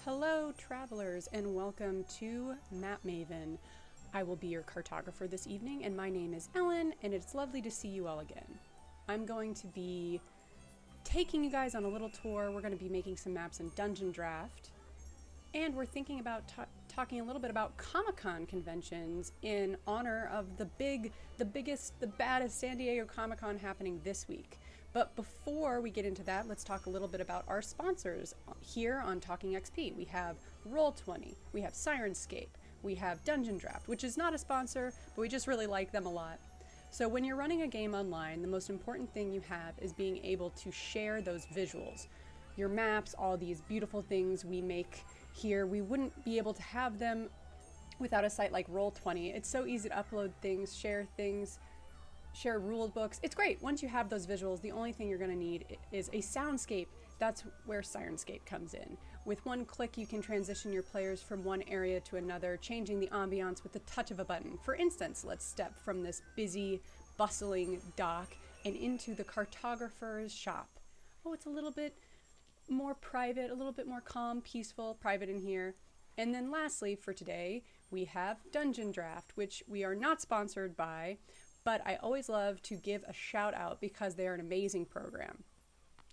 Hello, travelers, and welcome to Map Maven. I will be your cartographer this evening, and my name is Ellen, and it's lovely to see you all again. I'm going to be taking you guys on a little tour. We're going to be making some maps in Dungeondraft, and we're thinking about talking a little bit about ComicCon conventions in honor of the biggest, the baddest San Diego Comic-Con happening this week. But before we get into that, let's talk a little bit about our sponsors here on Talking XP. We have Roll20, we have Sirenscape, we have Dungeondraft, which is not a sponsor, but we just really like them a lot. So when you're running a game online, the most important thing you have is being able to share those visuals. Your maps, all these beautiful things we make here, we wouldn't be able to have them without a site like Roll20. It's so easy to upload things, share rule books. It's great. Once you have those visuals, the only thing you're going to need is a soundscape. That's where Sirenscape comes in. With one click, you can transition your players from one area to another, changing the ambiance with the touch of a button. For instance, let's step from this busy, bustling dock and into the cartographer's shop. Oh, it's a little bit more private, a little bit more calm, peaceful, private in here. And then lastly, for today, we have Dungeondraft, which we are not sponsored by, but I always love to give a shout out because they are an amazing program.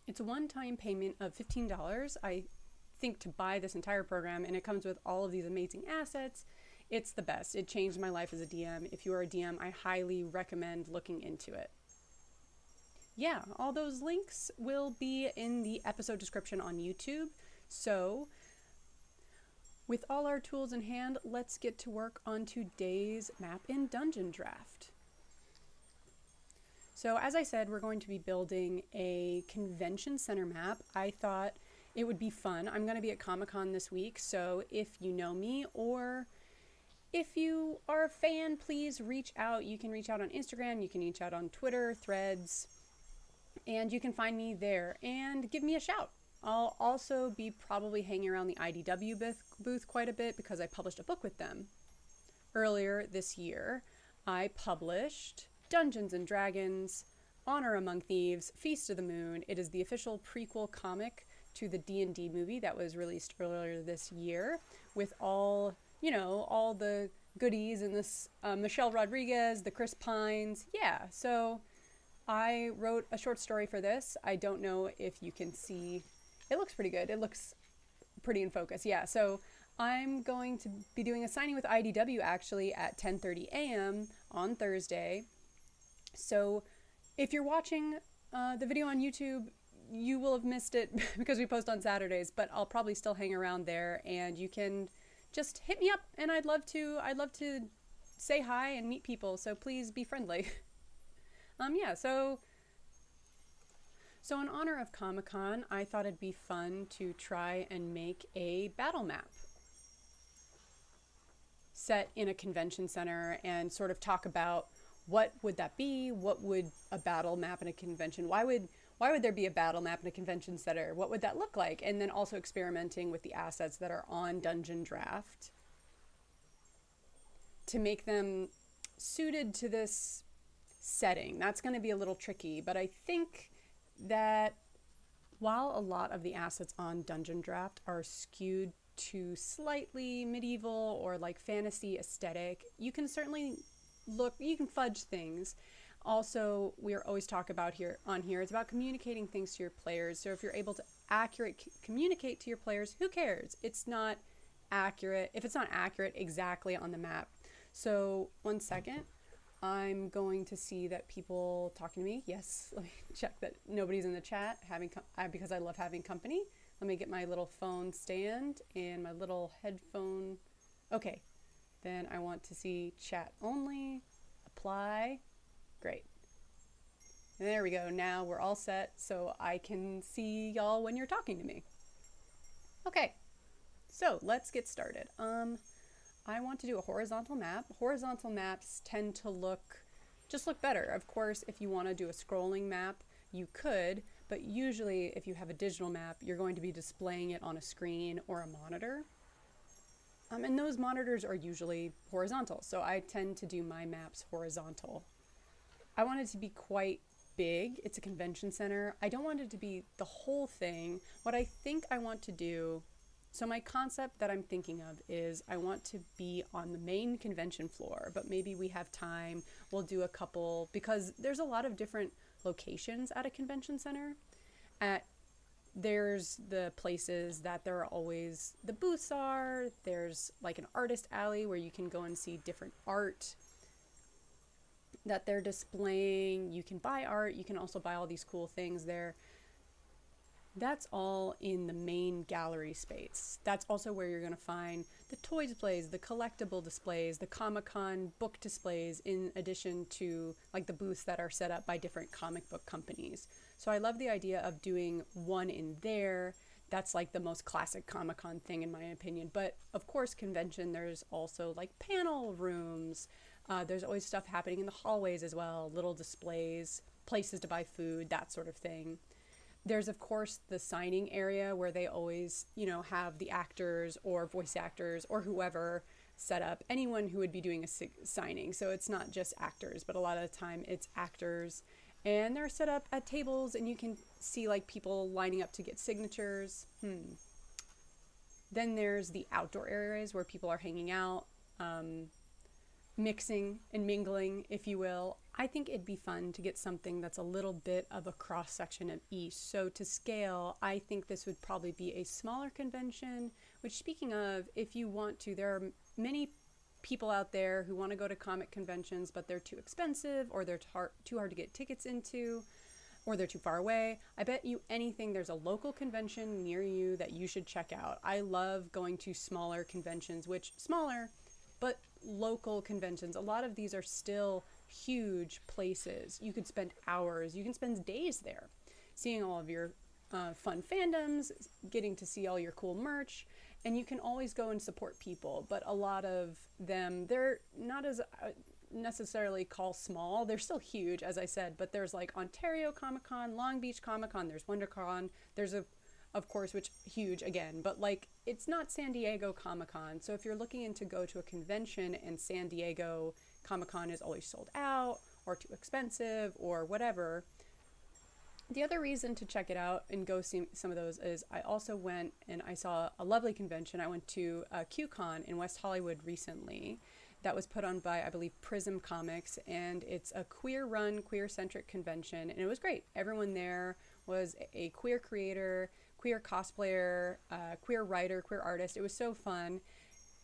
It's a one-time payment of $15, I think, to buy this entire program, and it comes with all of these amazing assets. It's the best. It changed my life as a DM. If you are a DM, I highly recommend looking into it. Yeah, all those links will be in the episode description on YouTube. So, with all our tools in hand, let's get to work on today's map in Dungeondraft. So as I said, we're going to be building a convention center map. I thought it would be fun. I'm going to be at Comic-Con this week, so if you know me or if you are a fan, please reach out. You can reach out on Instagram, you can reach out on Twitter, Threads, and you can find me there and give me a shout. I'll also be probably hanging around the IDW booth quite a bit because I published a book with them. Earlier this year, I published Dungeons and Dragons, Honor Among Thieves, Feast of the Moon. It is the official prequel comic to the D&D movie that was released earlier this year with all, all the goodies in this, Michelle Rodriguez, the Chris Pines. Yeah, so I wrote a short story for this. I don't know if you can see. It looks pretty good. It looks pretty in focus. Yeah, so I'm going to be doing a signing with IDW actually at 10:30 a.m. on Thursday. So if you're watching the video on YouTube, you will have missed it because we post on Saturdays, but I'll probably still hang around there and you can just hit me up and I'd love to say hi and meet people. So please be friendly. Yeah, so in honor of Comic-Con, I thought it'd be fun to try and make a battle map set in a convention center and sort of talk about what would that be? What would a battle map in a convention? Why would there be a battle map in a convention center? What would that look like? And then also experimenting with the assets that are on Dungeondraft to make them suited to this setting. That's going to be a little tricky, but I think that while a lot of the assets on Dungeondraft are skewed to slightly medieval or like fantasy aesthetic, you can certainly you can fudge things. Also, we're always talking about it's about communicating things to your players. So if you're able to communicate to your players, who cares? It's not accurate. If it's not accurate exactly on the map. So 1 second, I'm going to see that people talking to me. Yes, let me check that nobody's in the chat because I love having company. Let me get my little phone stand and my little headphone. Okay. Then I want to see chat only, apply, great. And there we go, now we're all set so I can see y'all when you're talking to me. Okay, so let's get started. I want to do a horizontal map. Horizontal maps tend to look better. Of course, if you want to do a scrolling map, you could, but usually if you have a digital map, you're going to be displaying it on a screen or a monitor. And those monitors are usually horizontal, so I tend to do my maps horizontal. I want it to be quite big. It's a convention center. I don't want it to be the whole thing. What I think I want to do So my concept that I'm thinking of is I want to be on the main convention floor, but maybe we have time, we'll do a couple, because there's a lot of different locations at a convention center. There's the places that there are always the booths are. There's like an artist alley where you can go and see different art that they're displaying. You can buy art. You can also buy all these cool things there. That's all in the main gallery space. That's also where you're going to find the toy displays, the collectible displays, the ComicCon book displays, in addition to like the booths that are set up by different comic book companies. So I love the idea of doing one in there. That's like the most classic Comic-Con thing in my opinion. But of course, convention, there's also like panel rooms. There's always stuff happening in the hallways as well, little displays, places to buy food, that sort of thing. There's, of course, the signing area where they always, have the actors or voice actors or whoever set up, anyone who would be doing a signing. So it's not just actors, but a lot of the time it's actors. And they're set up at tables and you can see like people lining up to get signatures. Then there's the outdoor areas where people are hanging out, mixing and mingling, if you will. I think it'd be fun to get something that's a little bit of a cross section of each. So to scale, I think this would probably be a smaller convention, which, speaking of, if you want to, there are many people out there who want to go to comic conventions, but they're too expensive, or they're too hard to get tickets into, or they're too far away. I bet you anything there's a local convention near you that you should check out. I love going to smaller conventions, but local conventions. A lot of these are still huge places. You could spend hours, you can spend days there, seeing all of your fun fandoms, getting to see all your cool merch, and you can always go and support people. But a lot of them, they're not as necessarily call small. They're still huge, as I said, but there's like Ontario Comic-Con, Long Beach Comic-Con, there's WonderCon, there's of course, which huge again, but like it's not San Diego Comic-Con. So if you're looking into go to a convention and San Diego Comic-Con is always sold out or too expensive or whatever, the other reason to check it out and go see some of those is I also went and I saw a lovely convention. I went to QCon in West Hollywood recently that was put on by, I believe, Prism Comics, and it's a queer-run, queer-centric convention, and it was great. Everyone there was a queer creator, queer cosplayer, queer writer, queer artist. It was so fun.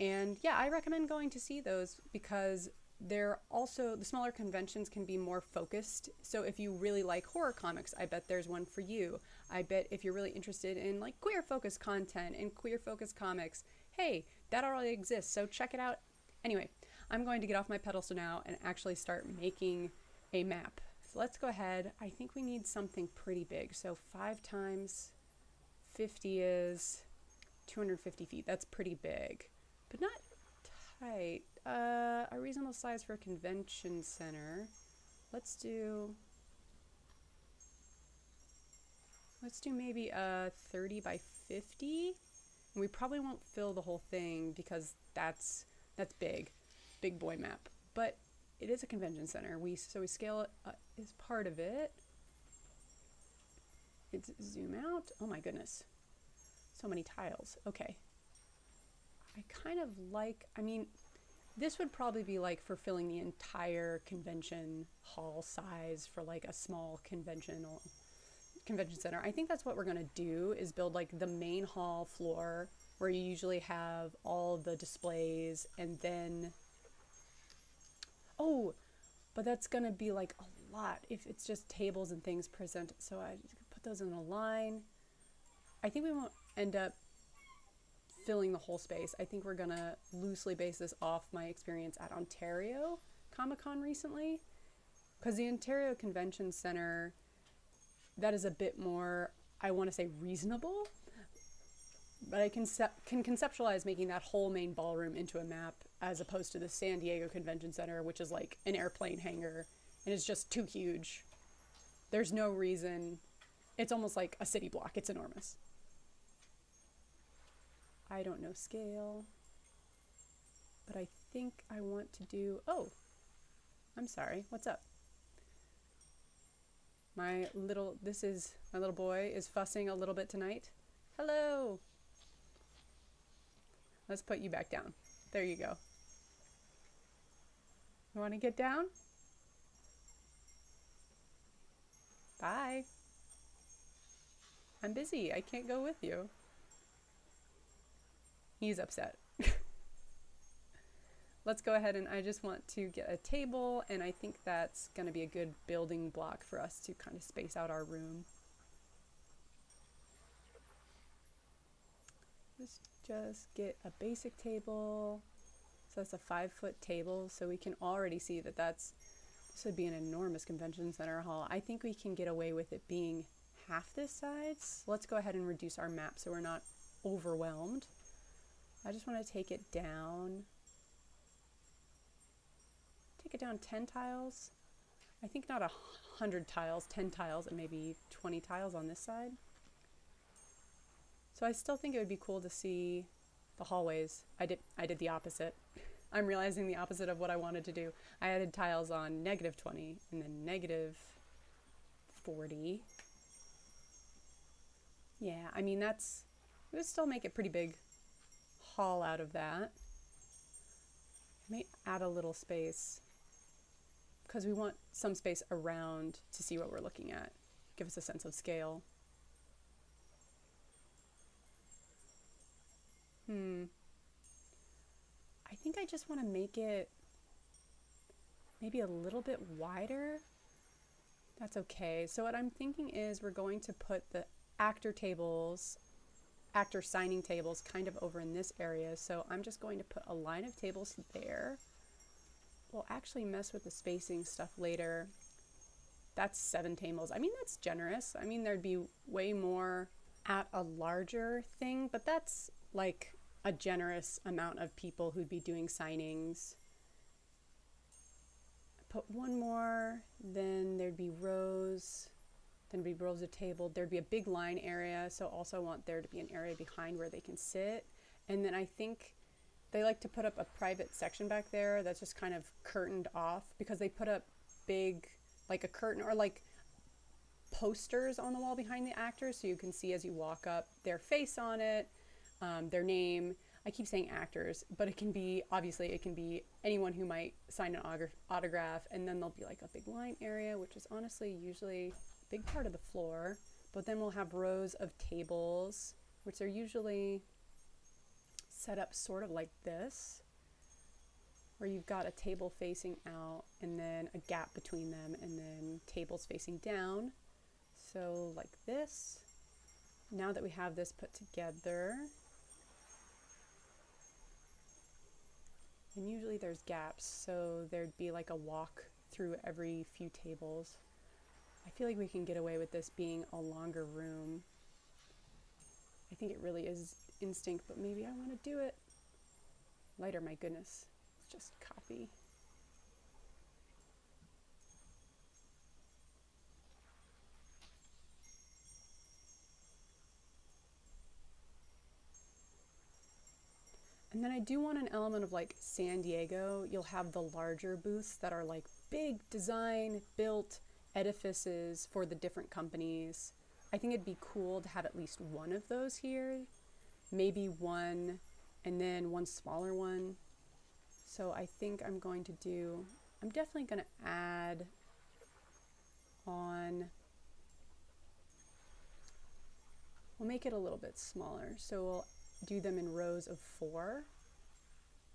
And yeah, I recommend going to see those because they're also, the smaller conventions can be more focused. So if you really like horror comics, I bet there's one for you. I bet if you're really interested in like queer focused content and queer focused comics, hey, that already exists. So check it out. Anyway, I'm going to get off my pedestal now and actually start making a map. So let's go ahead. I think we need something pretty big. So 5 times 50 is 250 feet. That's pretty big, but not tight. A reasonable size for a convention center. Let's do maybe a 30 by 50. And we probably won't fill the whole thing because that's big boy map, but it is a convention center. So we scale it is part of it. It's zoom out. Oh my goodness. So many tiles. Okay. I kind of like, this would probably be like for filling the entire convention hall size for like a small convention center. I think that's what we're going to do, is build like the main hall floor where you usually have all the displays, and then, oh, but that's going to be like a lot if it's just tables and things presented. So I put those in a line. I think we won't end up filling the whole space. I think we're going to loosely base this off my experience at Ontario Comic-Con recently, because the Ontario Convention Center, that is a bit more, I want to say, reasonable, but I can conceptualize making that whole main ballroom into a map as opposed to the San Diego Convention Center, which is like an airplane hangar and it's just too huge. There's no reason. It's almost like a city block. It's enormous. I don't know scale, but I think I want to do, oh, I'm sorry, what's up? My little boy is fussing a little bit tonight. Hello. Let's put you back down. There you go. You want to get down? Bye. I'm busy. I can't go with you. He's upset. Let's go ahead, and I just want to get a table, and I think that's going to be a good building block for us to kind of space out our room. Let's just get a basic table. So that's a 5-foot table, so we can already see that this would be an enormous convention center hall. I think we can get away with it being half this size. Let's go ahead and reduce our map so we're not overwhelmed. I just want to take it down. Take it down 10 tiles. I think not 100 tiles, 10 tiles, and maybe 20 tiles on this side. So I still think it would be cool to see the hallways. I did the opposite. I'm realizing the opposite of what I wanted to do. I added tiles on -20 and then -40. Yeah, I mean it would still make it pretty big hall out of that. I may add a little space because we want some space around to see what we're looking at. Give us a sense of scale. I think I just want to make it maybe a little bit wider. That's okay. So what I'm thinking is we're going to put the actor signing tables kind of over in this area. So I'm just going to put a line of tables there. We'll actually mess with the spacing stuff later. That's 7 tables. I mean, that's generous. I mean, there'd be way more at a larger thing, but that's like a generous amount of people who'd be doing signings. Put one more, then there'd be rows. Then be rows of table. There'd be a big line area, so also want there to be an area behind where they can sit. And then I think they like to put up a private section back there that's just kind of curtained off, because they put up big, like a curtain or like posters on the wall behind the actors, so you can see as you walk up their face on it, their name. I keep saying actors, but it can be, obviously it can be anyone who might sign an autograph, and then there'll be like a big line area, which is honestly usually big part of the floor. But then we'll have rows of tables, which are usually set up sort of like this, where you've got a table facing out and then a gap between them, and then tables facing down. So like this. Now that we have this put together, and usually there's gaps, so there'd be like a walk through every few tables. I feel like we can get away with this being a longer room. I think it really is instinct, but maybe I want to do it lighter. My goodness, it's just copy. And then I do want an element of like San Diego. You'll have the larger booths that are like big design built edifices for the different companies. I think it'd be cool to have at least one of those here, maybe one, and then one smaller one. So I think I'm definitely going to add on, we'll make it a little bit smaller. So we'll do them in rows of 4,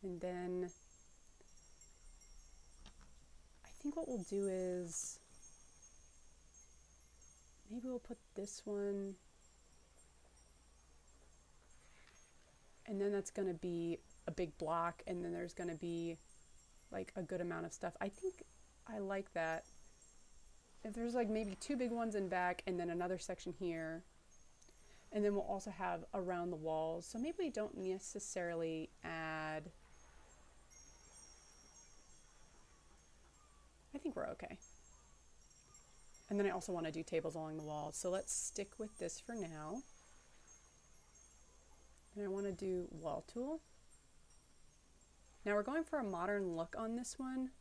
and then I think what we'll do is maybe we'll put this one, and then that's going to be a big block, and then there's going to be like a good amount of stuff. I think I like that. If there's like maybe 2 big ones in back and then another section here, and then we'll also have around the walls. So maybe we don't necessarily add, I think we're okay. And then I also want to do tables along the walls. So let's stick with this for now. And I want to do wall tool. Now we're going for a modern look on this one,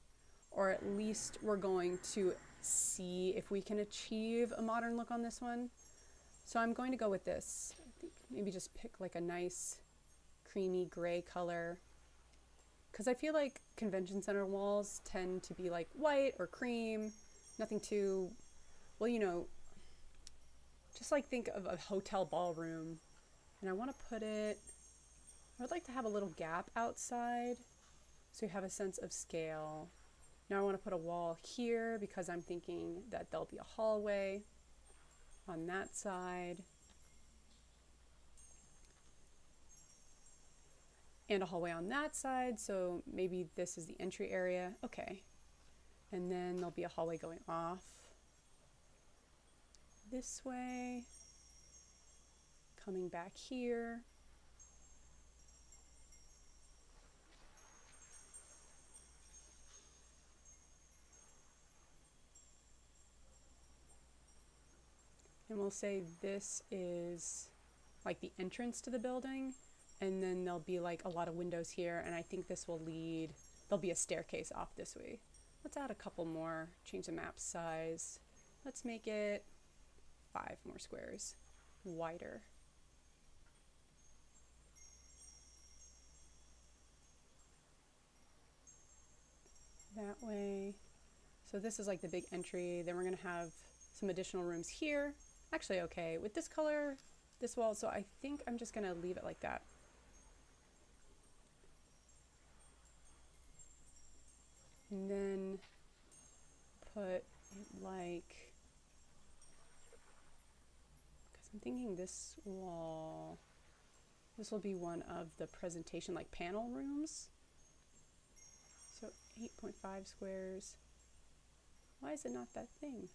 or at least we're going to see if we can achieve a modern look on this one. So I'm going to go with this. I think maybe just pick like a nice creamy gray color. Because I feel like convention center walls tend to be like white or cream, nothing too, well, you know, just like think of a hotel ballroom. And I want to put it, I would like to have a little gap outside so you have a sense of scale. Now I want to put a wall here because I'm thinking that there'll be a hallway on that side. And a hallway on that side, so maybe this is the entry area. Okay. And then there'll be a hallway going off this way, coming back here. And we'll say this is like the entrance to the building, and then there'll be like a lot of windows here, and I think this will lead, there'll be a staircase off this way. Let's add a couple more, change the map size. Let's make it 5 more squares wider. That way. So this is like the big entry. Then we're gonna have some additional rooms here. Actually, okay, with this color, this wall, so I think I'm just gonna leave it like that. And then put it like, because I'm thinking this wall, this will be one of the presentation like panel rooms. So 8.5 squares. Why is it not that thing?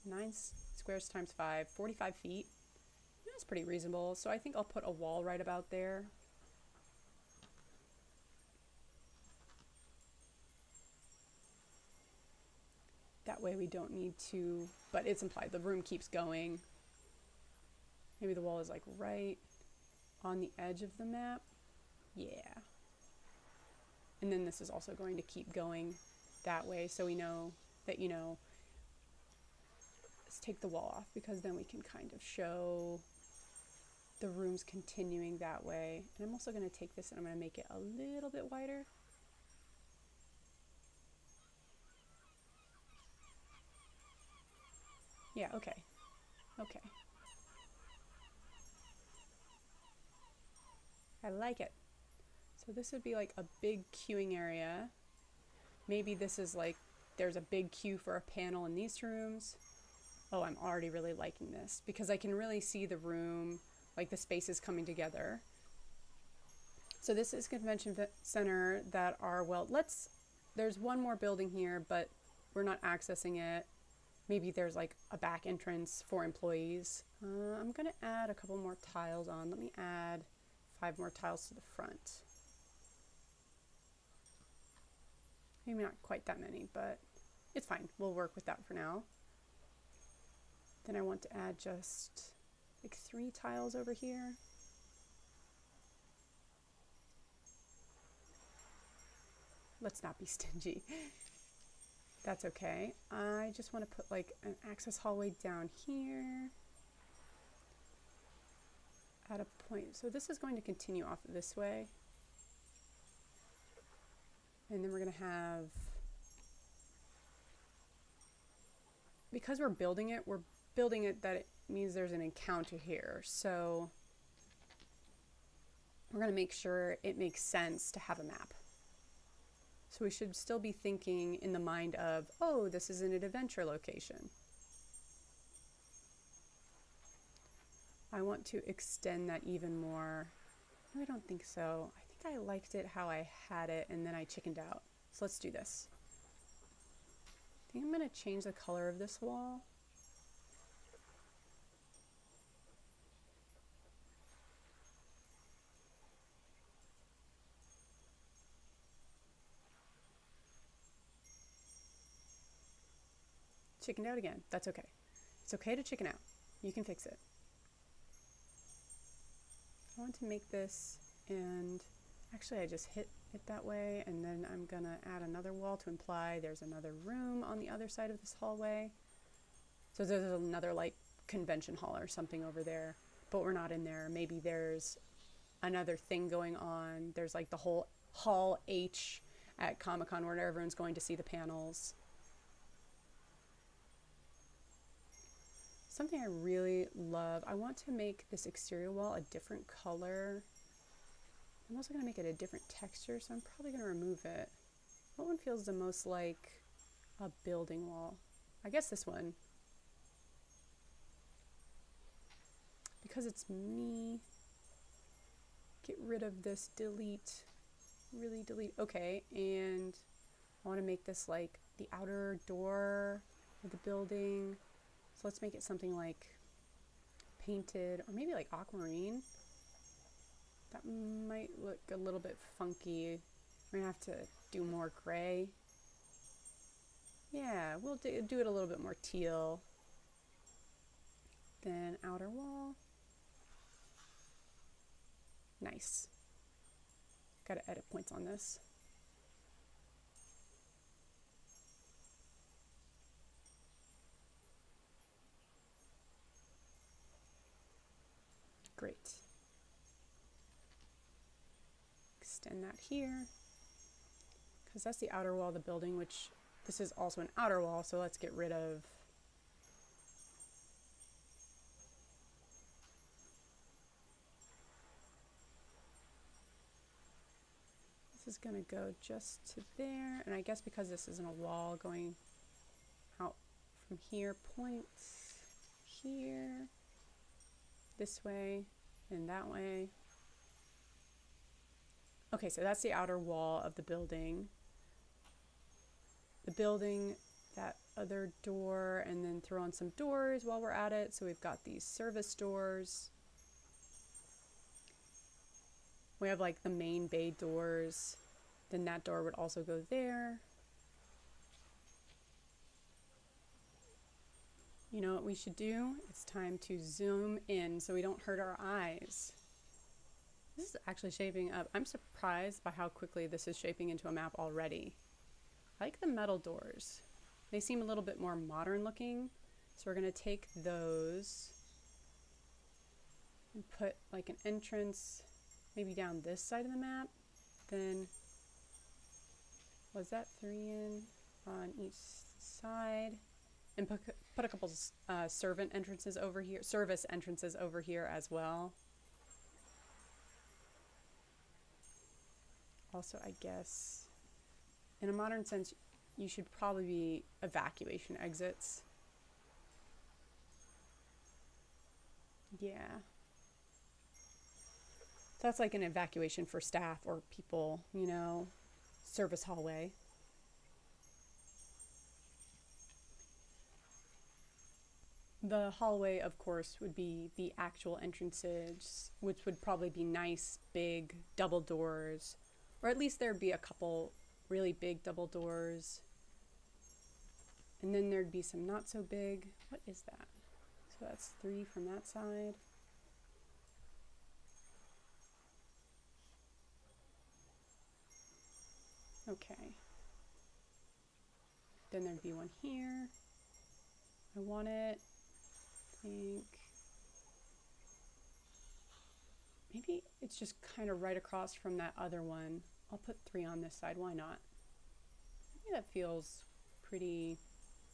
9 squares times 5, 45 feet. That's pretty reasonable. So I think I'll put a wall right about there. That way we don't need to, but it's implied. The room keeps going. Maybe the wall is like right on the edge of the map. Yeah. And then this is also going to keep going that way, so we know that, you know, let's take the wall off because then we can kind of show the rooms continuing that way. And I'm also going to take this and I'm going to make it a little bit wider. Yeah, okay. Okay. I like it. So this would be like a big queuing area. Maybe this is like, there's a big queue for a panel in these rooms. Oh, I'm already really liking this because I can really see the room, like the spaces coming together. So this is convention center that are, well, there's one more building here, but we're not accessing it. Maybe there's like a back entrance for employees. I'm gonna add a couple more tiles on. Let me add 5 more tiles to the front. Maybe not quite that many, but it's fine. We'll work with that for now. Then I want to add just like 3 tiles over here. Let's not be stingy. That's okay. I just want to put like an access hallway down here at a point. So this is going to continue off this way. And then we're going to have, because we're building it that it means there's an encounter here. So we're going to make sure it makes sense to have a map. So we should still be thinking in the mind of, oh, this is an adventure location. I want to extend that even more. No, I don't think so. I think I liked it how I had it and then I chickened out. So let's do this. I think I'm going to change the color of this wall. Chickened out again. That's okay. It's okay to chicken out. You can fix it. I want to make this, and actually I just hit it that way, and then I'm gonna add another wall to imply there's another room on the other side of this hallway. So there's another like convention hall or something over there, but we're not in there. Maybe there's another thing going on. There's like the whole Hall H at ComicCon where everyone's going to see the panels. Something I really love, I want to make this exterior wall a different color. I'm also going to make it a different texture, so I'm probably going to remove it. What one feels the most like a building wall? I guess this one. Because it's me. Get rid of this, delete, really delete. Okay, and I want to make this like the outer door of the building. So let's make it something like painted, or maybe like aquamarine. That might look a little bit funky. We're gonna have to do more gray. Yeah, we'll do it a little bit more teal. Then outer wall. Nice. Gotta edit points on this. Great. Extend that here, because that's the outer wall of the building, which this is also an outer wall, so let's get rid of this. Is gonna go just to there, and I guess because this isn't a wall going out from here, points here, this way and that way. Okay, so that's the outer wall of the building. The building, that other door, and then throw on some doors while we're at it. So we've got these service doors. We have like the main bay doors. Then that door would also go there. You know what we should do? It's time to zoom in so we don't hurt our eyes. This is actually shaping up. I'm surprised by how quickly this is shaping into a map already. I like the metal doors. They seem a little bit more modern looking. So we're gonna take those and put like an entrance maybe down this side of the map. Then, was that 3 in on each side? And put a couple service entrances over here as well. Also, I guess, in a modern sense, you should probably be evacuation exits. Yeah. So that's like an evacuation for staff or people, you know, service hallway. The hallway, of course, would be the actual entrances, which would probably be nice, big, double doors. Or at least there'd be a couple really big double doors. And then there'd be some not so big. What is that? So that's 3 from that side. Okay. Then there'd be one here. I want it, I think. Maybe it's just kind of right across from that other one. I'll put 3 on this side, why not? I think that feels pretty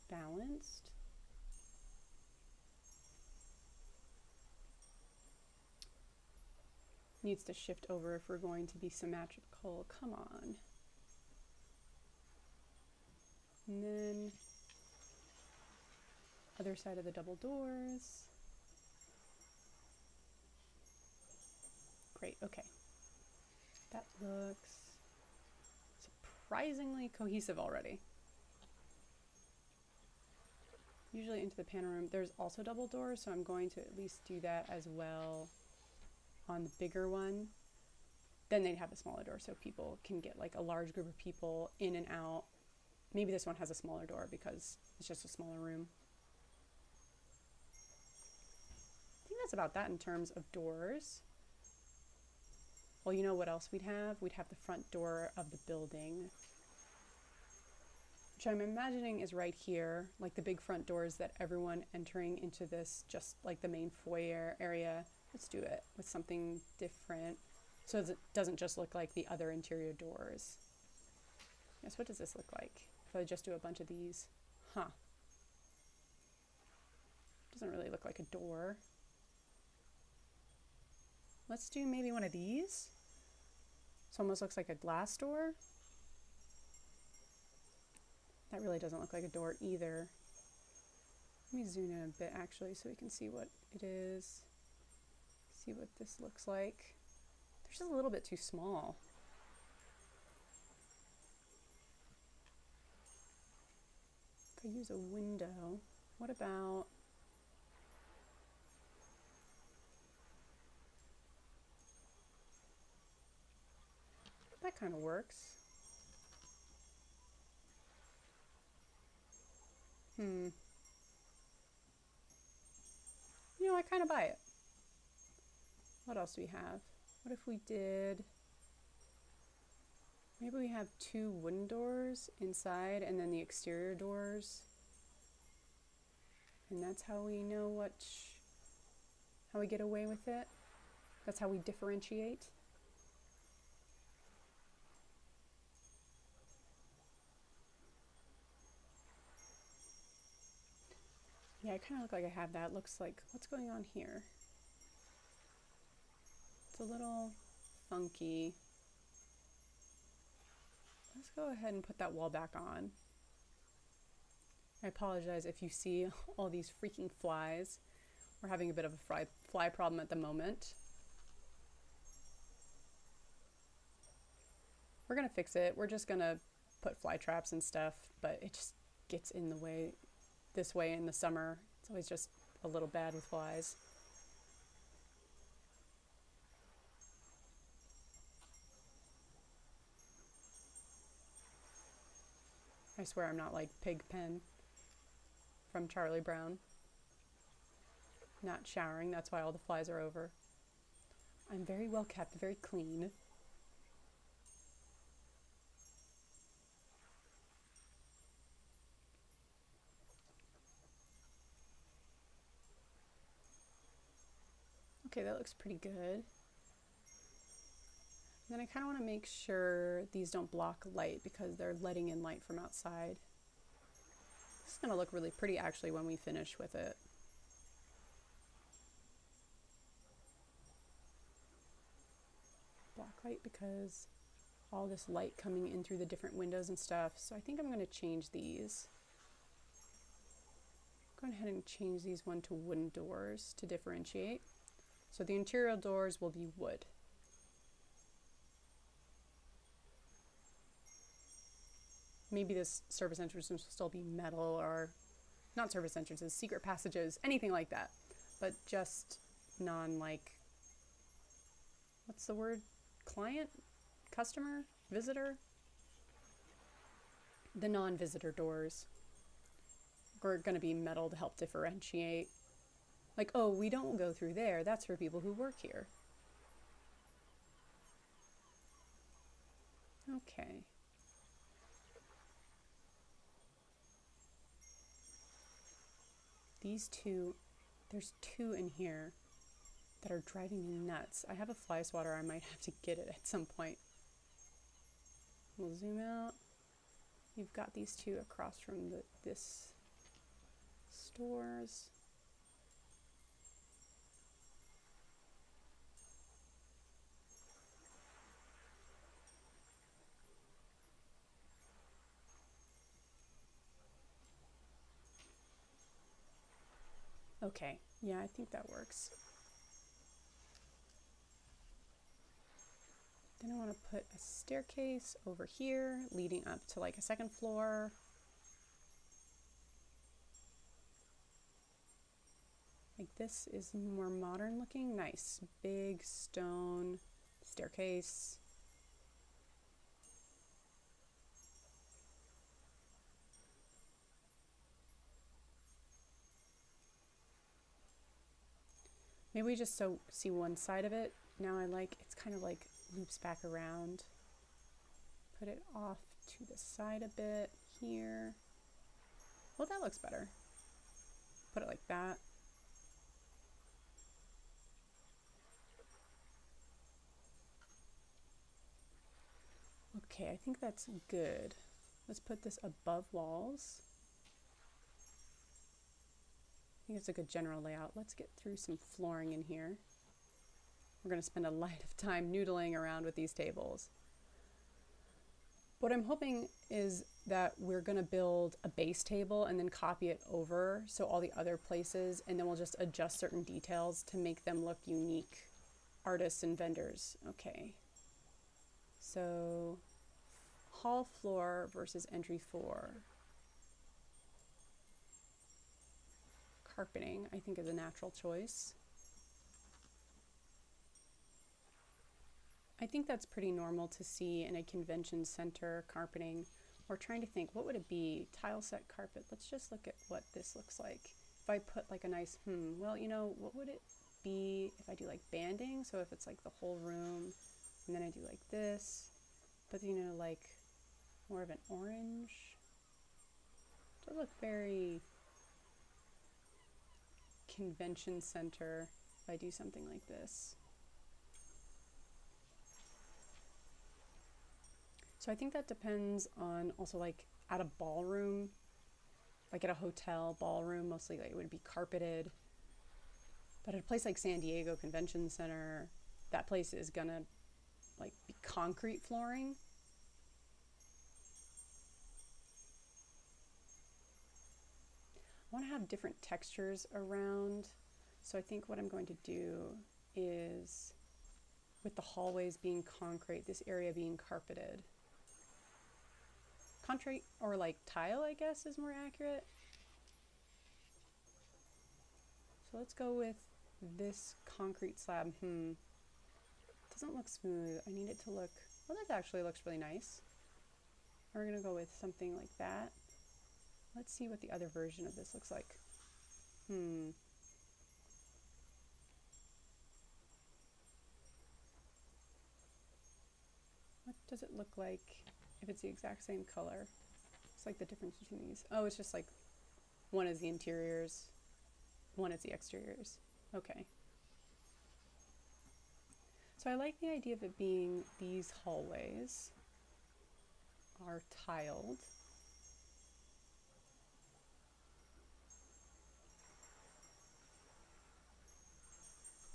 balanced. Needs to shift over if we're going to be symmetrical. Come on. And then other side of the double doors. Great, okay. That looks surprisingly cohesive already. Usually into the panel room, there's also double doors, so I'm going to at least do that as well on the bigger one. Then they'd have a smaller door so people can get like a large group of people in and out. Maybe this one has a smaller door because it's just a smaller room. I think that's about that in terms of doors. Well, you know what else we'd have? We'd have the front door of the building, which I'm imagining is right here, like the big front doors that everyone entering into this, just like the main foyer area. Let's do it with something different so it doesn't just look like the other interior doors. Yes, what does this look like if I just do a bunch of these? Huh. Doesn't really look like a door. Let's do maybe one of these. This almost looks like a glass door. That really doesn't look like a door either. Let me zoom in a bit actually so we can see what it is. See what this looks like. They're just a little bit too small. If I use a window, what about... That kind of works. You know, I kind of buy it. What else do we have? What if we did... Maybe we have 2 wooden doors inside and then the exterior doors. And that's how we know how we get away with it. That's how we differentiate. Yeah, I kind of look like I have that. Looks like, what's going on here? It's a little funky. Let's go ahead and put that wall back on. I apologize if you see all these freaking flies. We're having a bit of a fly problem at the moment. We're gonna fix it. We're just gonna put fly traps and stuff, but it just gets in the way this way in the summer. It's always just a little bad with flies. I swear I'm not like Pigpen from Charlie Brown. Not showering, that's why all the flies are over. I'm very well kept, very clean. Okay, that looks pretty good. And then I kind of want to make sure these don't block light because they're letting in light from outside. This is going to look really pretty actually when we finish with it. Block light because all this light coming in through the different windows and stuff. So I think I'm going to change these. Go ahead and change these one to wooden doors to differentiate. So the interior doors will be wood. Maybe this service entrance will still be metal, or not service entrances, secret passages, anything like that. But just like, what's the word? Client? Customer? Visitor? The non-visitor doors are going to be metal to help differentiate. Like, oh, we don't go through there. That's for people who work here. Okay. These 2, there's 2 in here that are driving me nuts. I have a fly swatter. I might have to get it at some point. We'll zoom out. You've got these 2 across from this stores. Okay, yeah, I think that works. Then I want to put a staircase over here leading up to like a second floor. Like this is more modern looking. Nice, big stone staircase. Maybe we just see one side of it. Now it's kind of like loops back around. Put it off to the side a bit here. Well, that looks better. Put it like that. Okay, I think that's good. Let's put this above walls. I think it's a good general layout. Let's get through some flooring in here. We're going to spend a lot of time noodling around with these tables. What I'm hoping is that we're going to build a base table and then copy it over so all the other places, and then we'll just adjust certain details to make them look unique. Artists and vendors. Okay. So hall floor versus entry floor. Carpeting, I think, is a natural choice. I think that's pretty normal to see in a convention center carpeting. We're trying to think, what would it be? Tile set carpet. Let's just look at what this looks like. If I put like a nice, well, you know, what would it be if I do like banding? So if it's like the whole room, and then I do like this, but you know, like more of an orange. It does look very convention center if I do something like this. So I think that depends on also like at a ballroom, like at a hotel ballroom, mostly like it would be carpeted. But at a place like San Diego Convention Center, that place is gonna like be concrete flooring. I want to have different textures around. So I think what I'm going to do is, with the hallways being concrete, this area being carpeted. Concrete or like tile, I guess, is more accurate. So let's go with this concrete slab. Doesn't look smooth. I need it to look, well, that actually looks really nice. We're gonna go with something like that. Let's see what the other version of this looks like. What does it look like if it's the exact same color? It's like the difference between these. Oh, it's just like one is the interiors, one is the exteriors. Okay. So I like the idea of it being these hallways are tiled.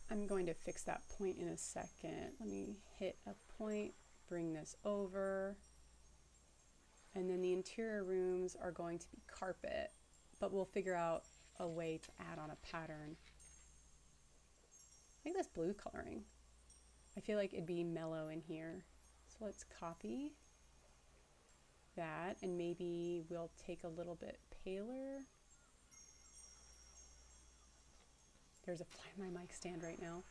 I'm going to fix that point in a second. Let me hit a point, bring this over, and then the interior rooms are going to be carpet, but we'll figure out a way to add on a pattern. I think that's blue coloring. I feel like it'd be mellow in here. So let's copy that, and maybe we'll take a little bit paler. There's a fly in my mic stand right now,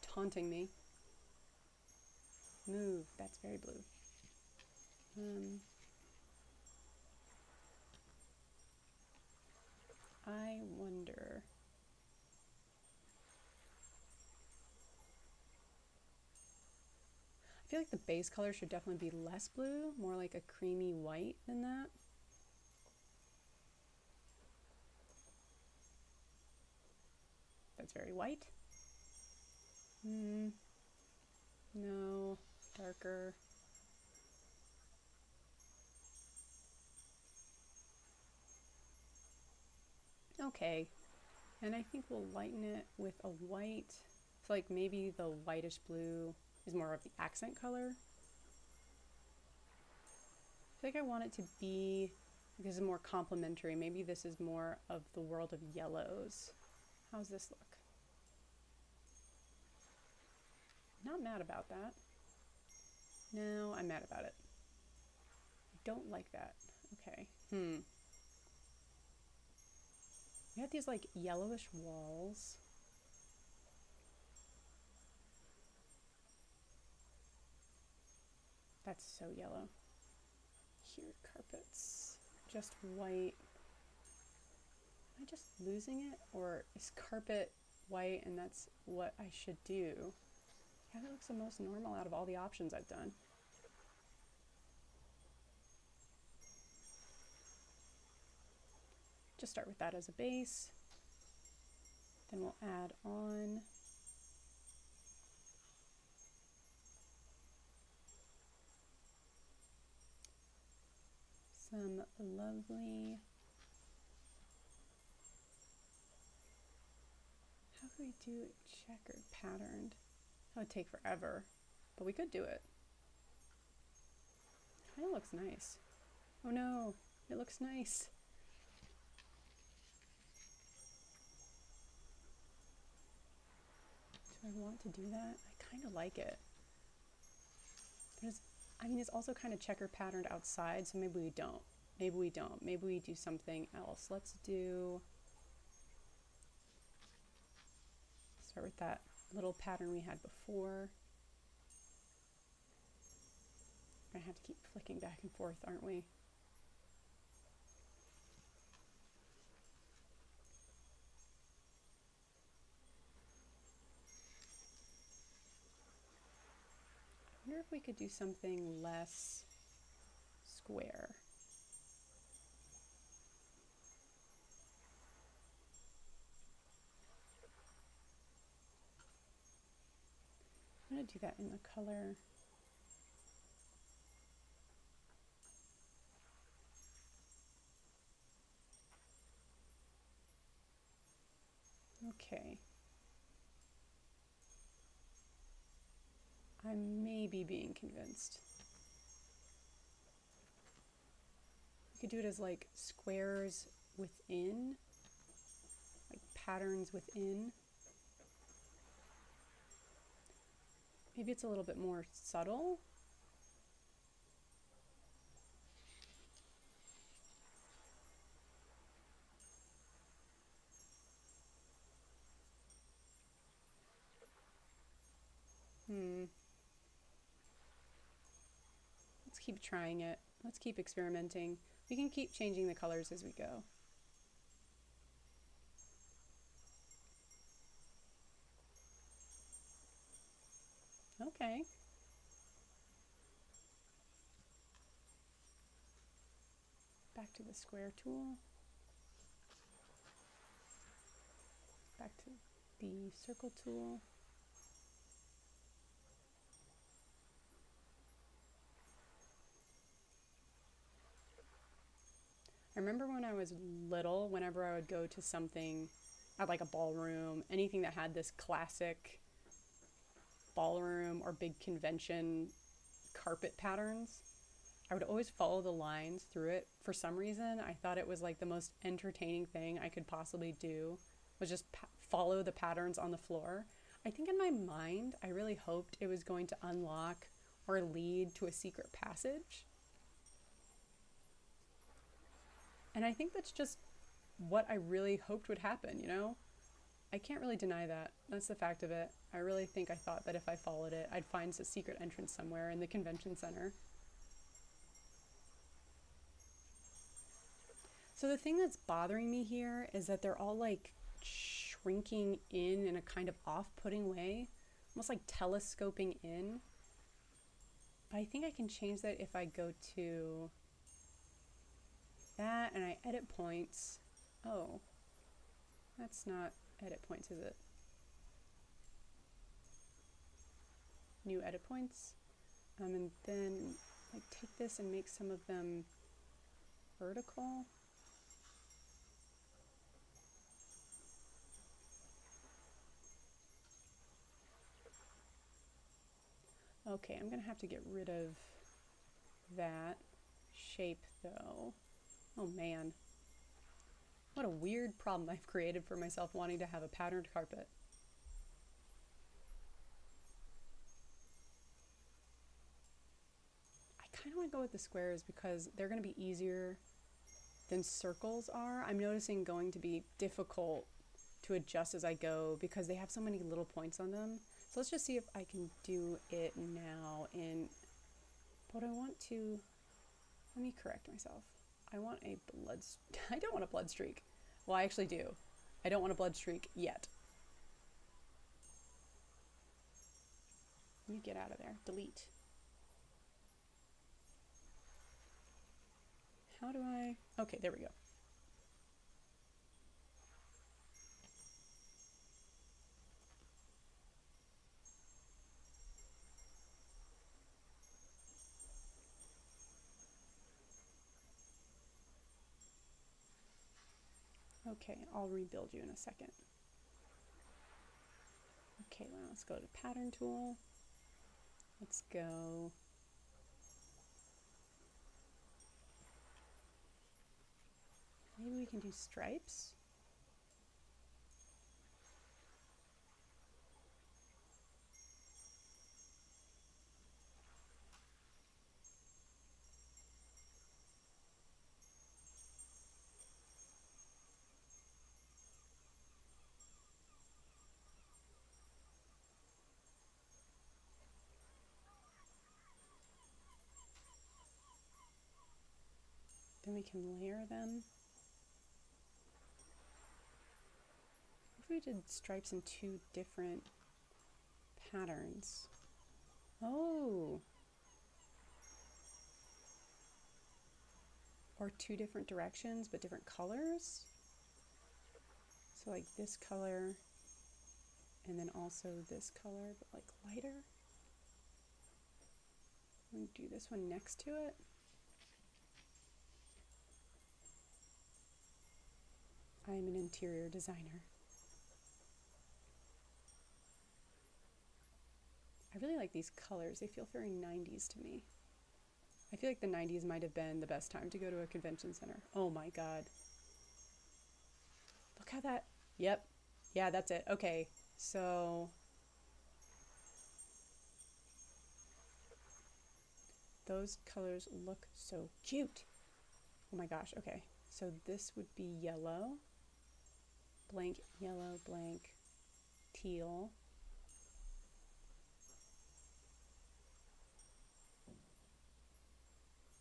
taunting me. Move, that's very blue. I wonder. I feel like the base color should definitely be less blue, more like a creamy white than that. That's very white. No, darker. Okay, and I think we'll lighten it with a white. So like maybe the whitish blue is more of the accent color. I feel like I want it to be, this is more complementary. Maybe this is more of the world of yellows. How's this look? Not mad about that. No, I'm mad about it. I don't like that. Okay. We have these like yellowish walls. That's so yellow. Here, carpets. Just white. Am I just losing it? Or is carpet white and that's what I should do? Yeah, that looks the most normal out of all the options I've done. just start with that as a base. Then we'll add on some lovely, how could we do it checkered patterned? That would take forever, but we could do it. Kind of looks nice. Oh no, it looks nice. Do I want to do that? I kind of like it. I mean, it's also kind of checker patterned outside, so maybe we don't. Maybe we don't. Maybe we do something else. Let's start with that little pattern we had before. We're gonna have to keep flicking back and forth, aren't we? I wonder if we could do something less square. I'm going to do that in the color. Okay. I may be being convinced. We could do it as like squares within, like patterns within. Maybe it's a little bit more subtle. Let's keep trying it. Let's keep experimenting. We can keep changing the colors as we go. Okay. Back to the square tool. Back to the circle tool. I remember when I was little, whenever I would go to something at like a ballroom, anything that had this classic ballroom or big convention carpet patterns, I would always follow the lines through it. For some reason, I thought it was like the most entertaining thing I could possibly do, was just follow the patterns on the floor. I think in my mind, I really hoped it was going to unlock or lead to a secret passage. And I think that's just what I really hoped would happen, you know? I can't really deny that. That's the fact of it. I really think I thought that if I followed it, I'd find a secret entrance somewhere in the convention center. So the thing that's bothering me here is that they're all like shrinking in a kind of off-putting way, almost like telescoping in. But I think I can change that if I go to that and I edit points. Oh, that's not edit points, is it? New edit points. And then like take this and make some of them vertical. Okay, I'm gonna have to get rid of that shape though. Oh man. What a weird problem I've created for myself wanting to have a patterned carpet. I kind of want to go with the squares because they're going to be easier than circles are. I'm noticing going to be difficult to adjust as I go because they have so many little points on them. So let's just see if I can do it now but I want to, let me correct myself. I want a I don't want a blood streak. Well, I actually do. I don't want a blood streak yet. You get out of there. Delete. How do I? Okay, there we go. Okay, I'll rebuild you in a second. Okay, well, let's go to pattern tool. Let's go. Maybe we can do stripes. Then we can layer them. What if we did stripes in 2 different patterns? Oh! Or 2 different directions, but different colors? So like this color, and then also this color, but like lighter? We do this one next to it. I am an interior designer. I really like these colors. They feel very 90s to me. I feel like the 90s might have been the best time to go to a convention center. Oh my god. Look how that... Yep. Yeah, that's it. Okay, so... those colors look so cute. Oh my gosh, okay. So this would be yellow, blank yellow, blank teal.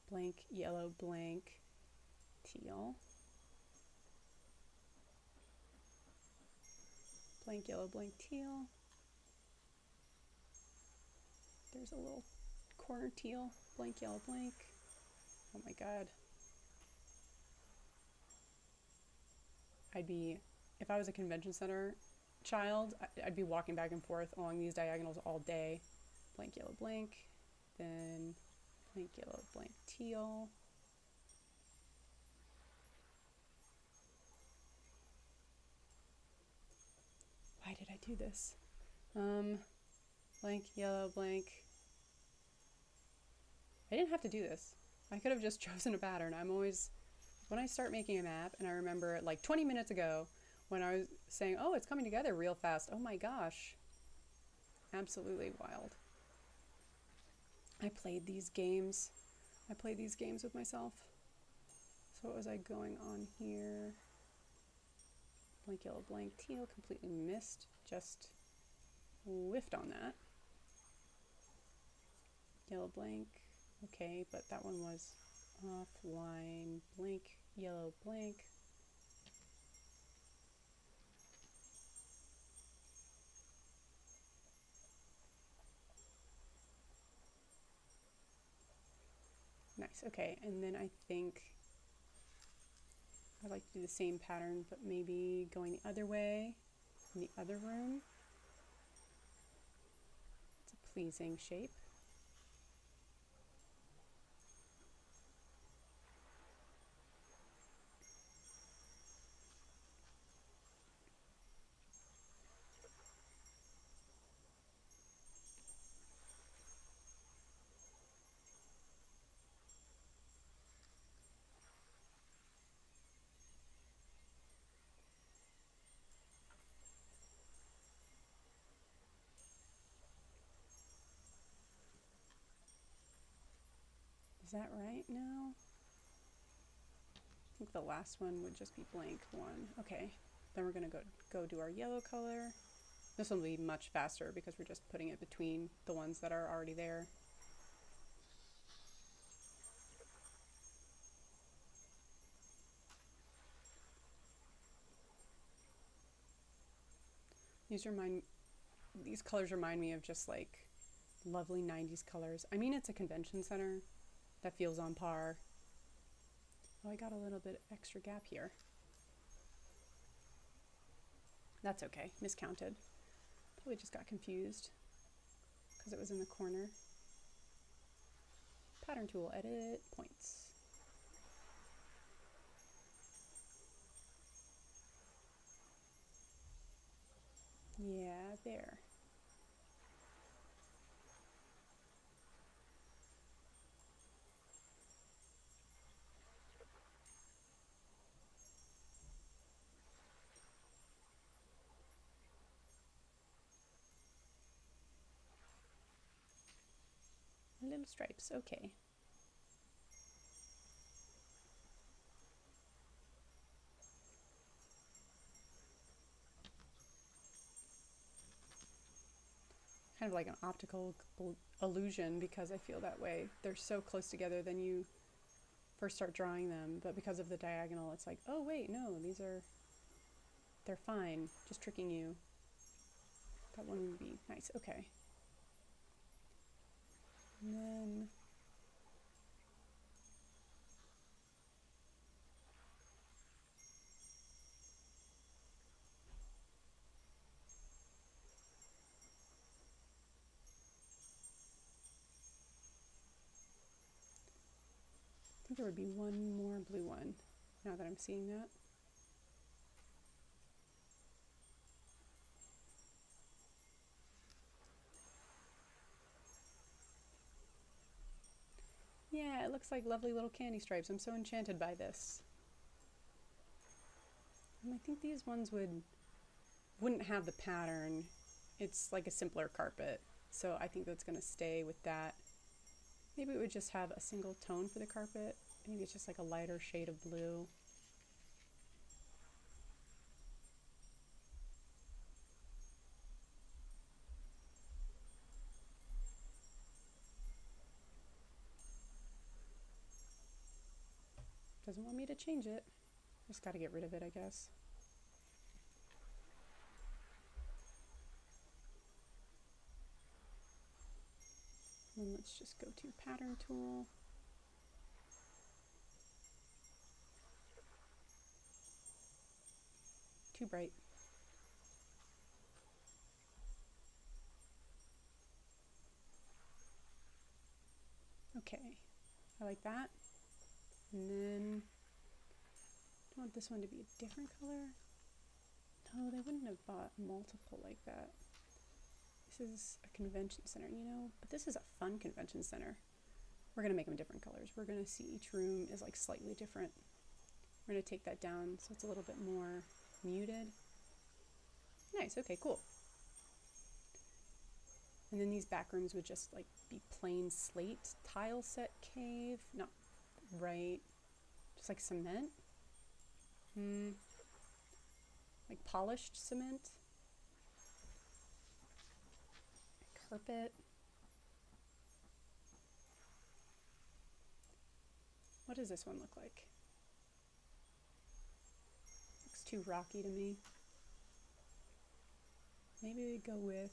Blank yellow, blank teal. Blank yellow, blank teal. There's a little corner teal, blank yellow, blank. Oh my god. If I was a convention center child, I'd be walking back and forth along these diagonals all day. Blank yellow, blank, then blank yellow, blank teal. Why did I do this? Blank yellow, blank. I didn't have to do this. I could have just chosen a pattern. When I start making a map, and I remember like 20 minutes ago when I was saying, oh, it's coming together real fast. Oh my gosh. Absolutely wild. I played these games with myself. So what was I going on here? Blank yellow, blank teal, completely missed. Just whiffed on that. Yellow, blank. Okay, but that one was offline. Blank, yellow, blank. Nice, okay, and then I think I'd like to do the same pattern, but maybe going the other way in the other room. It's a pleasing shape. Is that right now? I think the last one would just be blank 1. Okay, then we're gonna go do our yellow color. This one will be much faster because we're just putting it between the ones that are already there. These colors remind me of just like lovely 90s colors. I mean, it's a convention center that feels on par. Oh, I got a little bit extra gap here. That's okay, miscounted. Probably just got confused because it was in the corner. Pattern tool, edit, points. Yeah, there. Little stripes, okay. Kind of like an optical illusion because I feel that way. They're so close together then you first start drawing them, but because of the diagonal it's like, oh wait, no, they're fine, just tricking you. That one would be nice, okay. And then I think there would be one more blue one now that I'm seeing that. Yeah, it looks like lovely little candy stripes. I'm so enchanted by this. And I think these ones wouldn't have the pattern. It's like a simpler carpet, so I think that's going to stay with that. Maybe it would just have a single tone for the carpet. Maybe it's just like a lighter shade of blue. Doesn't want me to change it. Just got to get rid of it, I guess. And let's just go to pattern tool. Too bright. Okay, I like that. And then, I want this one to be a different color. No, they wouldn't have bought multiple like that. This is a convention center, you know, but this is a fun convention center. We're gonna make them different colors. We're gonna see each room is like slightly different. We're gonna take that down so it's a little bit more muted. Nice, okay, cool. And then these back rooms would just like be plain slate tile set cave. Not right. Just like cement. Like polished cement. Carpet. What does this one look like? Looks too rocky to me. Maybe we go with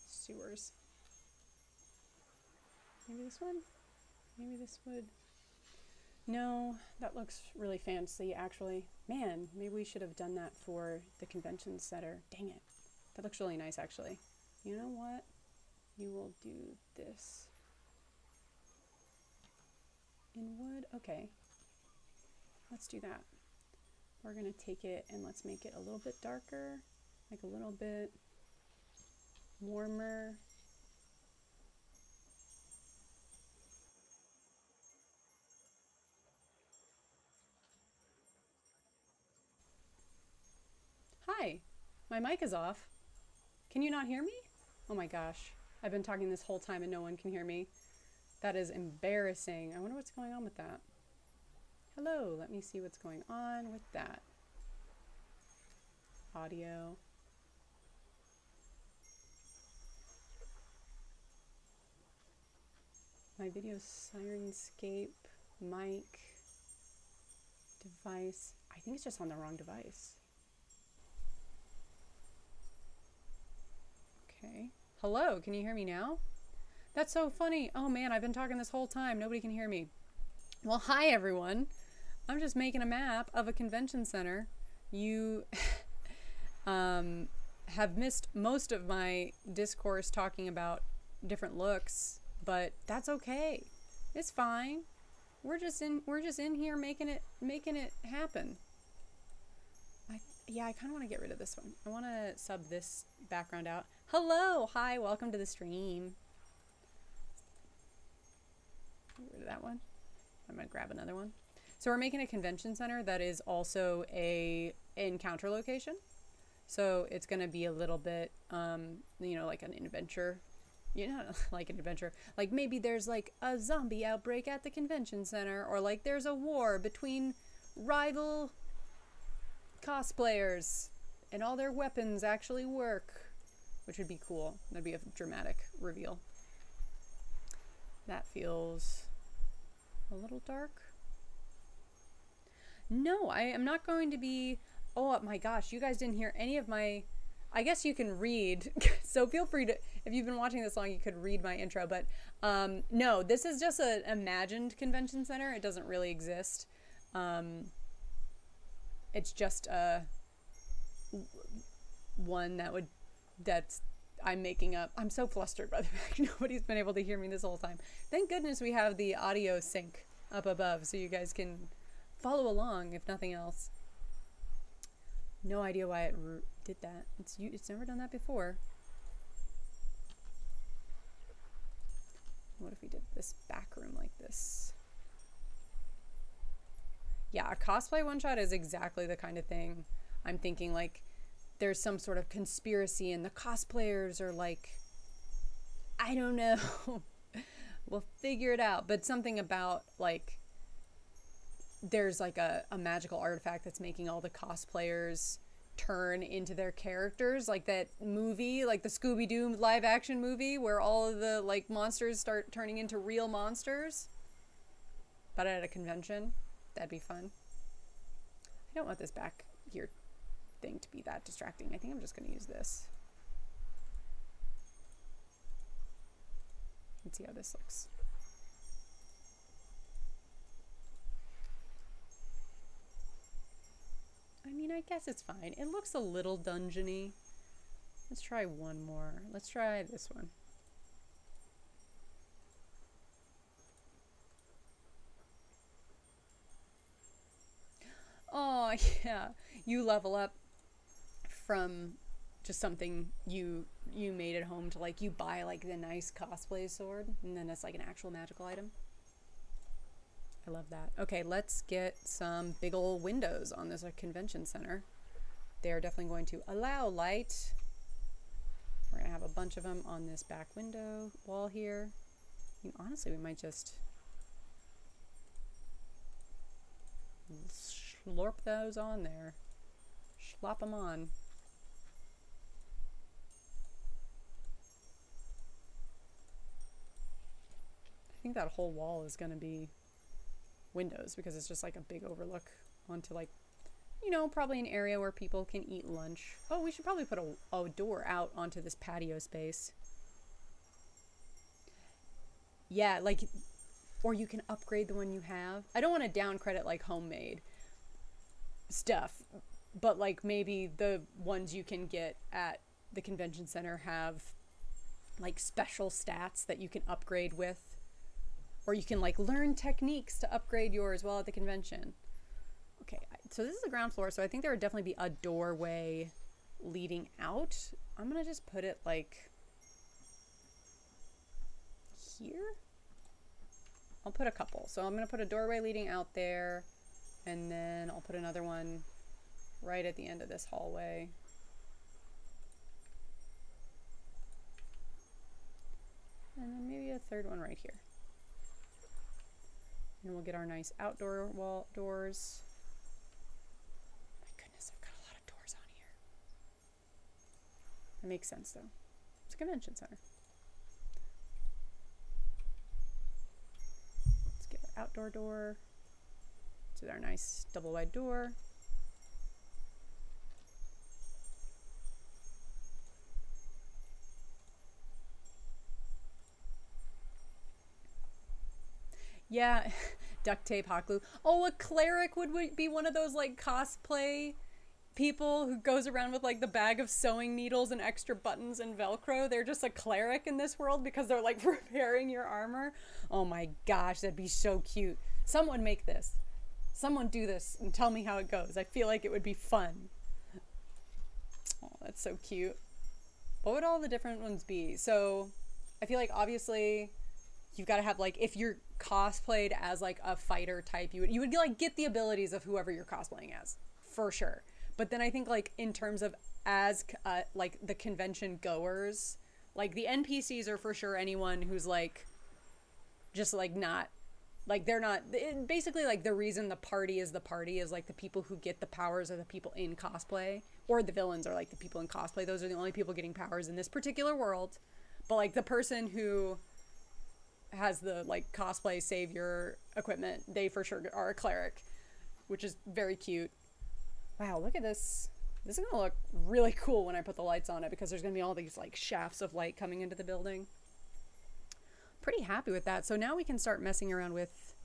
sewers. Maybe this one? Maybe this would... No, that looks really fancy actually. Man, maybe we should have done that for the convention center. Dang it. That looks really nice actually. You know what? You will do this. In wood? Okay. Let's do that. We're gonna take it and let's make it a little bit darker, like a little bit warmer. Hi, my mic is off. Can you not hear me? Oh my gosh, I've been talking this whole time and no one can hear me. That is embarrassing. I wonder what's going on with that. Hello, let me see what's going on with that. Audio. My video Sirenscape, mic, device. I think it's just on the wrong device. Okay. Hello, can you hear me now? That's so funny. Oh man, I've been talking this whole time. Nobody can hear me. Well, hi everyone. I'm just making a map of a convention center. You have missed most of my discourse talking about different looks, but that's okay. It's fine. We're just in here making it happen. I yeah, I kind of want to get rid of this one. I want to sub this background out. Hello, hi, welcome to the stream. Get rid of that one. I'm gonna grab another one. So we're making a convention center that is also a encounter location. So it's gonna be a little bit, you know, like an adventure. You know, like an adventure. Like maybe there's like a zombie outbreak at the convention center, or like there's a war between rival cosplayers and all their weapons actually work, which would be cool. That'd be a dramatic reveal. That feels a little dark. No, I am not going to be... Oh my gosh, you guys didn't hear any of my... I guess you can read, so feel free to, if you've been watching this long, you could read my intro, but no, this is just an imagined convention center. It doesn't really exist. It's just one that's I'm making up. I'm so flustered by the fact nobody's been able to hear me this whole time. Thank goodness we have the audio sync up above so you guys can follow along if nothing else. No idea why it did that. It's never done that before. What if we did this back room like this? Yeah, a cosplay one-shot is exactly the kind of thing I'm thinking, like, there's some sort of conspiracy and the cosplayers are like, I don't know. We'll figure it out. But something about, like, there's like a magical artifact that's making all the cosplayers turn into their characters, like that movie, like the Scooby-Doo live action movie where all of the like monsters start turning into real monsters, but at a convention. That'd be fun. I don't want this back here thing to be that distracting. I think I'm just going to use this. Let's see how this looks. I mean, I guess it's fine. It looks a little dungeony. Let's try one more. Let's try this one. Oh, yeah. You level up from just something you made at home to like you buy like the nice cosplay sword and then it's like an actual magical item. I love that. Okay, let's get some big old windows on this convention center. They're definitely going to allow light. We're gonna have a bunch of them on this back window wall here. I mean, honestly, we might just slurp those on there. Slop them on. I think that whole wall is gonna be windows because it's just like a big overlook onto like, you know, probably an area where people can eat lunch. Oh, we should probably put a door out onto this patio space. Yeah, like, or you can upgrade the one you have. I don't want to down credit like homemade stuff, but like maybe the ones you can get at the convention center have like special stats that you can upgrade with. Or you can like learn techniques to upgrade yours while at the convention. Okay, so this is the ground floor, so I think there would definitely be a doorway leading out. I'm gonna just put it like here. I'll put a couple. So I'm gonna put a doorway leading out there, and then I'll put another one right at the end of this hallway. And then maybe a third one right here. And we'll get our nice outdoor wall doors. My goodness, I've got a lot of doors on here. That makes sense though. It's a convention center. Let's get our outdoor door. To our nice double wide door. Yeah, duct tape, hot glue. Oh, a cleric would be one of those like cosplay people who goes around with like the bag of sewing needles and extra buttons and Velcro. They're just a cleric in this world because they're like repairing your armor. Oh my gosh, that'd be so cute. Someone make this. Someone do this and tell me how it goes. I feel like it would be fun. That's so cute. What would all the different ones be? So I feel like obviously you've got to have like, if you're cosplayed as like a fighter type, you would like get the abilities of whoever you're cosplaying as, for sure. But then I think like in terms of as like the convention goers, like the NPCs are for sure anyone who's like just like not like, they're not basically like the reason the party is like the people who get the powers are the people in cosplay, or the villains are like the people in cosplay. Those are the only people getting powers in this particular world. But like the person who has the like cosplay savior equipment, they for sure are a cleric, which is very cute. Wow, look at this. This is gonna look really cool when I put the lights on it, because there's gonna be all these like shafts of light coming into the building. Pretty happy with that. So now we can start messing around with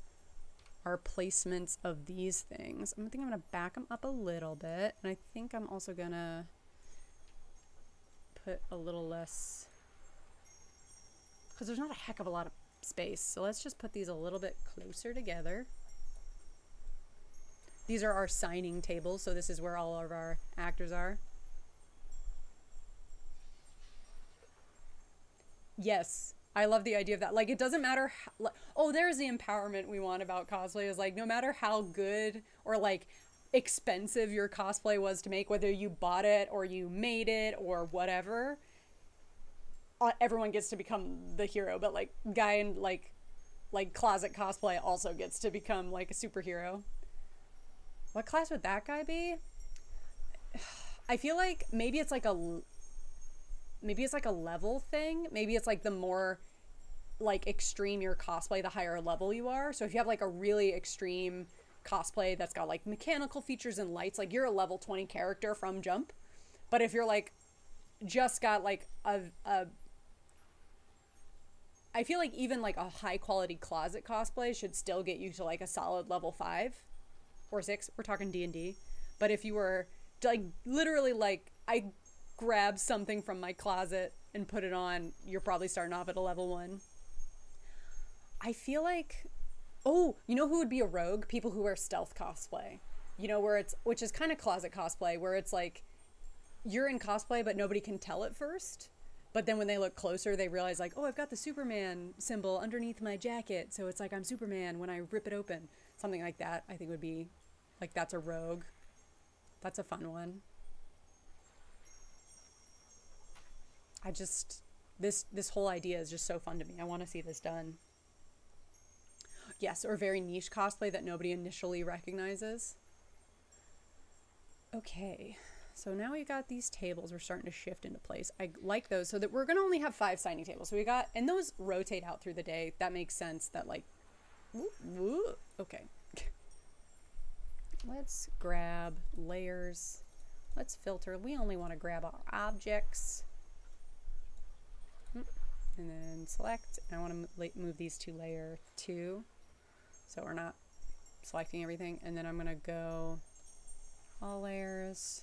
our placements of these things. I think I'm gonna back them up a little bit, and I think I'm also gonna put a little less, because there's not a heck of a lot of space. So let's just put these a little bit closer together. These are our signing tables, so this is where all of our actors are. Yes, I love the idea of that. Like, it doesn't matter how, oh, there's the empowerment we want about cosplay, is like, no matter how good or like expensive your cosplay was to make, whether you bought it or you made it or whatever, everyone gets to become the hero. But like guy in like closet cosplay also gets to become like a superhero. What class would that guy be? I feel like maybe it's like a level thing. Maybe it's like the more like extreme your cosplay, the higher level you are. So if you have like a really extreme cosplay that's got like mechanical features and lights, like you're a level 20 character from jump. But if you're like just got like I feel like even like a high quality closet cosplay should still get you to like a solid level 5 or 6. We're talking D&D. But if you were like literally like, I grab something from my closet and put it on, you're probably starting off at a level 1. I feel like, oh, you know who would be a rogue? People who wear stealth cosplay. You know, where it's, which is kind of closet cosplay, where it's like you're in cosplay but nobody can tell at first. But then when they look closer, they realize like, oh, I've got the Superman symbol underneath my jacket. So it's like I'm Superman when I rip it open. Something like that, I think would be like, that's a rogue. That's a fun one. I just, this whole idea is just so fun to me. I want to see this done. Yes, or very niche cosplay that nobody initially recognizes. Okay, so now we've got these tables. We're starting to shift into place. I like those, so that we're going to only have 5 signing tables. So we got, and those rotate out through the day. That makes sense that like, okay. Let's grab layers. Let's filter. We only want to grab our objects. And then select. I want to move these to layer 2. So we're not selecting everything. And then I'm going to go all layers.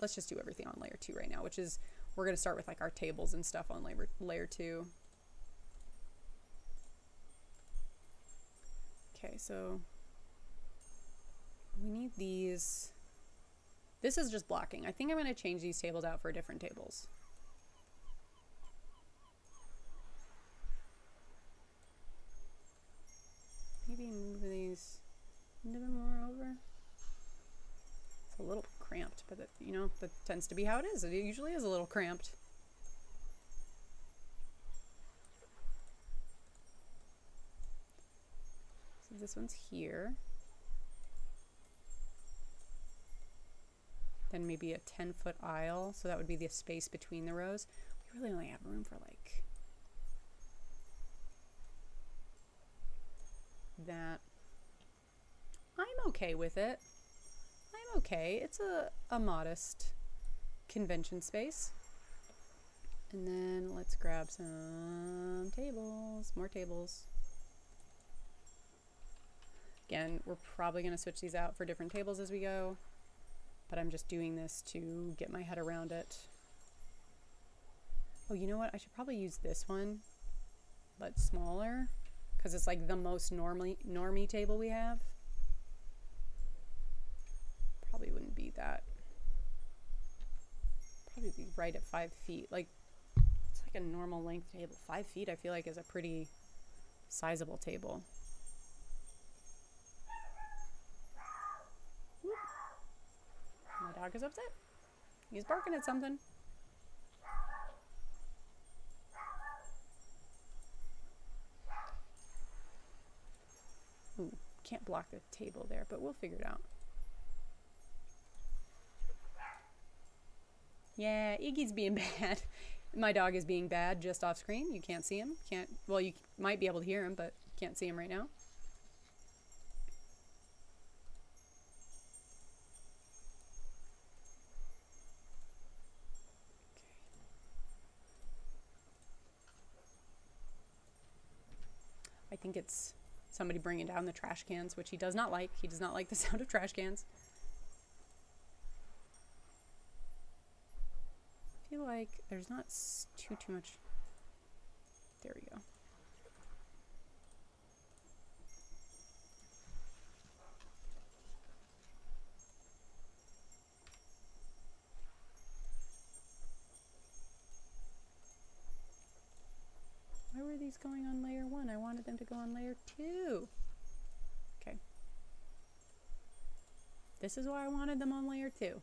Let's just do everything on layer 2 right now, which is, we're going to start with like our tables and stuff on layer 2. Okay, so we need these. This is just blocking. I think I'm going to change these tables out for different tables. Maybe move these a little bit more over. It's a little cramped, but it, you know, that tends to be how it is. It usually is a little cramped. So this one's here. Then maybe a 10-foot aisle, so that would be the space between the rows. We really only have room for like that. I'm okay with it. I'm okay. It's a modest convention space. And then let's grab some tables, more tables. Again, we're probably going to switch these out for different tables as we go, but I'm just doing this to get my head around it. Oh, you know what? I should probably use this one, but smaller, because it's like the most normie table we have. Probably wouldn't be that. be right at 5 feet. Like, it's like a normal length table. 5 feet, I feel like, is a pretty sizable table. Whoop. My dog is upset. He's barking at something. Ooh, can't block the table there, but we'll figure it out. Yeah, Iggy's being bad. My dog is being bad just off screen. You can't see him. Well, you might be able to hear him, but can't see him right now. I think it's somebody bringing down the trash cans, which he does not like. He does not like the sound of trash cans. I feel like there's not too much. There we go. Why were these going on layer 1? I wanted them to go on layer 2. Okay. This is why I wanted them on layer 2.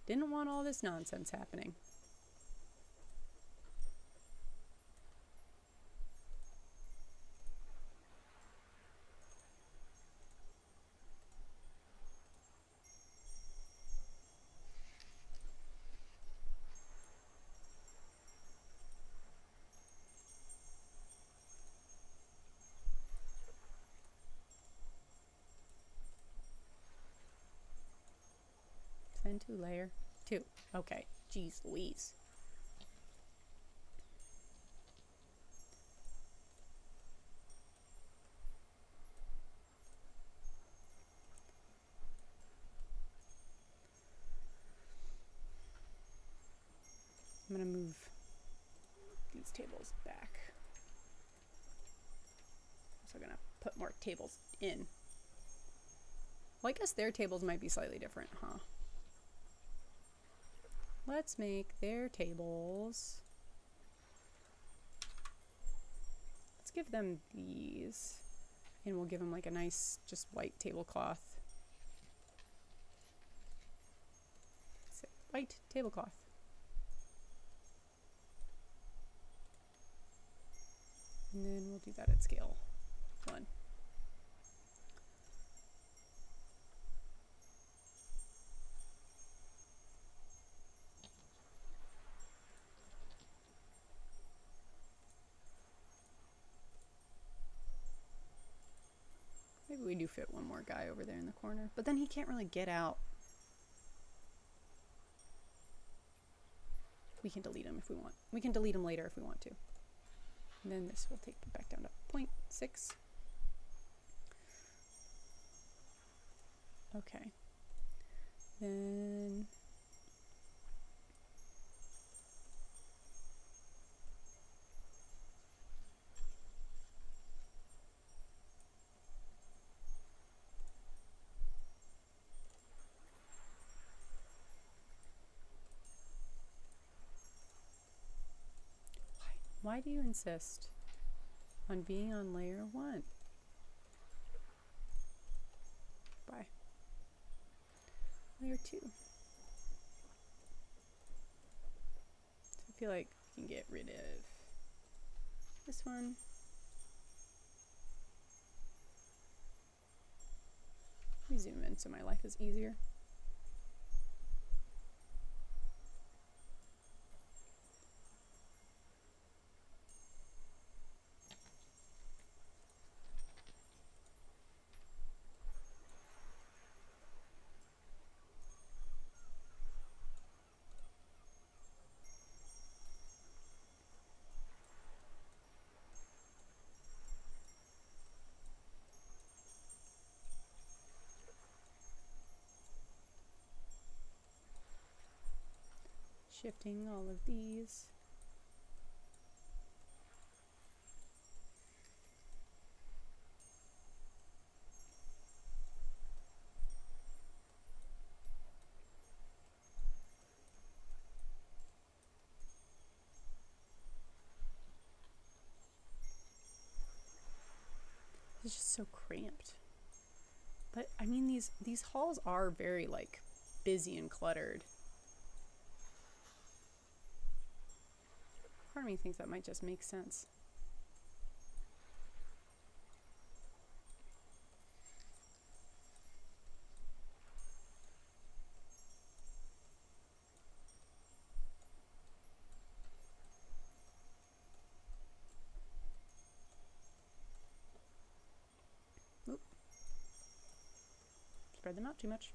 Didn't want all this nonsense happening. Send to layer 2. Okay. Jeez Louise. I'm going to move these tables back. So I'm going to put more tables in. Well, I guess their tables might be slightly different, huh? Let's make their tables. Let's give them these. And we'll give them like a nice, just white tablecloth. White tablecloth. And then we'll do that at scale 1. Maybe we do fit one more guy over there in the corner, but then he can't really get out. We can delete him if we want. We can delete him later if we want to. And then this will take it back down to 0.6. Okay. Then why do you insist on being on layer 1? Bye. Layer 2. So I feel like we can get rid of this one. Let me zoom in so my life is easier. Shifting all of these. It's just so cramped. But I mean, these halls are very like busy and cluttered. Part of me thinks that might just make sense. Oop. Spread them out too much.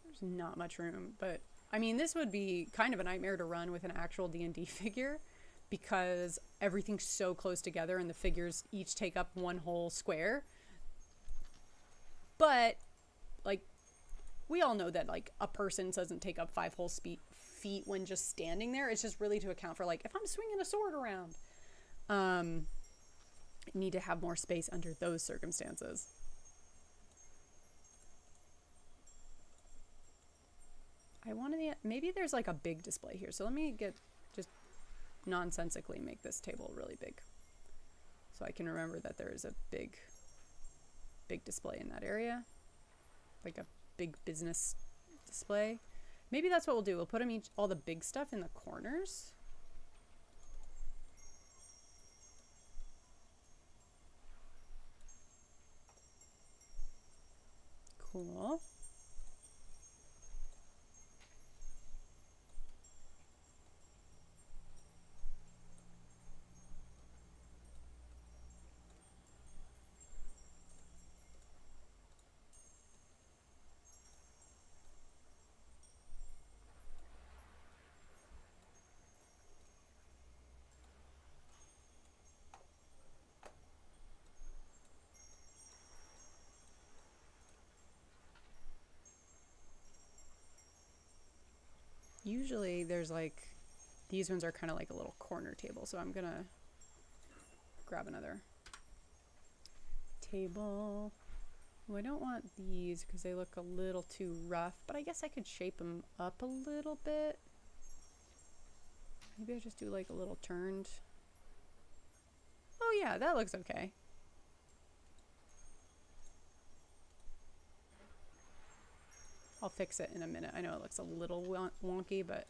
There's not much room, but I mean, this would be kind of a nightmare to run with an actual D&D figure because everything's so close together and the figures each take up one whole square. But like, we all know that like a person doesn't take up 5 whole feet when just standing there. It's just really to account for like, if I'm swinging a sword around, need to have more space under those circumstances. I want to, maybe there's like a big display here. So let me just nonsensically make this table really big. So I can remember that there is a big display in that area. Like a big business display. Maybe that's what we'll do. We'll put them all the big stuff in the corners. Cool. Usually there's like, these ones are kind of like a little corner table. So I'm gonna grab another table. Oh, I don't want these because they look a little too rough, but I guess I could shape them up a little bit. Maybe I just do like a little turned. Oh yeah, that looks okay. I'll fix it in a minute. I know it looks a little wonky, but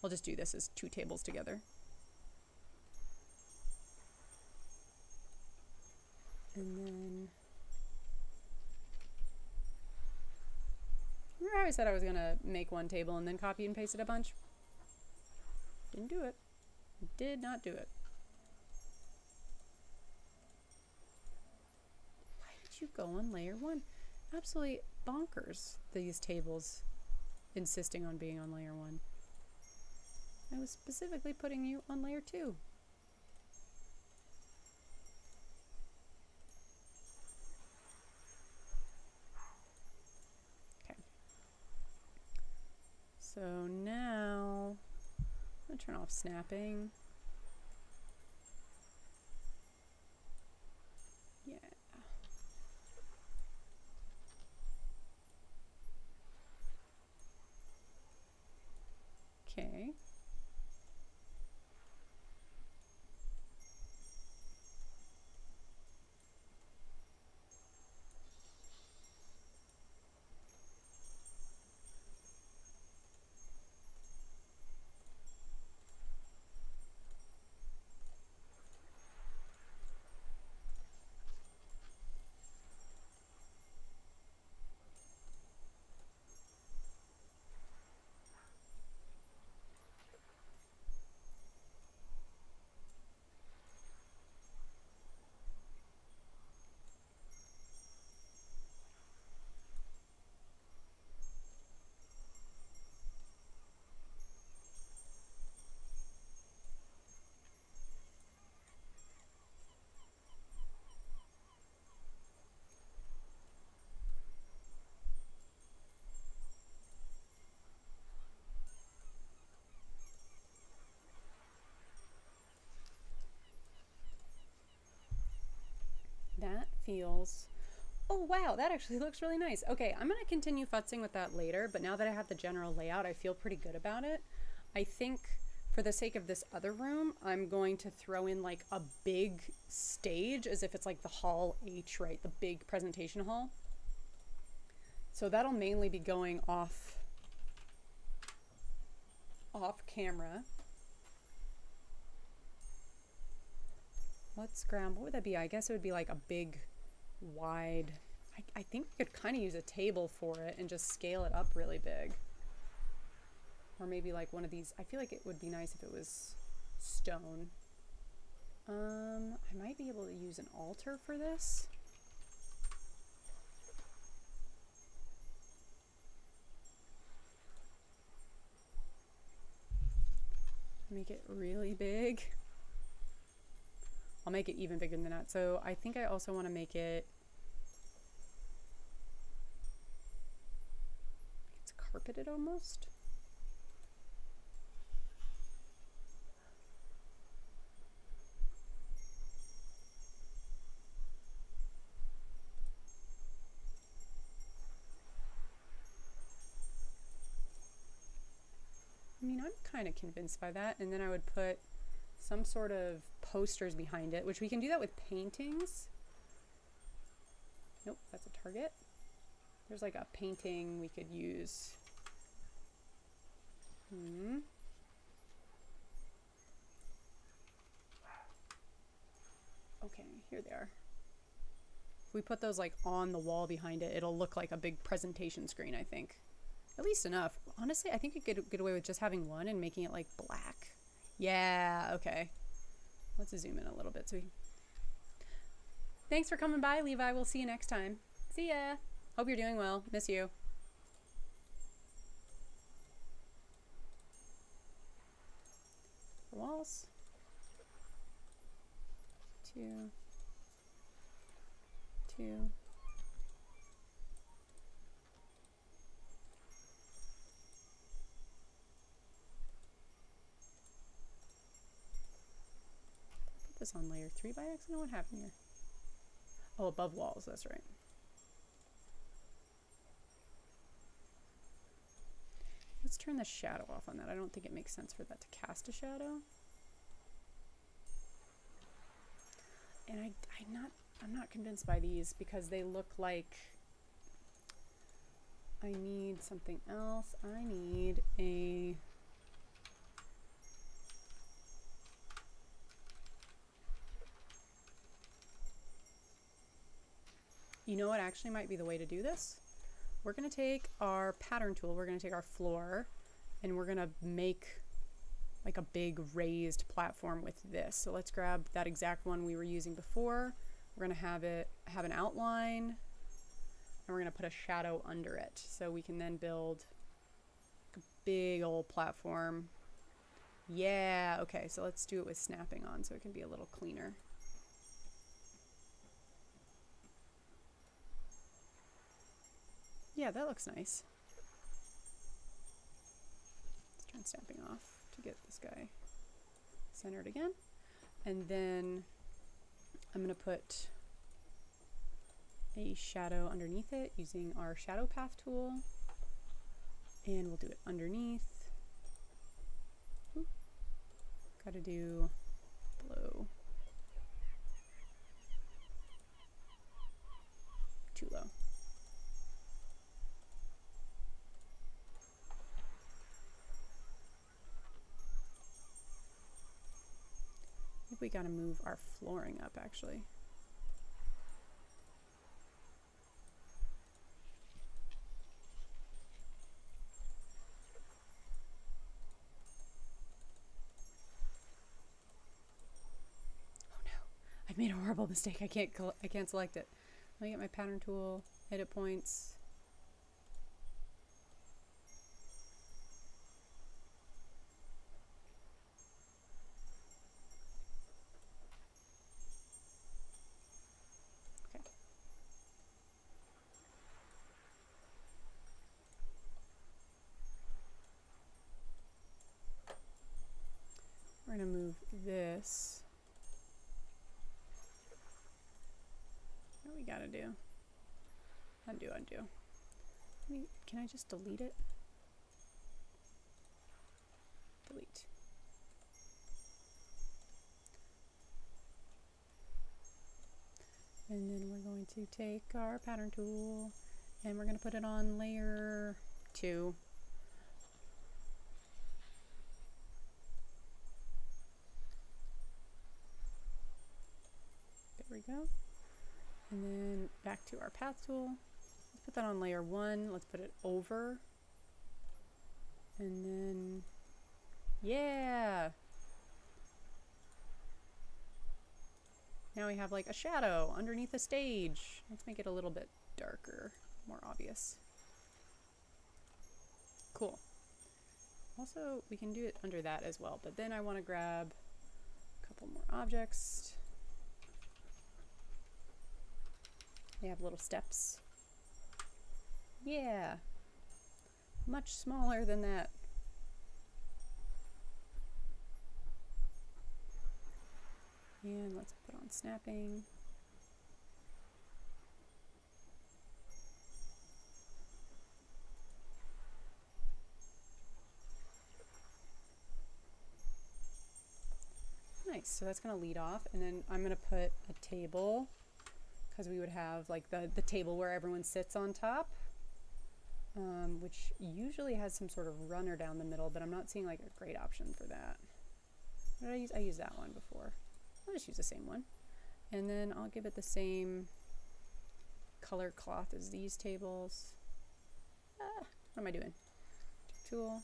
I'll just do this as 2 tables together. And then, remember how I said I was gonna make 1 table and then copy and paste it a bunch? Didn't do it. Did not do it. Why did you go on layer 1? Absolutely bonkers, these tables insisting on being on layer 1. I was specifically putting you on layer 2. Okay. So now I'm gonna turn off snapping. Yeah. Okay. That feels... Oh, wow, that actually looks really nice. Okay, I'm going to continue futzing with that later, but now that I have the general layout, I feel pretty good about it. I think for the sake of this other room, I'm going to throw in like a big stage as if it's like the Hall H, right? The big presentation hall. So that'll mainly be going off camera. Let's grab, what would that be? I guess it would be like a big, wide, I think we could kind of use a table for it and just scale it up really big. Or maybe like one of these, I feel like it would be nice if it was stone. I might be able to use an altar for this. Make it really big. I'll make it even bigger than that. So I think I also want to make it, it's carpeted almost. I mean, I'm kind of convinced by that. And then I would put some sort of posters behind it, which we can do that with paintings. Nope, that's a target. There's like a painting we could use. Okay, here they are. If we put those like on the wall behind it, it'll look like a big presentation screen, I think. At least enough. Honestly, I think we could get away with just having one and making it like black. Yeah, okay. Let's zoom in a little bit. Thanks for coming by, Levi. We'll see you next time. See ya. Hope you're doing well. Miss you. Walls. 2. 2. This on layer 3 by accident? What happened here? Oh, above walls, that's right. Let's turn the shadow off on that. I don't think it makes sense for that to cast a shadow. And I'm not convinced by these because they look like I need something else. I need a you know what actually might be the way to do this? We're going to take our pattern tool, we're going to take our floor, and we're going to make like a big raised platform with this. So let's grab that exact one we were using before. We're going to have it have an outline, and we're going to put a shadow under it. So we can then build a big old platform. Yeah, okay, so let's do it with snapping on so it can be a little cleaner. Yeah, that looks nice. Let's turn snapping off to get this guy centered again. And then I'm going to put a shadow underneath it using our shadow path tool. And we'll do it underneath. Gotta do below. Too low. I think we gotta move our flooring up actually. Oh no, I've made a horrible mistake. I can't select it. Let me get my pattern tool, edit points. We're going to move this. What do we got to do? Undo, undo. Can I just delete it? Delete. And then we're going to take our pattern tool and we're going to put it on layer 2. There we go. And then back to our path tool. Let's put that on layer 1. Let's put it over. And then, yeah! Now we have like a shadow underneath the stage. Let's make it a little bit darker, more obvious. Cool. Also, we can do it under that as well, but then I want to grab a couple more objects. They have little steps. Yeah. Much smaller than that. And let's put on snapping. Nice, so that's gonna lead off, and then I'm gonna put a table, because we would have like the table where everyone sits on top, which usually has some sort of runner down the middle, but I'm not seeing like a great option for that. What did I use? I used that one before. I'll just use the same one. And then I'll give it the same color cloth as these tables. What am I doing? Tool.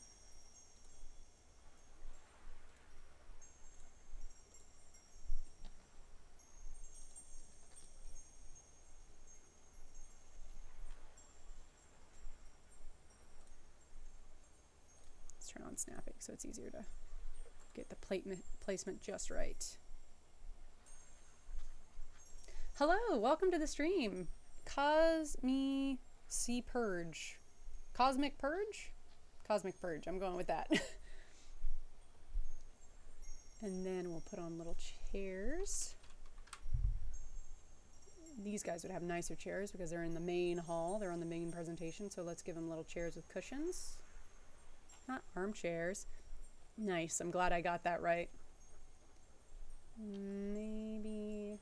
Let's turn on snapping so it's easier to get the placement just right. Hello, welcome to the stream. Cosmic Purge. Cosmic Purge? Cosmic Purge, I'm going with that. And then we'll put on little chairs. These guys would have nicer chairs because they're in the main hall. They're on the main presentation, so let's give them little chairs with cushions. Not armchairs. Nice, I'm glad I got that right. Maybe...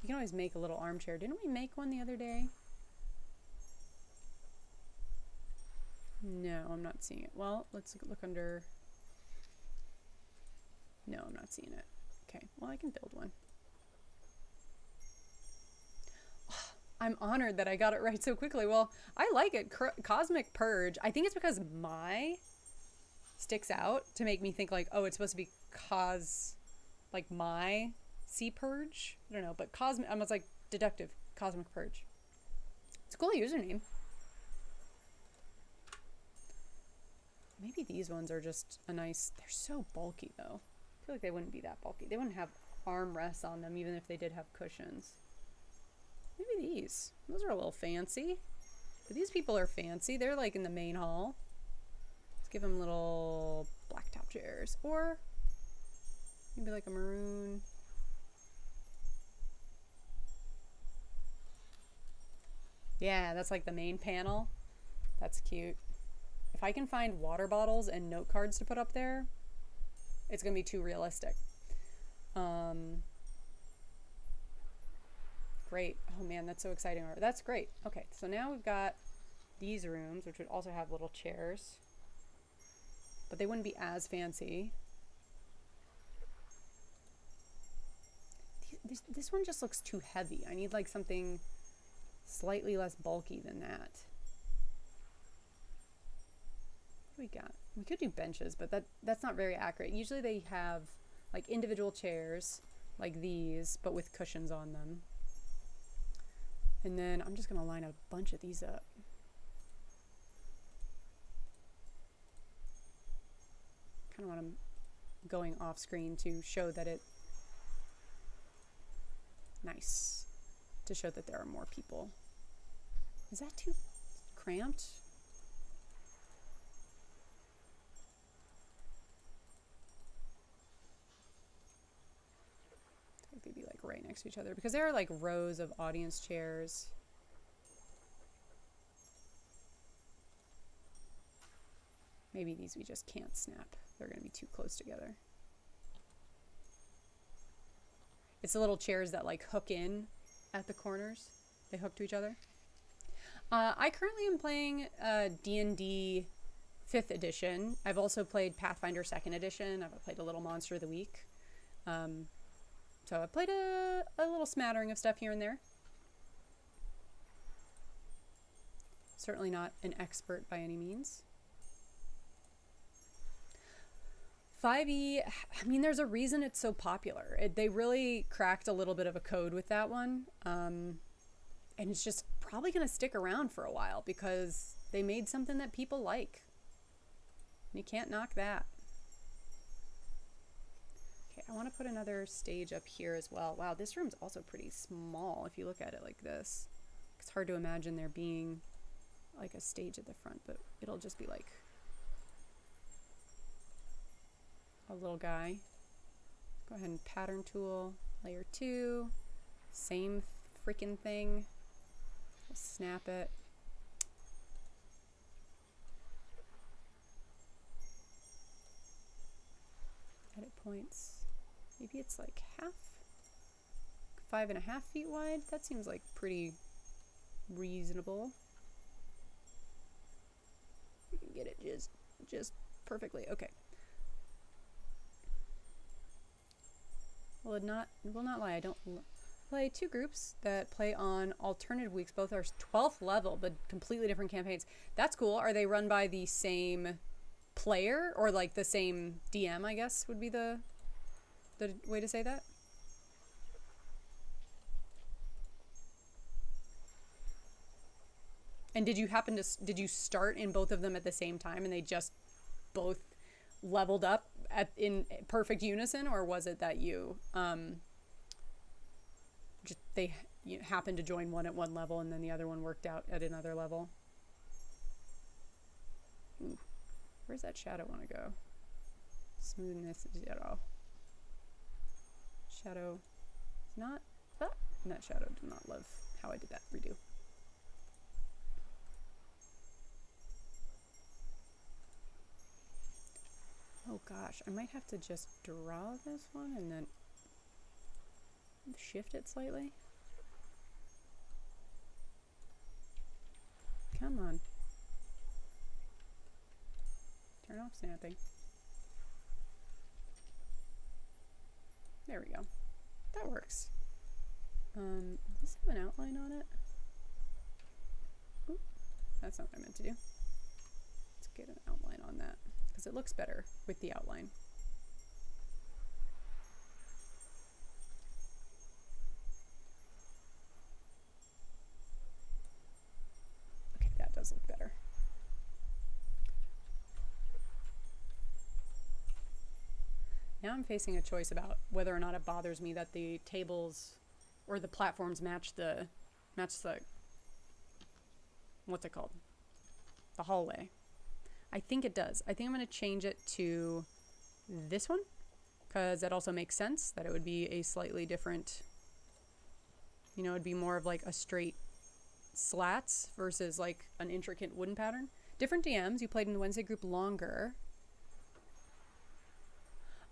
You can always make a little armchair. Didn't we make one the other day? No, I'm not seeing it. Well, let's look under... No, I'm not seeing it. Okay, well, I can build one. I'm honored that I got it right so quickly. Well, I like it. Cosmic Purge. I think it's because my sticks out to make me think like, oh, it's supposed to be like my sea purge. I don't know, but cosmic, I was like deductive. Cosmic Purge. It's a cool username. Maybe these ones are just a nice, they're so bulky though. I feel like they wouldn't be that bulky. They wouldn't have arm rests on them even if they did have cushions. Maybe these. Those are a little fancy. But these people are fancy. They're like in the main hall. Let's give them little blacktop chairs. Or maybe like a maroon. Yeah, that's like the main panel. That's cute. If I can find water bottles and note cards to put up there, it's gonna be too realistic. Great. Oh man, that's so exciting. That's great. Okay, so now we've got these rooms, which would also have little chairs, but they wouldn't be as fancy. This one just looks too heavy. I need like something slightly less bulky than that. What do we got? We could do benches, but that's not very accurate. Usually they have like individual chairs like these, but with cushions on them. And then I'm just gonna line a bunch of these up. Kind of want them going off screen to show that it, nice, to show that there are more people. Is that too cramped? They'd be like right next to each other because there are like rows of audience chairs. Maybe these we just can't snap. They're going to be too close together. It's the little chairs that like hook in at the corners. They hook to each other. I currently am playing D&D 5th edition. I've also played Pathfinder 2nd edition. I've played a little Monster of the Week. So I've played a little smattering of stuff here and there. Certainly not an expert by any means. 5e, I mean, there's a reason it's so popular. They really cracked a little bit of a code with that one. And it's just probably going to stick around for a while because they made something that people like. You can't knock that. Okay, I want to put another stage up here as well. Wow, this room's also pretty small if you look at it like this. It's hard to imagine there being like a stage at the front, but it'll just be like a little guy. Go ahead and pattern tool, layer 2, same freaking thing. We'll snap it. Edit points. Maybe it's like 5.5 feet wide. That seems like pretty reasonable. You can get it just perfectly. Okay. Will not lie. I don't play 2 groups that play on alternative weeks. Both are 12th level, but completely different campaigns. That's cool. Are they run by the same player or like the same DM, I guess would be the way to say that? And did you start in both of them at the same time and they just both leveled up in perfect unison, or was it that you happened to join one at one level and then the other one worked out at another level? Ooh, where's that shadow want to go? Smoothness 0. Shadow is not. Ah, that shadow did not love how I did that. Redo. Oh gosh, I might have to just draw this one and then shift it slightly. Come on. Turn off snapping. There we go. That works. Does this have an outline on it? Oop, that's not what I meant to do. Let's get an outline on that, because it looks better with the outline. Okay, that does look better. Now I'm facing a choice about whether or not it bothers me that the tables or the platforms match the what's it called? The hallway. I think it does. I think I'm going to change it to this one because that also makes sense that it would be a slightly different, you know, it'd be more of like a straight slats versus like an intricate wooden pattern. Different DMs. You played in the Wednesday group longer.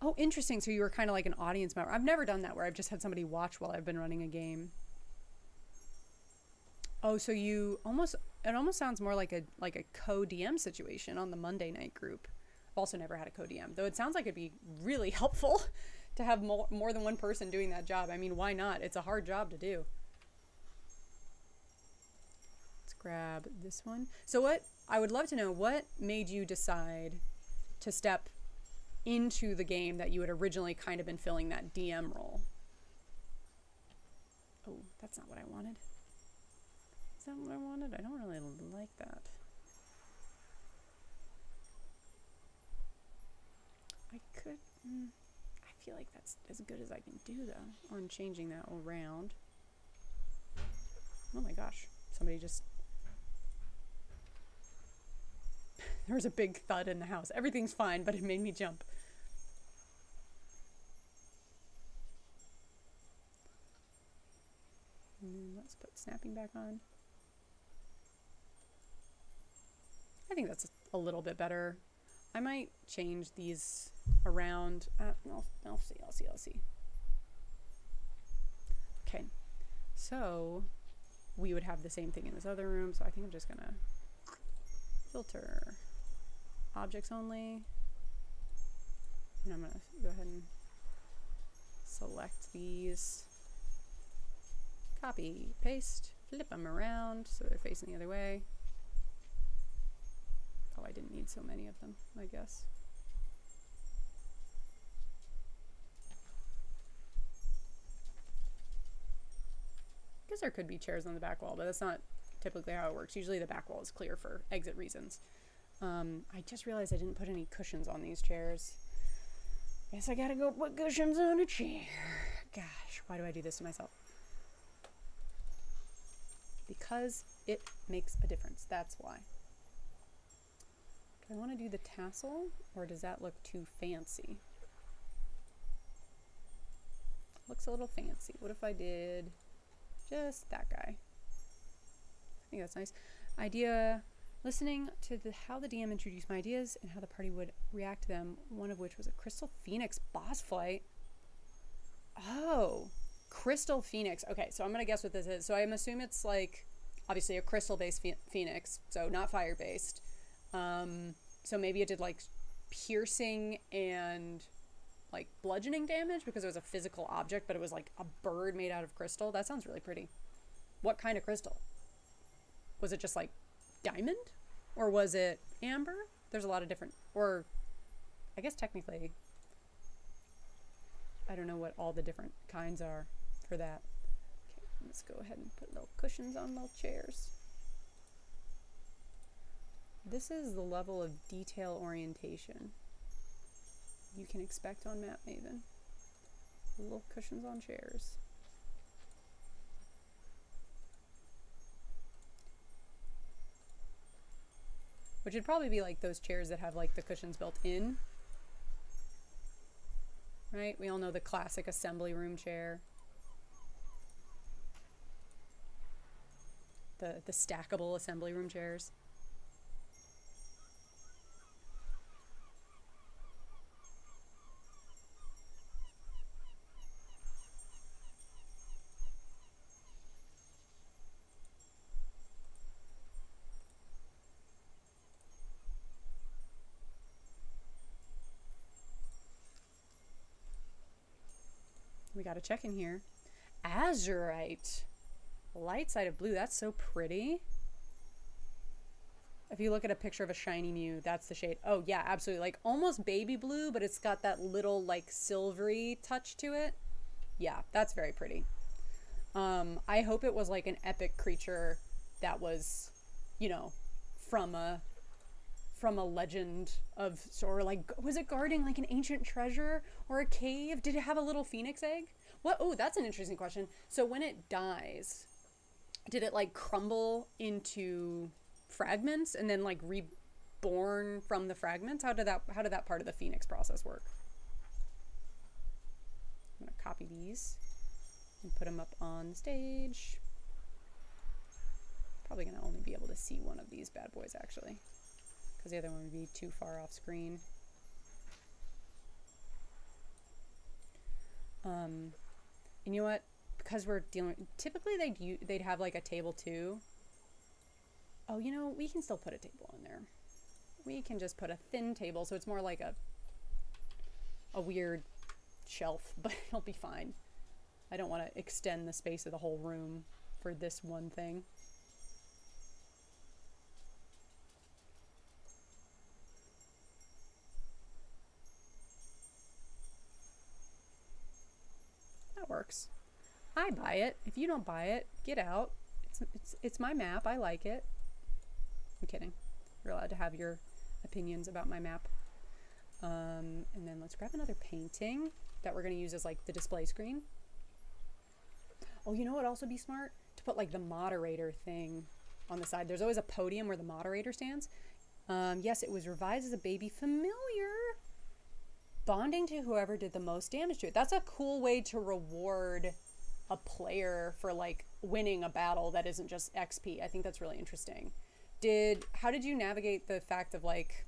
Oh, interesting. So you were kind of like an audience member. I've never done that where I've just had somebody watch while I've been running a game. Oh, so it almost sounds more like a co-DM situation on the Monday night group. I've also never had a co-DM, though it sounds like it'd be really helpful to have more than one person doing that job. I mean, why not? It's a hard job to do. Let's grab this one. So I would love to know, what made you decide to step into the game that you had originally kind of been filling that DM role? Oh, that's not what I wanted. Is that what I wanted? I don't really like that. I feel like that's as good as I can do though on changing that around. Oh my gosh, somebody just there was a big thud in the house. Everything's fine, but it made me jump. And then let's put snapping back on. I think that's a little bit better. I might change these around. I'll see. Okay, so we would have the same thing in this other room. So I think I'm just gonna filter objects only. And I'm gonna go ahead and select these, copy, paste, flip them around so they're facing the other way. Oh, I didn't need so many of them, I guess. I guess there could be chairs on the back wall, but that's not typically how it works. Usually the back wall is clear for exit reasons. I just realized I didn't put any cushions on these chairs. Guess I gotta go put cushions on a chair. Gosh, why do I do this to myself? Because it makes a difference. That's why. Do I want to do the tassel, or does that look too fancy? Looks a little fancy. What if I did just that guy? I think that's nice. Idea, listening to how the DM introduced my ideas and how the party would react to them, one of which was a Crystal Phoenix boss fight. Oh, Crystal Phoenix. Okay, so I'm going to guess what this is. So I'm assuming it's like, obviously a crystal-based phoenix, so not fire-based. So maybe it did like piercing and like bludgeoning damage because it was a physical object, but it was like a bird made out of crystal. That sounds really pretty. What kind of crystal? Was it just like diamond? Or was it amber? There's a lot of different, or I guess technically, I don't know what all the different kinds are for that. Okay, let's go ahead and put little cushions on little chairs. This is the level of detail orientation you can expect on Map Maven. Little cushions on chairs. Which would probably be like those chairs that have like the cushions built in. Right? We all know the classic assembly room chair. The stackable assembly room chairs. We got a check in here. Azurite. Light side of blue. That's so pretty. If you look at a picture of a shiny Mew, that's the shade. Oh yeah, absolutely. Like almost baby blue, but it's got that little like silvery touch to it. Yeah, that's very pretty. I hope it was like an epic creature that was, you know, from a legend of, or like, was it guarding like an ancient treasure or a cave? Did it have a little phoenix egg? What? Oh, that's an interesting question. So when it dies, did it like crumble into fragments and then like reborn from the fragments? How did that part of the phoenix process work? I'm gonna copy these and put them up on the stage. Probably gonna only be able to see one of these bad boys actually, because the other one would be too far off screen. And you know what? Because we're dealing, typically they'd have like a table too. Oh, you know, we can still put a table in there. We can just put a thin table, so it's more like a weird shelf, but it'll be fine. I don't want to extend the space of the whole room for this one thing. That works. I buy it. If you don't buy it, get out. It's my map. I like it. I'm kidding. You're allowed to have your opinions about my map. And then let's grab another painting that we're going to use as like the display screen. Oh, you know what also be smart? To put like the moderator thing on the side. There's always a podium where the moderator stands. Yes, it was revised as a baby. Familiar. Bonding to whoever did the most damage to it. That's a cool way to reward a player for like winning a battle that isn't just XP. I think that's really interesting. How did you navigate the fact of like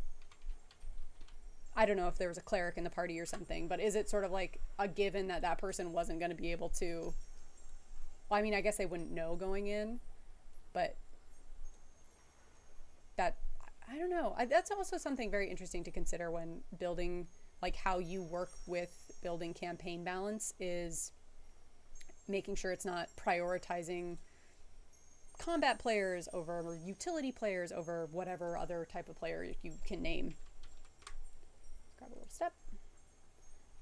I don't know if there was a cleric in the party or something, but is it sort of like a given that that person wasn't going to be able to, well, I mean, I guess they wouldn't know going in, but that, I don't know. That's also something very interesting to consider when building, like how you work with building campaign balance, is making sure it's not prioritizing combat players over utility players over whatever other type of player you can name. Let's grab a little step.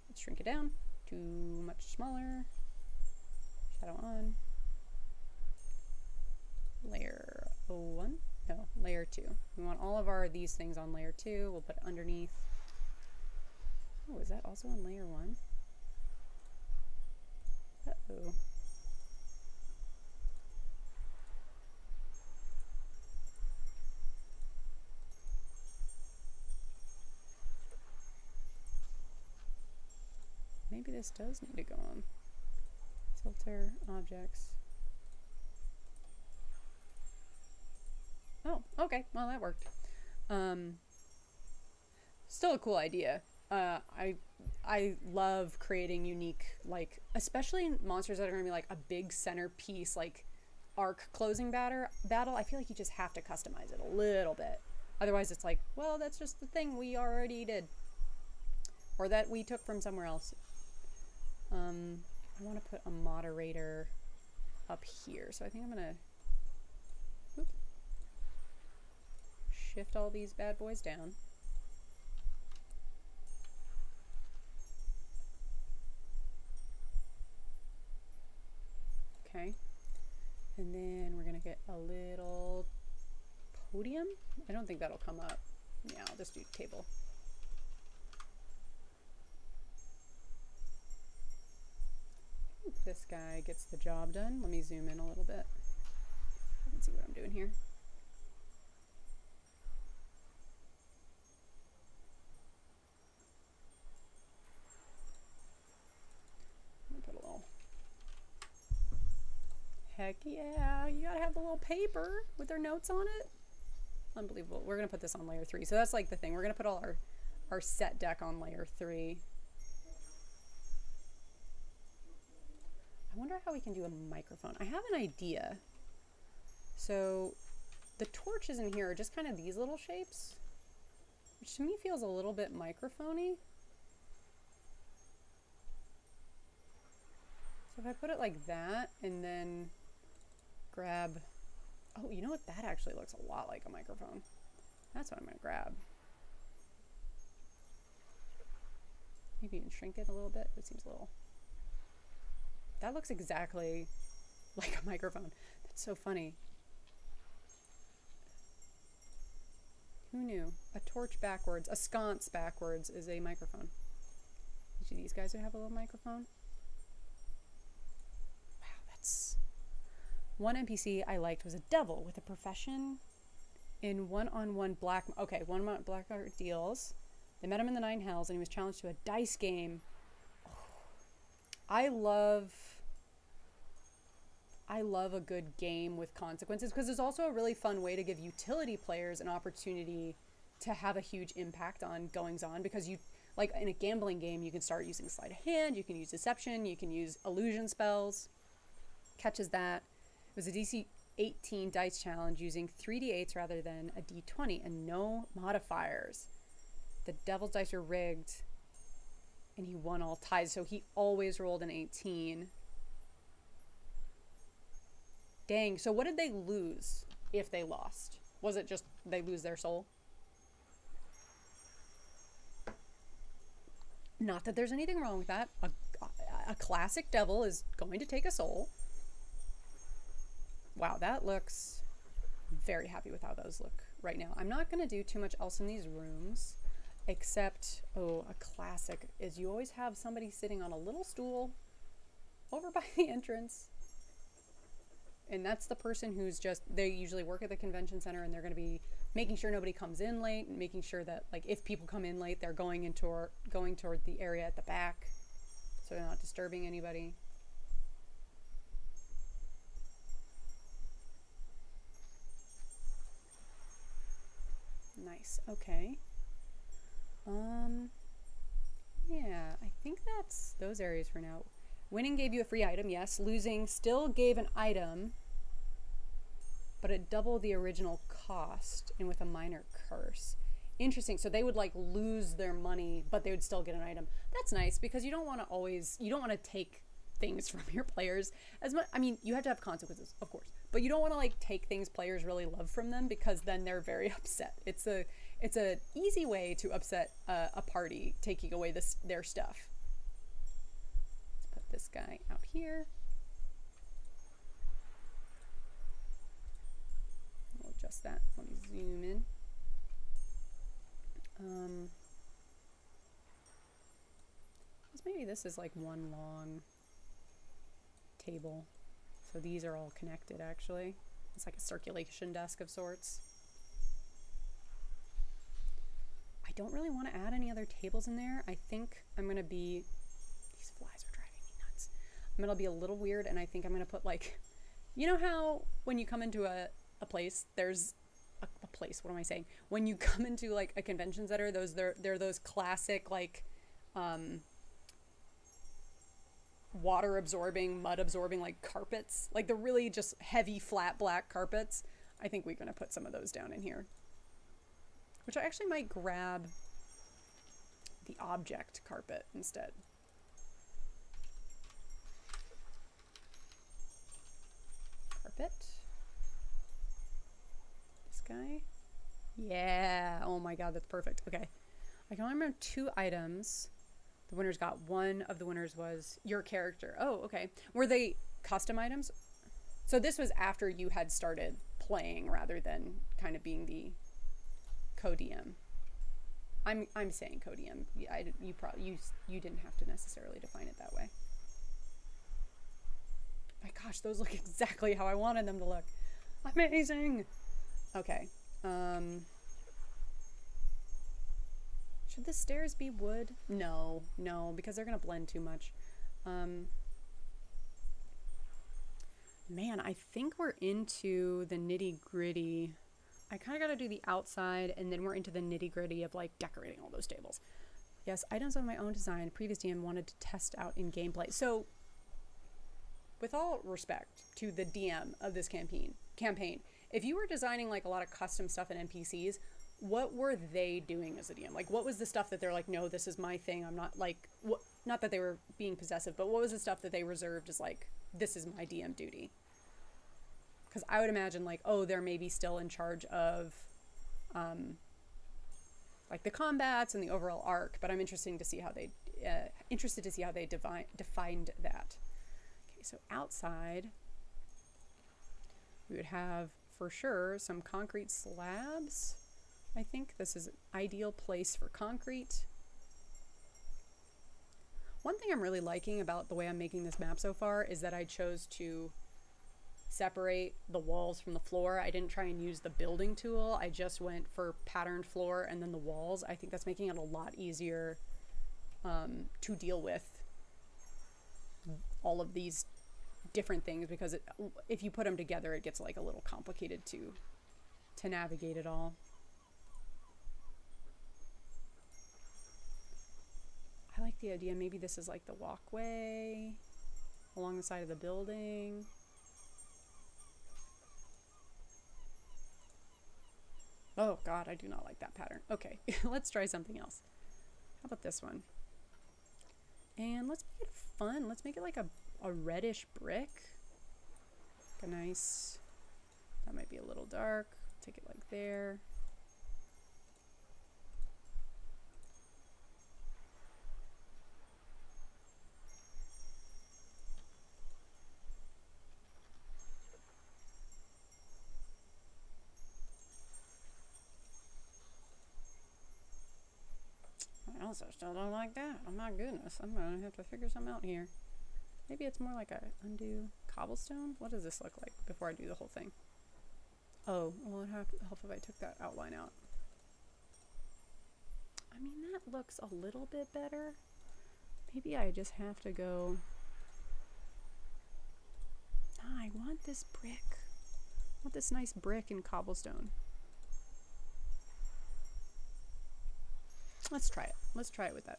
Let's shrink it down to much smaller. Shadow on. Layer 1? No, layer 2. We want all of these things on layer 2. We'll put it underneath. Oh, is that also on layer 1? Uh-oh. Maybe this does need to go on. Filter, objects. Oh, okay. Well, that worked. Still a cool idea. I love creating unique, like, especially monsters that are going to be like a big centerpiece, like arc closing battle. I feel like you just have to customize it a little bit. Otherwise it's like, well, that's just the thing we already did. Or that we took from somewhere else. I want to put a moderator up here. So I think I'm going to shift all these bad boys down. Okay. And then we're going to get a little podium. I don't think that'll come up. Yeah, I'll just do table. This guy gets the job done. Let me zoom in a little bit. I can see what I'm doing here. Let me put a little. Heck yeah, you gotta have the little paper with their notes on it. Unbelievable. We're gonna put this on layer 3. So that's like the thing. We're gonna put all our set deck on layer 3. I wonder how we can do a microphone. I have an idea. So the torches in here are just kind of these little shapes, which to me feels a little bit microphone-y. So if I put it like that and then grab, oh, you know what? That actually looks a lot like a microphone. That's what I'm gonna grab. Maybe even shrink it a little bit. It seems a little. That looks exactly like a microphone. That's so funny. Who knew? A torch backwards, a sconce backwards is a microphone. Each of these guys would have a little microphone. Wow, that's... One NPC I liked was a devil with a profession in one-on-one black... Okay, one-on-one black art deals. They met him in the 9 Hells and he was challenged to a dice game. I love a good game with consequences because it's also a really fun way to give utility players an opportunity to have a huge impact on goings-on, because you, like in a gambling game, you can start using sleight of hand, you can use deception, you can use illusion spells. Catches that. It was a DC 18 dice challenge using 3d8s rather than a d20 and no modifiers. The devil's dice were rigged and he won all ties, so he always rolled an 18. Dang, so what did they lose if they lost? Was it just they lose their soul? Not that there's anything wrong with that. A classic devil is going to take a soul. Wow, that looks... very happy with how those look right now. I'm not going to do too much else in these rooms, except, oh, a classic is you always have somebody sitting on a little stool over by the entrance. And that's the person who's just, they usually work at the convention center and they're going to be making sure nobody comes in late and making sure that, like, if people come in late, they're going toward the area at the back so they're not disturbing anybody. Nice. Okay. Yeah, I think that's those areas for now. Winning gave you a free item, yes. Losing still gave an item, but it doubled the original cost and with a minor curse. Interesting. So they would like lose their money, but they would still get an item. That's nice because you don't want to take things from your players as much. I mean, you have to have consequences, of course, but you don't want to like take things players really love from them because then they're very upset. It's a easy way to upset a party, taking away their stuff. Let's put this guy out here. We'll adjust that. Let me zoom in. Maybe this is like one long table. So these are all connected actually. It's like a circulation desk of sorts. I don't really want to add any other tables in there. I think I'm going to be, these flies are driving me nuts. I'm going to be a little weird and I think I'm going to put like, you know how when you come into a place, there's a place, what am I saying? When you come into like a convention center, they're those classic like, water absorbing, mud absorbing like carpets, like the really just heavy flat black carpets. I think we're gonna put some of those down in here, which I actually might grab the object carpet instead. Carpet. This guy. Yeah. Oh my god, that's perfect. Okay. I can only remember 2 items. The winners got one of the winners was your character. Oh, okay. Were they custom items? So this was after you had started playing rather than kind of being the co-DM. I'm saying co-DM. You didn't have to necessarily define it that way. My gosh, those look exactly how I wanted them to look. Amazing. Okay. Should the stairs be wood? No, because they're gonna blend too much. Man, I think we're into the nitty-gritty. I kind of got to do the outside, and then we're into the nitty-gritty of like decorating all those tables. Yes, items of my own design. Previous DM wanted to test out in gameplay. So, with all respect to the DM of this campaign, if you were designing like a lot of custom stuff in NPCs, what were they doing as a DM? Like, what was the stuff that they're like, no, this is my thing. I'm not like, not that they were being possessive, but what was the stuff that they reserved as like, this is my DM duty? Because I would imagine like, oh, they're maybe still in charge of, like the combats and the overall arc. But I'm interested to see how they, defined that. Okay, so outside, we would have for sure some concrete slabs. I think this is an ideal place for concrete. One thing I'm really liking about the way I'm making this map so far is that I chose to separate the walls from the floor. I didn't try and use the building tool. I just went for patterned floor and then the walls. I think that's making it a lot easier to deal with all of these different things because if you put them together, it gets like a little complicated to navigate it all. I like the idea. Maybe this is like the walkway along the side of the building. Oh God, I do not like that pattern. Okay, let's try something else. How about this one? And let's make it fun. Let's make it like a reddish brick. Like a nice, that might be a little dark. Take it like there. I also still don't like that. Oh my goodness. I'm going to have to figure something out here. Maybe it's more like a undo cobblestone. What does this look like before I do the whole thing? Oh, well, it'd have to help if I took that outline out. I mean, that looks a little bit better. Maybe I just have to go. I want this brick. I want this nice brick and cobblestone. Let's try it. Let's try it with that.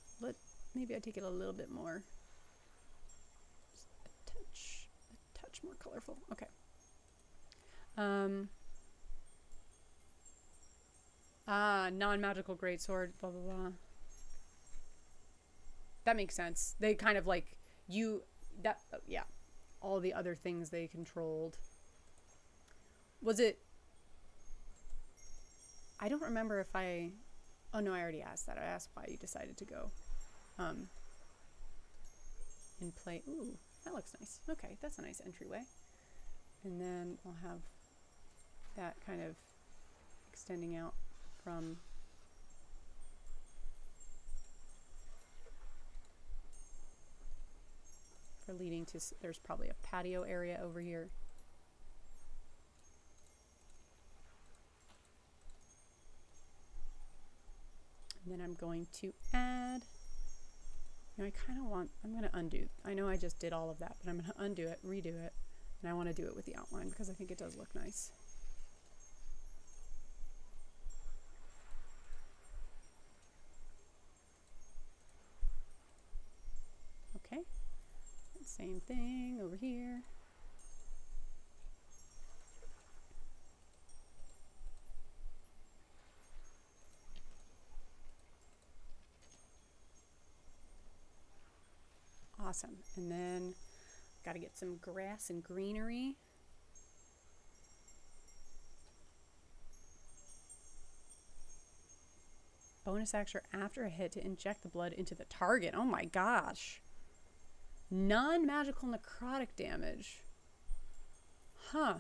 Maybe I take it a little bit more. Just a touch more colorful. Okay. Non-magical greatsword, blah, blah, blah. That makes sense. They kind of like, yeah. All the other things they controlled. Was it, I don't remember if oh no, I already asked that. I asked why you decided to go, and play. Ooh, that looks nice. Okay, that's a nice entryway. And then we'll have that kind of extending out from leading to, there's probably a patio area over here. And then I'm going to add, I kind of want, I'm going to undo, I know I just did all of that, but I'm going to undo it, redo it, and I want to do it with the outline because I think it does look nice. Okay. Same thing over here. Awesome. And then got to get some grass and greenery. Bonus action after a hit to inject the blood into the target. Oh my gosh. Non-magical necrotic damage. Huh.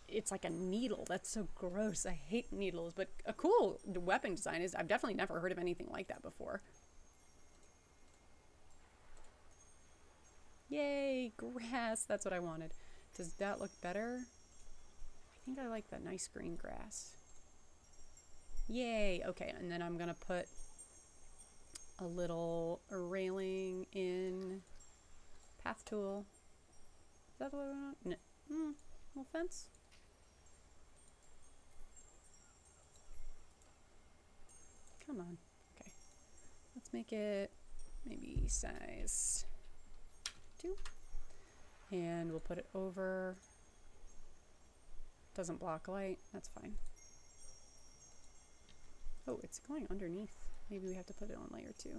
It's like a needle. That's so gross. I hate needles, but a cool weapon design is, I've definitely never heard of anything like that before. Yay, grass. That's what I wanted. Does that look better? I think I like that nice green grass. Yay. Okay, and then I'm gonna put a little railing in path tool. Is that the way we want? No. Little fence. Come on. Okay. Let's make it maybe size 2. And we'll put it over. Doesn't block light. That's fine. Oh, it's going underneath. Maybe we have to put it on layer 2.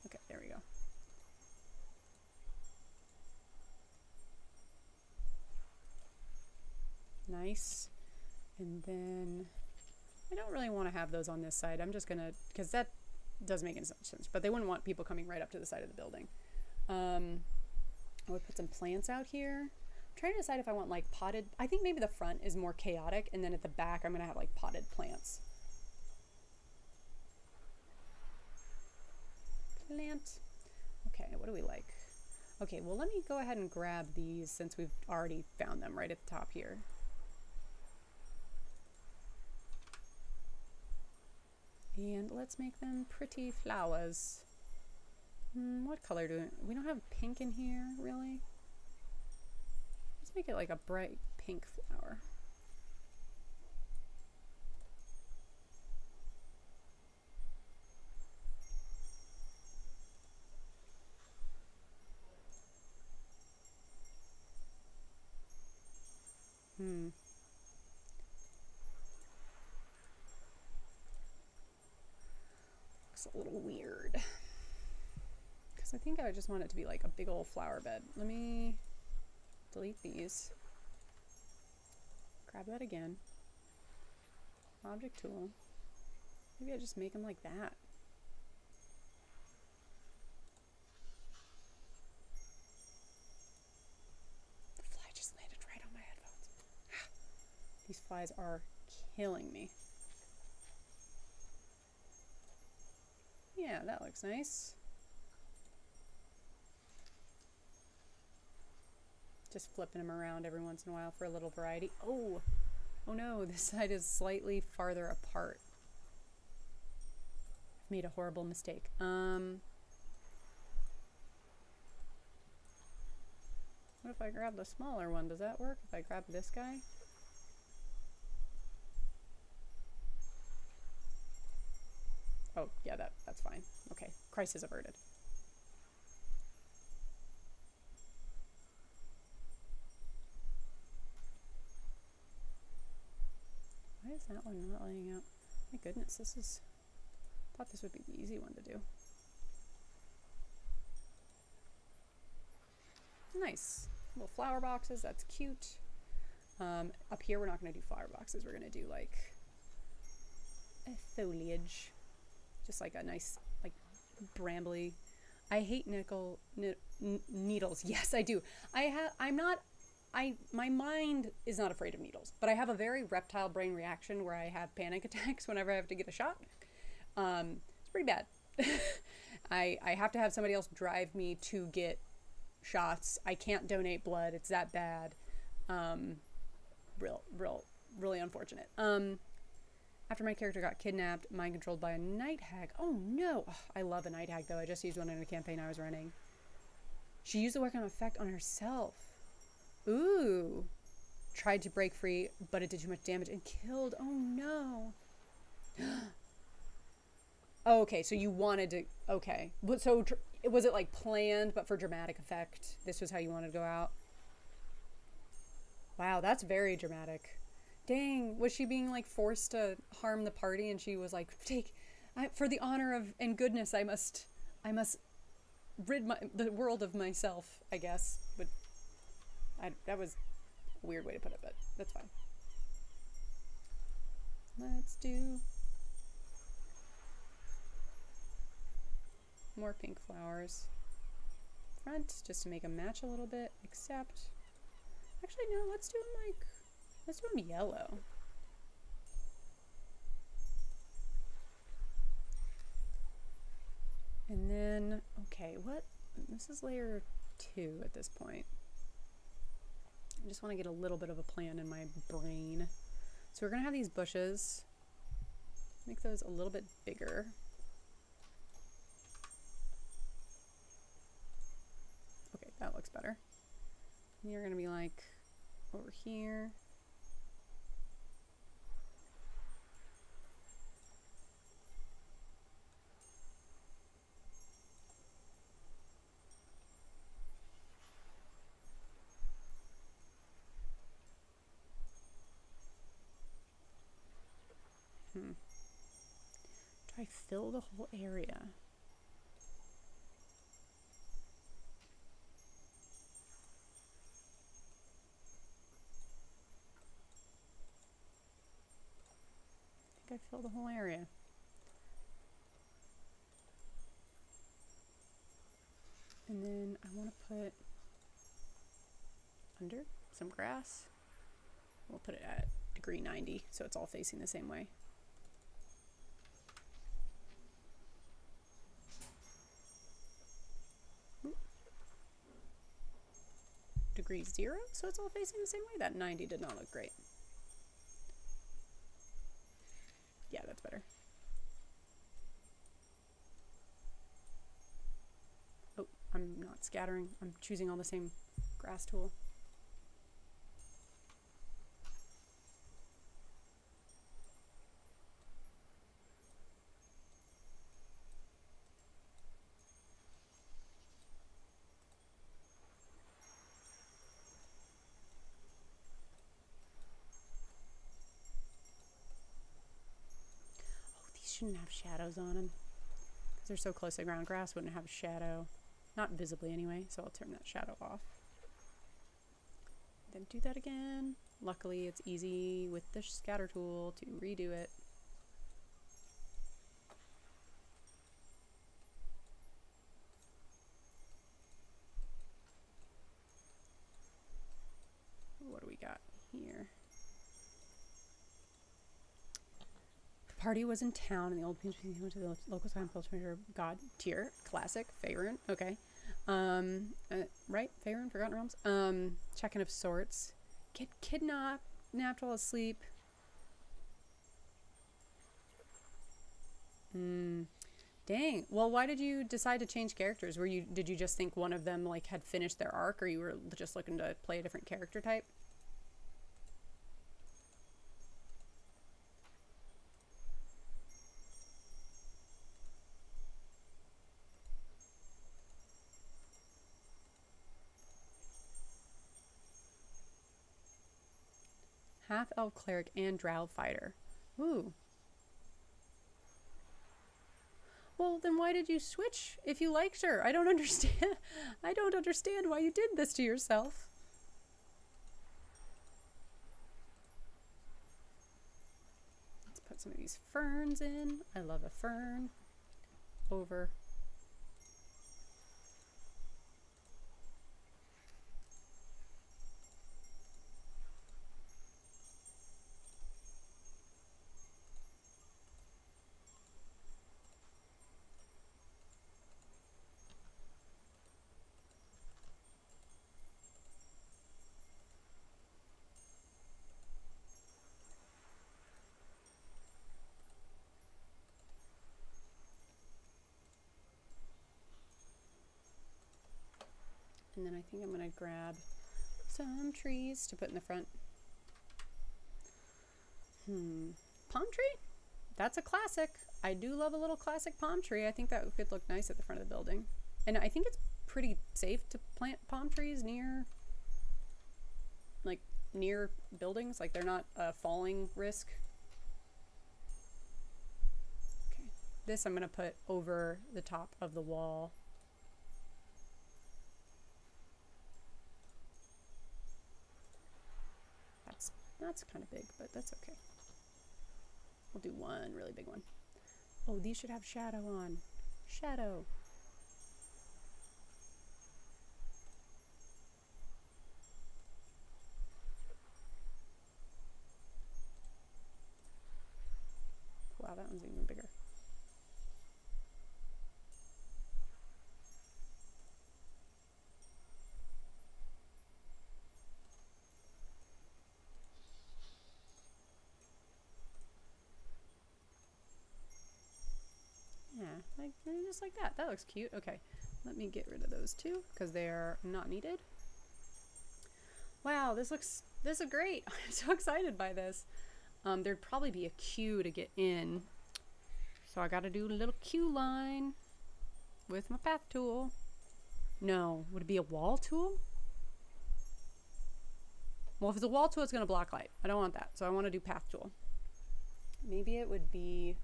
Okay, there we go. Nice. And then I don't really want to have those on this side. I'm just gonna, because that does make sense, but they wouldn't want people coming right up to the side of the building. I would put some plants out here. I'm trying to decide if I want like potted, I think maybe the front is more chaotic, and then at the back I'm gonna have like potted plants. Plant. Okay, what do we like? Okay, well let me go ahead and grab these since we've already found them right at the top here. And let's make them pretty flowers. What color we don't have pink in here, really? Let's make it like a bright pink flower. Looks a little weird. Because I think I just want it to be like a big old flower bed. Let me delete these. Grab that again. Object tool. Maybe I just make them like that. The fly just landed right on my headphones. These flies are killing me. Yeah, that looks nice. Just flipping them around every once in a while for a little variety. Oh, oh no, this side is slightly farther apart. I've made a horrible mistake. What if I grab the smaller one? Does that work if I grab this guy? Oh, yeah, that's fine. Okay, crisis averted. Why is that one not laying out? My goodness, thought this would be the easy one to do. Nice. Little flower boxes, that's cute. Up here, we're not going to do flower boxes. We're going to do like a foliage. Just like a nice, like, brambly. I hate needles. Yes, I do. My mind is not afraid of needles, but I have a very reptile brain reaction where I have panic attacks whenever I have to get a shot. It's pretty bad. I have to have somebody else drive me to get shots. I can't donate blood. It's that bad. Really unfortunate. After my character got kidnapped, mind controlled by a night hag. Oh no! Oh, I love a night hag though. I just used one in a campaign I was running. She used the weapon effect on herself. Ooh. Tried to break free, but it did too much damage and killed. Oh no. Oh, okay, so you wanted to. Okay. So was it like planned, but for dramatic effect? This was how you wanted to go out? Wow, that's very dramatic. Dang, was she being like forced to harm the party and she was like, for the honor of and goodness, I must rid the world of myself, I guess. But that was a weird way to put it, but that's fine. Let's do more pink flowers. Front, just to make them match a little bit, except, actually no, let's do them yellow. And then, okay, this is layer 2 at this point. I just want to get a little bit of a plan in my brain. So we're gonna have these bushes. Make those a little bit bigger. Okay, that looks better. And you're gonna be like over here. Do I fill the whole area? I think I fill the whole area. And then I want to put under some grass. We'll put it at degree 90 so it's all facing the same way. Degree 0 so it's all facing the same way. That 90 did not look great. Yeah, that's better. Oh, I'm not scattering. I'm choosing all the same grass tool. Shouldn't have shadows on them because they're so close to the ground. Grass wouldn't have a shadow, not visibly anyway, so I'll turn that shadow off. Then do that again. Luckily it's easy with the scatter tool to redo it. What do we got here? Party was in town and the old people went to the local time culture god tier classic Faerun. Okay, right, Faerun, Forgotten Realms. Check-in of sorts. Get kidnapped while asleep. Dang. Well, why did you decide to change characters? Did you just think one of them like had finished their arc, or you were just looking to play a different character type? half-elf cleric and drow fighter. Ooh. Well, then why did you switch if you liked her? I don't understand. I don't understand why you did this to yourself. Let's put some of these ferns in. I love a fern. Over. And then I think I'm going to grab some trees to put in the front. Palm tree? That's a classic. I do love a little classic palm tree. I think that could look nice at the front of the building. And I think it's pretty safe to plant palm trees near, like, near buildings. Like, they're not a falling risk. Okay. This I'm going to put over the top of the wall. That's kind of big, but that's okay. We'll do one really big one. Oh, these should have shadow on. Shadow. Wow, that one's even bigger. Like just like that. That looks cute. Okay, let me get rid of those two because they're not needed. Wow, this is great. I'm so excited by this. There'd probably be a queue to get in, so I got to do a little queue line with my path tool. No, would it be a wall tool? Well, if it's a wall tool, it's going to block light. I don't want that, so I want to do path tool. Maybe it would be.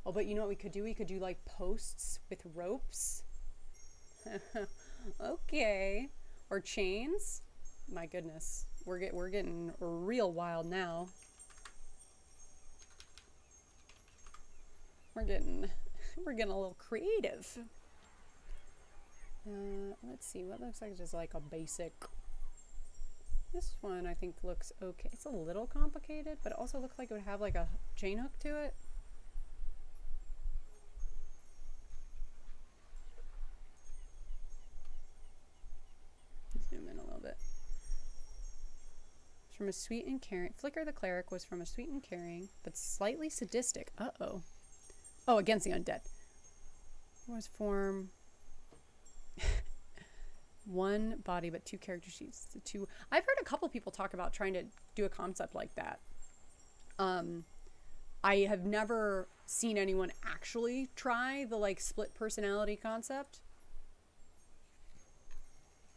Oh, but you know what we could do? We could do like posts with ropes. Okay. Or chains. My goodness. We're getting real wild now. We're getting a little creative. Let's see. What looks like just like a basic. This one I think looks okay. It's a little complicated, but it also looks like it would have like a chain hook to it. Zoom in a little bit. It's from a sweet and caring. Flicker the cleric was from a sweet and caring, but slightly sadistic. Uh-oh. Oh, against the undead. Was form one body but two character sheets. The two. I've heard a couple people talk about trying to do a concept like that. I have never seen anyone actually try the like split personality concept.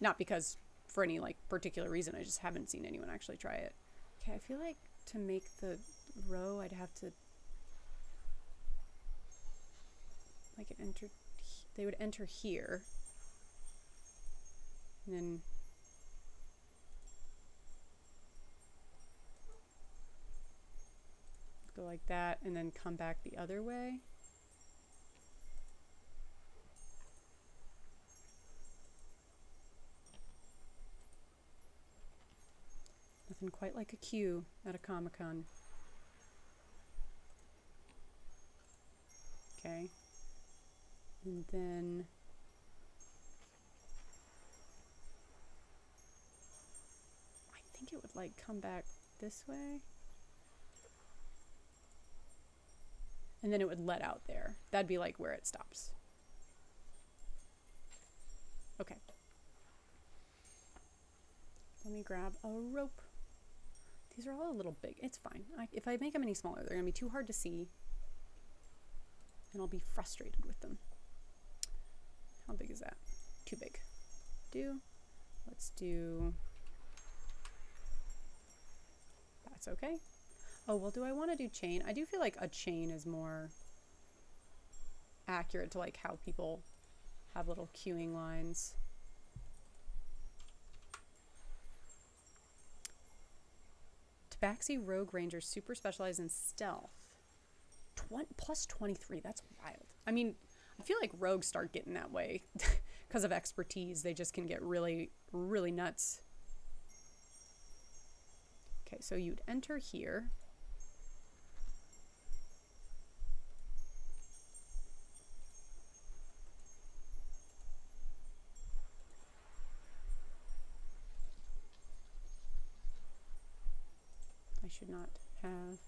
Not because for any like particular reason, I just haven't seen anyone actually try it. Okay, I feel like to make the row, I'd have to like it enter. They would enter here, and then go like that, and then come back the other way. Nothing quite like a queue at a ComicCon. Okay. And then I think it would like come back this way. And then it would let out there. That'd be like where it stops. Okay. Let me grab a rope. These are all a little big. It's fine. If I make them any smaller, they're going to be too hard to see. And I'll be frustrated with them. How big is that? Too big. Let's do that That's okay. Oh, well, do I want to do chain? I do feel like a chain is more accurate to like how people have little queuing lines. Tabaxi Rogue Ranger, super specialized in stealth. Plus 23, that's wild. I mean, I feel like rogues start getting that way because of expertise. They just can get really, really nuts. Okay, so you'd enter here. I should not have.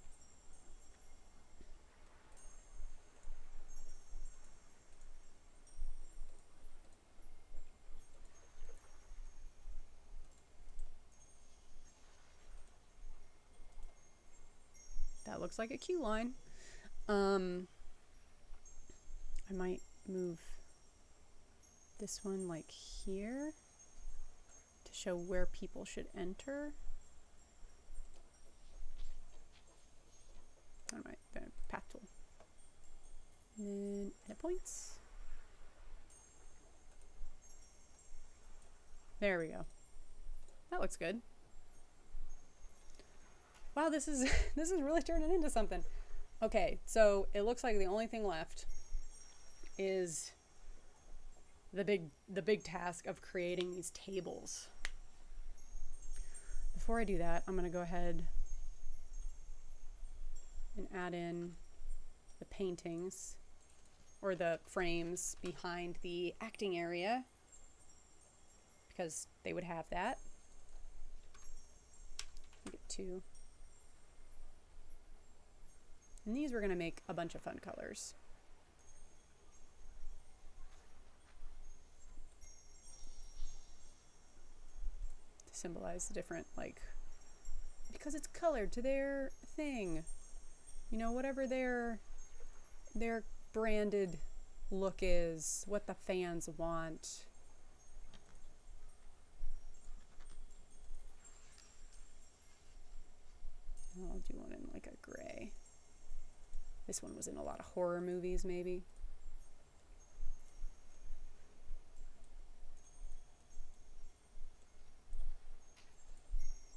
That looks like a queue line. I might move this one like here to show where people should enter. All right, then path tool. And then edit points. There we go. That looks good. Wow, this is this is really turning into something. Okay, so it looks like the only thing left is the big task of creating these tables. Before I do that, I'm gonna go ahead and add in the paintings or the frames behind the acting area because they would have that. Get two. And these we're going to make a bunch of fun colors. To symbolize the different, like, because it's colored to their thing. You know, whatever their branded look is, what the fans want. I'll do one in like a gray. This one was in a lot of horror movies, maybe.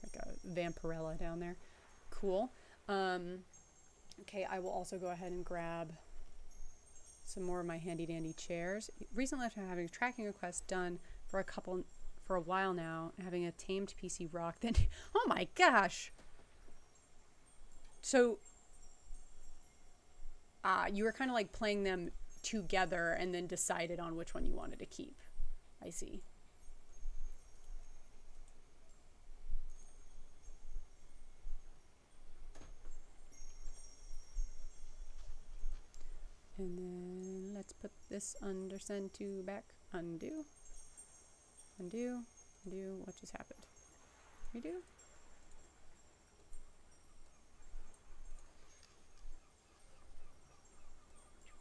Like a Vampirella down there. Cool. Okay, I will also go ahead and grab some more of my handy dandy chairs. Recently after having a tracking request done for a while now, having a tamed PC rock, then oh my gosh. So you were kind of like playing them together and then decided on which one you wanted to keep. I see. And then let's put this under send to back. Undo. Undo. Undo. What just happened? Redo.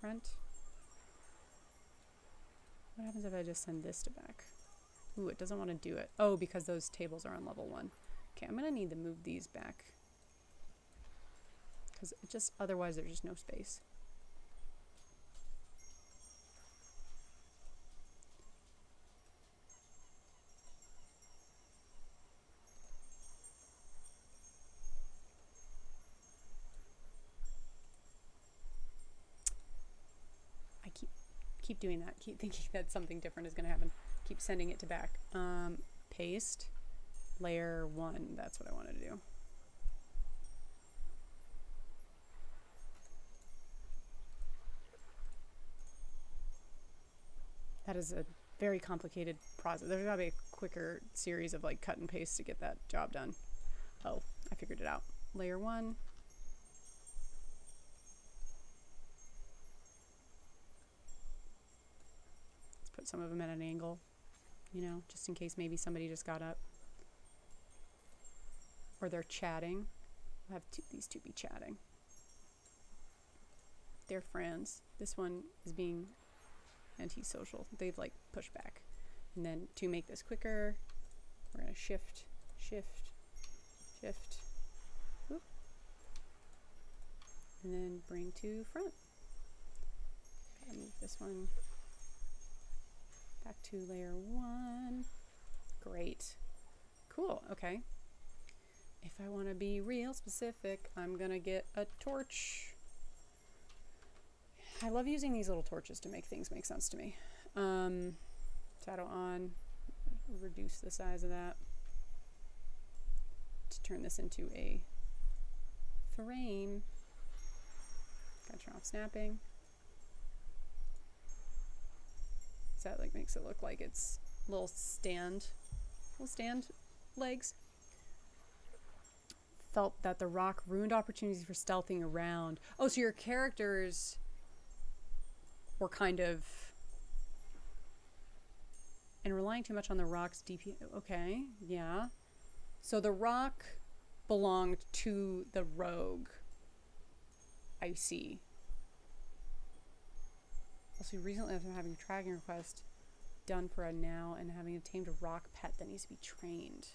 Front. What happens if I just send this to back? Ooh, it doesn't want to do it. Oh, because those tables are on level 1. Okay, I'm gonna need to move these back because it just otherwise there's just no space. Keep doing that. Keep thinking that something different is going to happen. Keep sending it to back. Paste. Layer 1. That's what I wanted to do. That is a very complicated process. There's got to be a quicker series of like cut and paste to get that job done. Oh, I figured it out. Layer 1. Put some of them at an angle, you know, just in case maybe somebody just got up or they're chatting. I'll have these two be chatting. They're friends. This one is being antisocial. They've like pushed back. And then to make this quicker, we're gonna shift, shift, shift. and then bring to front. Gotta move this one back to layer 1. Great. Cool, okay. If I want to be real specific, I'm gonna get a torch. I love using these little torches to make things make sense to me. Shadow on, reduce the size of that to turn this into a frame. Gotta turn off snapping. So that like makes it look like it's little stand legs. Felt that the rock ruined opportunities for stealthing around. Oh, so your characters were kind of and relying too much on the rock's DP. Okay, yeah. So the rock belonged to the rogue. I see. Also, recently after having a tracking request done for a now and having a tamed rock pet that needs to be trained.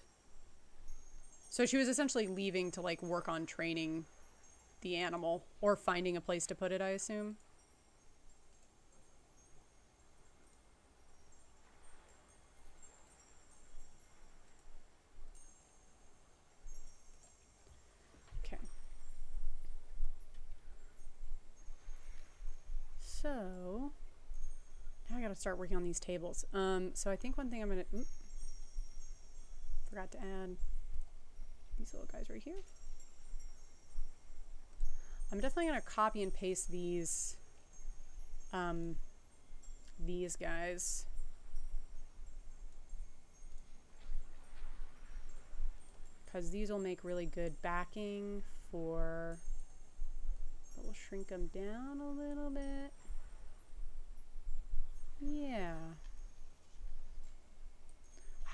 So she was essentially leaving to like work on training the animal or finding a place to put it, I assume. Okay. So now I gotta start working on these tables. So I think one thing I'm gonna, forgot to add these little guys right here. I'm definitely gonna copy and paste these guys. Because these will make really good backing for, we'll shrink them down a little bit. Yeah.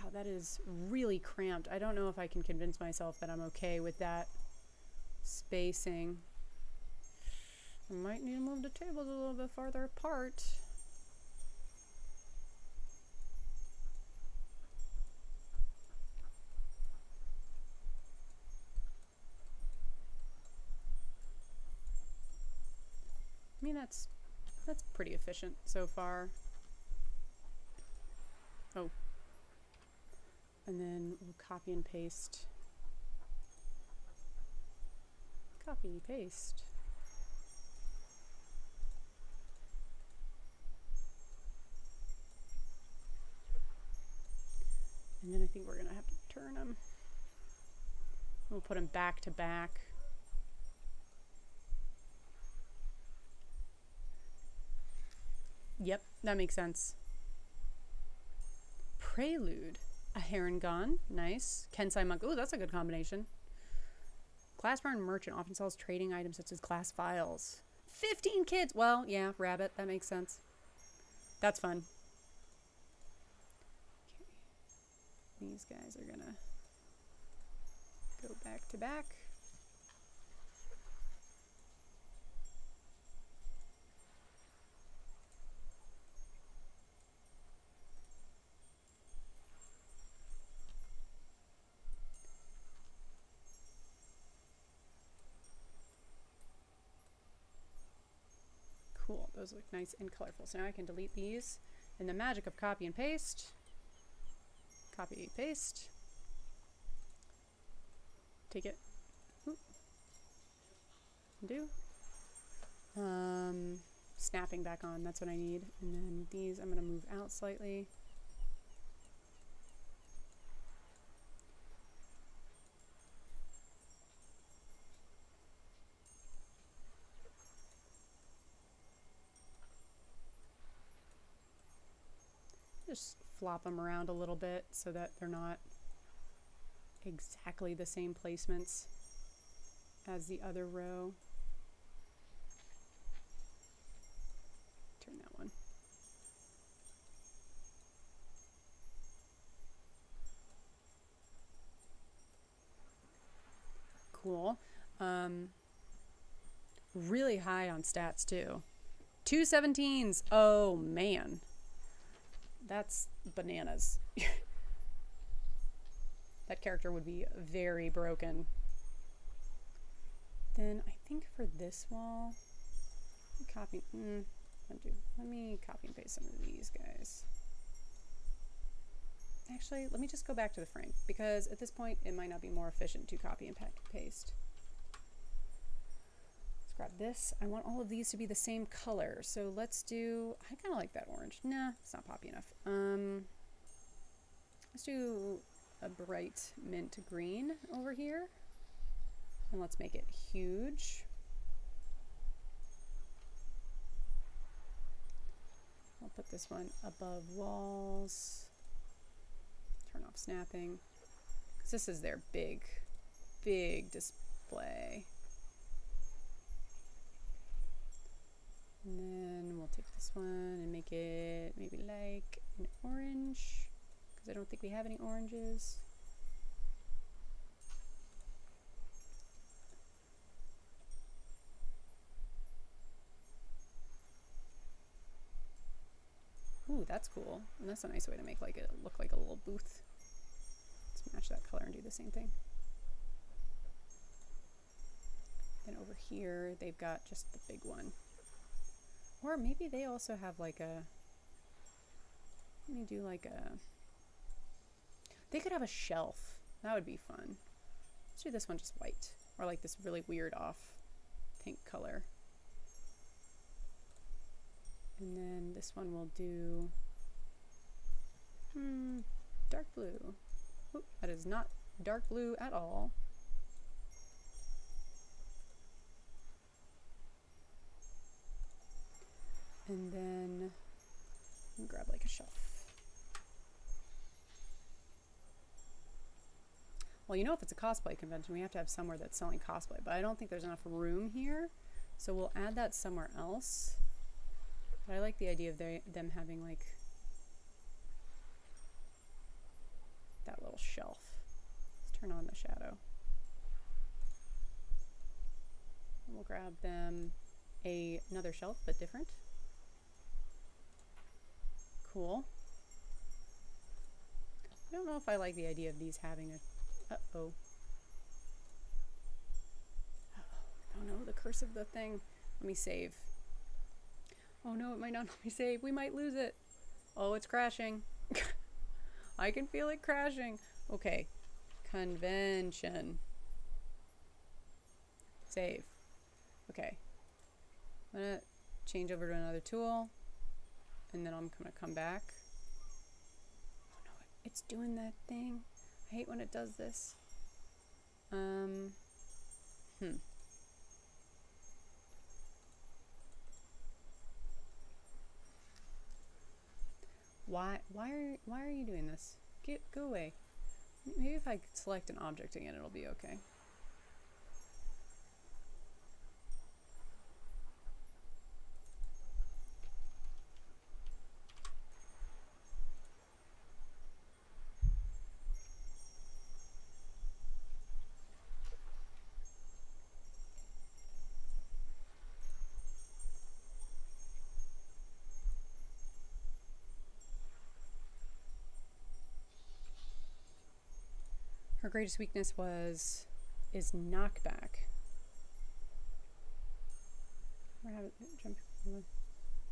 Wow, that is really cramped. I don't know if I can convince myself that I'm okay with that spacing. I might need to move the tables a little bit farther apart. I mean, that's pretty efficient so far. Oh. And then we'll copy and paste. Copy, paste. And then I think we're gonna have to turn them. We'll put them back to back. Yep, that makes sense. Prelude. A Heron, nice. Kensai Monk, ooh, that's a good combination. Glassburn Merchant often sells trading items such as glass vials. 15 kids! Well, yeah, rabbit, that makes sense. That's fun. Okay. These guys are gonna go back to back. Cool, those look nice and colorful. So now I can delete these and the magic of copy and paste. Copy, paste. Take it. Oop. Undo. Snapping back on, that's what I need. And then these I'm gonna move out slightly. Just flop them around a little bit so that they're not exactly the same placements as the other row. Turn that one. Cool. Really high on stats too. 2 17s. Oh man. That's bananas. That character would be very broken. Then I think for this wall, copy. Let me copy and paste some of these guys. Actually, let me just go back to the frame because at this point it might not be more efficient to copy and paste. Let's grab this. I want all of these to be the same color, so let's do. I kind of like that orange. Nah, it's not poppy enough. Let's do a bright mint green over here, and let's make it huge. I'll put this one above walls. Turn off snapping, because this is their big display. And then we'll take this one and make it maybe like an orange, because I don't think we have any oranges. Ooh, that's cool. And that's a nice way to make like it look like a little booth. Let's match that color and do the same thing. Then over here, they've got just the big one. Or maybe they also have like a, let me do like a, they could have a shelf. That would be fun. Let's do this one just white, or like this really weird off pink color. And then this one will do dark blue. Oop, that is not dark blue at all. And then grab like a shelf. Well, you know, if it's a cosplay convention, we have to have somewhere that's selling cosplay, but I don't think there's enough room here, so we'll add that somewhere else. But I like the idea of them having like that little shelf. Let's turn on the shadow. And we'll grab them another shelf, but different. Cool. I don't know if I like the idea of these having a... Uh-oh. Oh no, the curse of the thing. Let me save. Oh no, it might not let me save. We might lose it. Oh, it's crashing. I can feel it crashing. Okay. Convention. Save. Okay. I'm gonna change over to another tool. And then I'm gonna come back. Oh no, it's doing that thing. I hate when it does this. Why are you doing this? Go away. Maybe if I select an object again, it'll be okay. Her greatest weakness is knockback.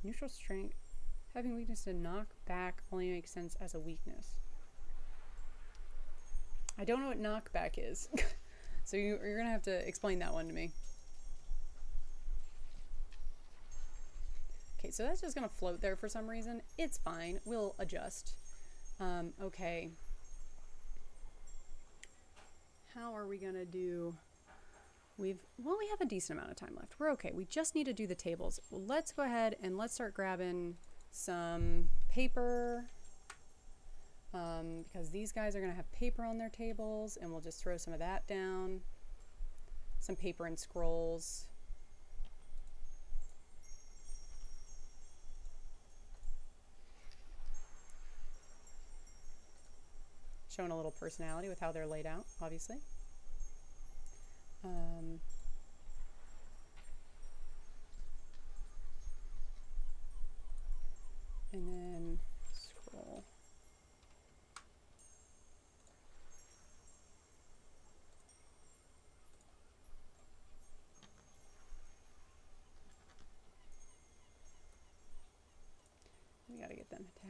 Neutral strength. Having weakness to knock back only makes sense as a weakness. I don't know what knockback is. So you're gonna have to explain that one to me. Okay, so that's just gonna float there for some reason. It's fine, we'll adjust. Okay. How are we gonna do? We have a decent amount of time left. We're okay. We just need to do the tables. Well, let's go ahead and let's start grabbing some paper, because these guys are gonna have paper on their tables, and we'll just throw some of that down. Some paper and scrolls. Showing a little personality with how they're laid out, obviously. And then scroll.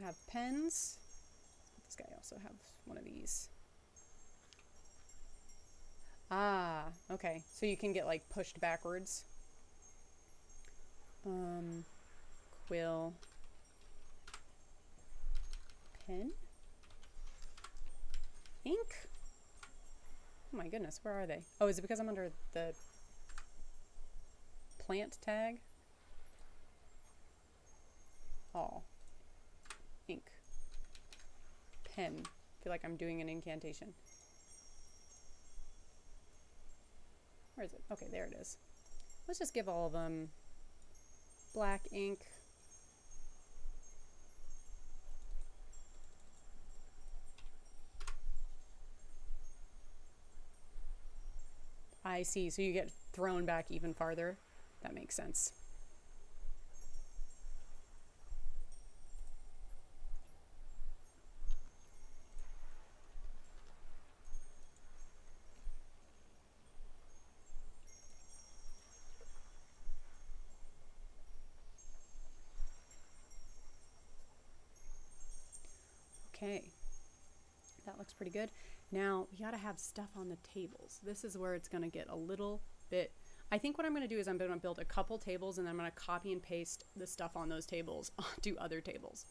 have pens. This guy also have one of these. Ah, okay. So you can get like pushed backwards. Quill. Pen? Ink? Oh my goodness, where are they? Oh, is it because I'm under the plant tag? Oh. Ink. Pen. I feel like I'm doing an incantation. Where is it? Okay, there it is. Let's just give all of them black ink. I see, so you get thrown back even farther. That makes sense. Okay, that looks pretty good. Now, you gotta have stuff on the tables. This is where it's gonna get a little bit... I think what I'm gonna do is I'm gonna build a couple tables and then I'm gonna copy and paste the stuff on those tables onto other tables.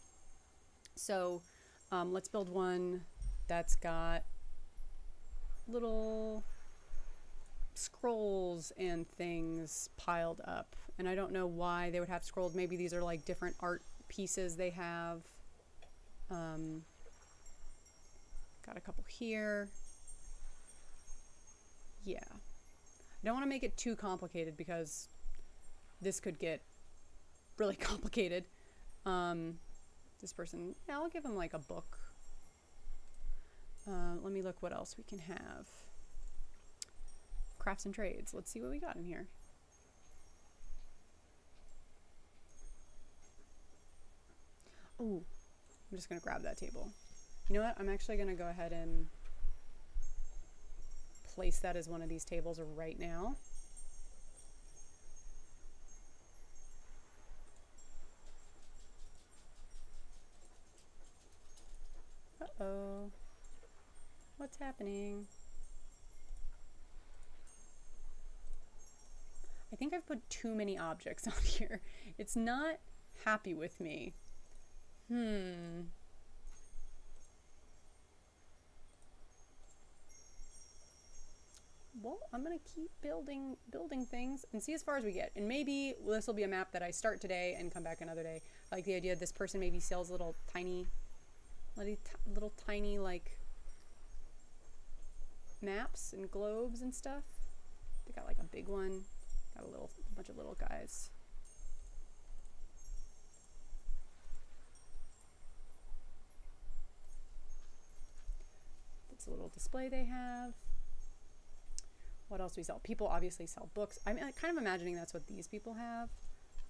So, let's build one that's got little scrolls and things piled up. And I don't know why they would have scrolls. Maybe these are like different art pieces they have. Got a couple here. Yeah. I don't want to make it too complicated because this could get really complicated. This person, yeah, I'll give them like a book. Let me look what else we can have. Crafts and trades. Let's see what we got in here. Oh, I'm just going to grab that table. You know what? I'm actually going to go ahead and place that as one of these tables right now. Uh-oh. What's happening? I think I've put too many objects on here. It's not happy with me. Well, I'm gonna keep building things and see as far as we get. And maybe this will be a map that I start today and come back another day. I like the idea this person maybe sells little tiny like maps and globes and stuff. They got like a big one. Got a bunch of little guys. It's a little display they have. What else do we sell? People obviously sell books. I'm kind of imagining that's what these people have.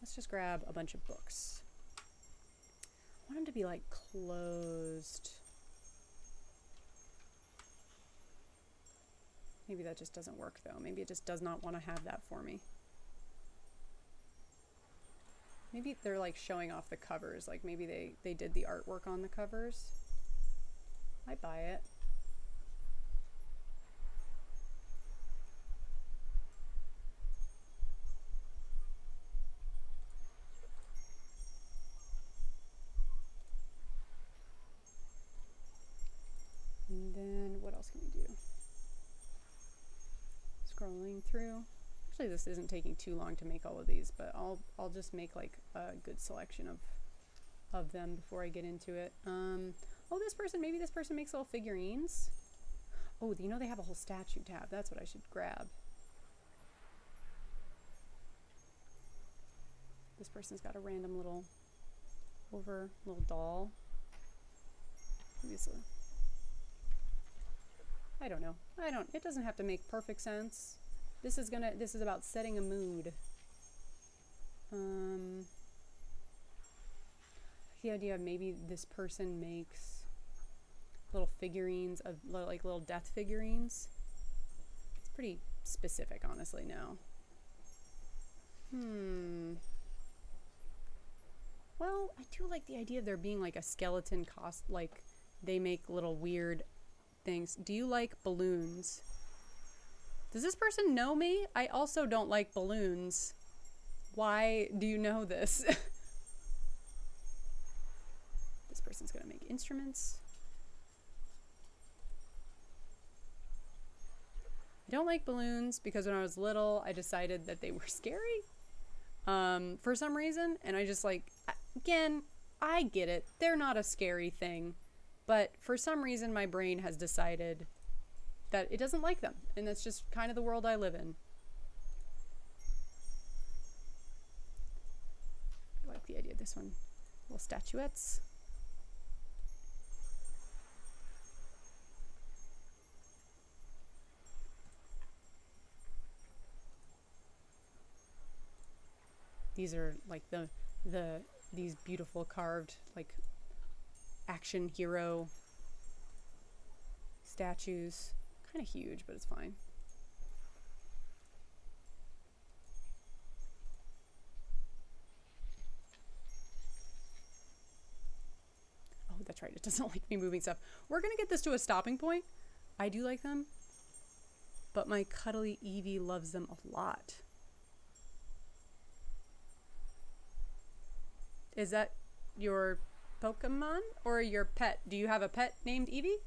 Let's just grab a bunch of books. I want them to be like closed. Maybe that just doesn't work though. Maybe it just does not want to have that for me. Maybe they're like showing off the covers. Like maybe they did the artwork on the covers. I buy it. And then what else can we do? Scrolling through. Actually, this isn't taking too long to make all of these, but I'll just make like a good selection of them before I get into it. Oh, maybe this person makes little figurines. Oh, you know they have a whole statue tab. That's what I should grab. This person's got a random little doll. I don't know. It doesn't have to make perfect sense. This is about setting a mood. The idea of maybe this person makes little figurines of like little death figurines. It's pretty specific, honestly, now. Well, I do like the idea of there being like a skeleton like they make little weird things. Do you like balloons? Does this person know me? I also don't like balloons. Why do you know this? This person's gonna make instruments. I don't like balloons because when I was little, I decided that they were scary for some reason. And I just like, again, I get it. They're not a scary thing. But for some reason, my brain has decided that it doesn't like them. And that's just kind of the world I live in. I like the idea of this one. Little statuettes. These are like these beautiful carved like action hero statues. Kind of huge, but it's fine. Oh, that's right. It doesn't like me moving stuff. We're gonna get this to a stopping point. I do like them, but my cuddly Eevee loves them a lot. Is that your Pokemon or your pet? Do you have a pet named Eevee?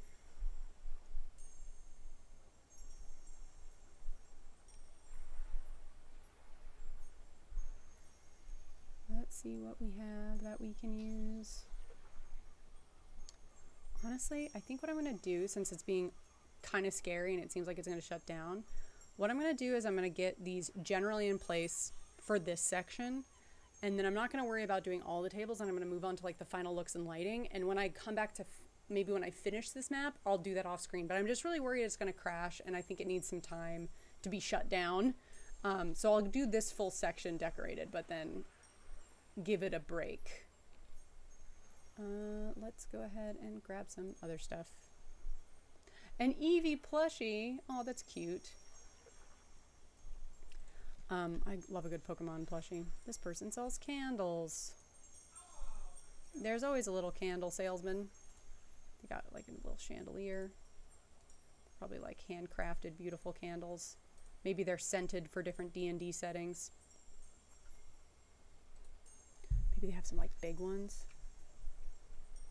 Let's see what we have that we can use. Honestly, I think what I'm going to do, since it's being kind of scary and it seems like it's going to shut down, what I'm going to do is I'm going to get these generally in place for this section. And then I'm not going to worry about doing all the tables, and I'm going to move on to like the final looks and lighting. And when I come back to maybe when I finish this map, I'll do that off screen. But I'm just really worried it's going to crash, and I think it needs some time to be shut down. So I'll do this full section decorated, but then give it a break. Let's go ahead and grab some other stuff. An Eevee plushie. Oh, that's cute. I love a good Pokemon plushie. This person sells candles. There's always a little candle salesman. They got like a little chandelier. Probably like handcrafted beautiful candles. Maybe they're scented for different D&D settings. Maybe they have some like big ones.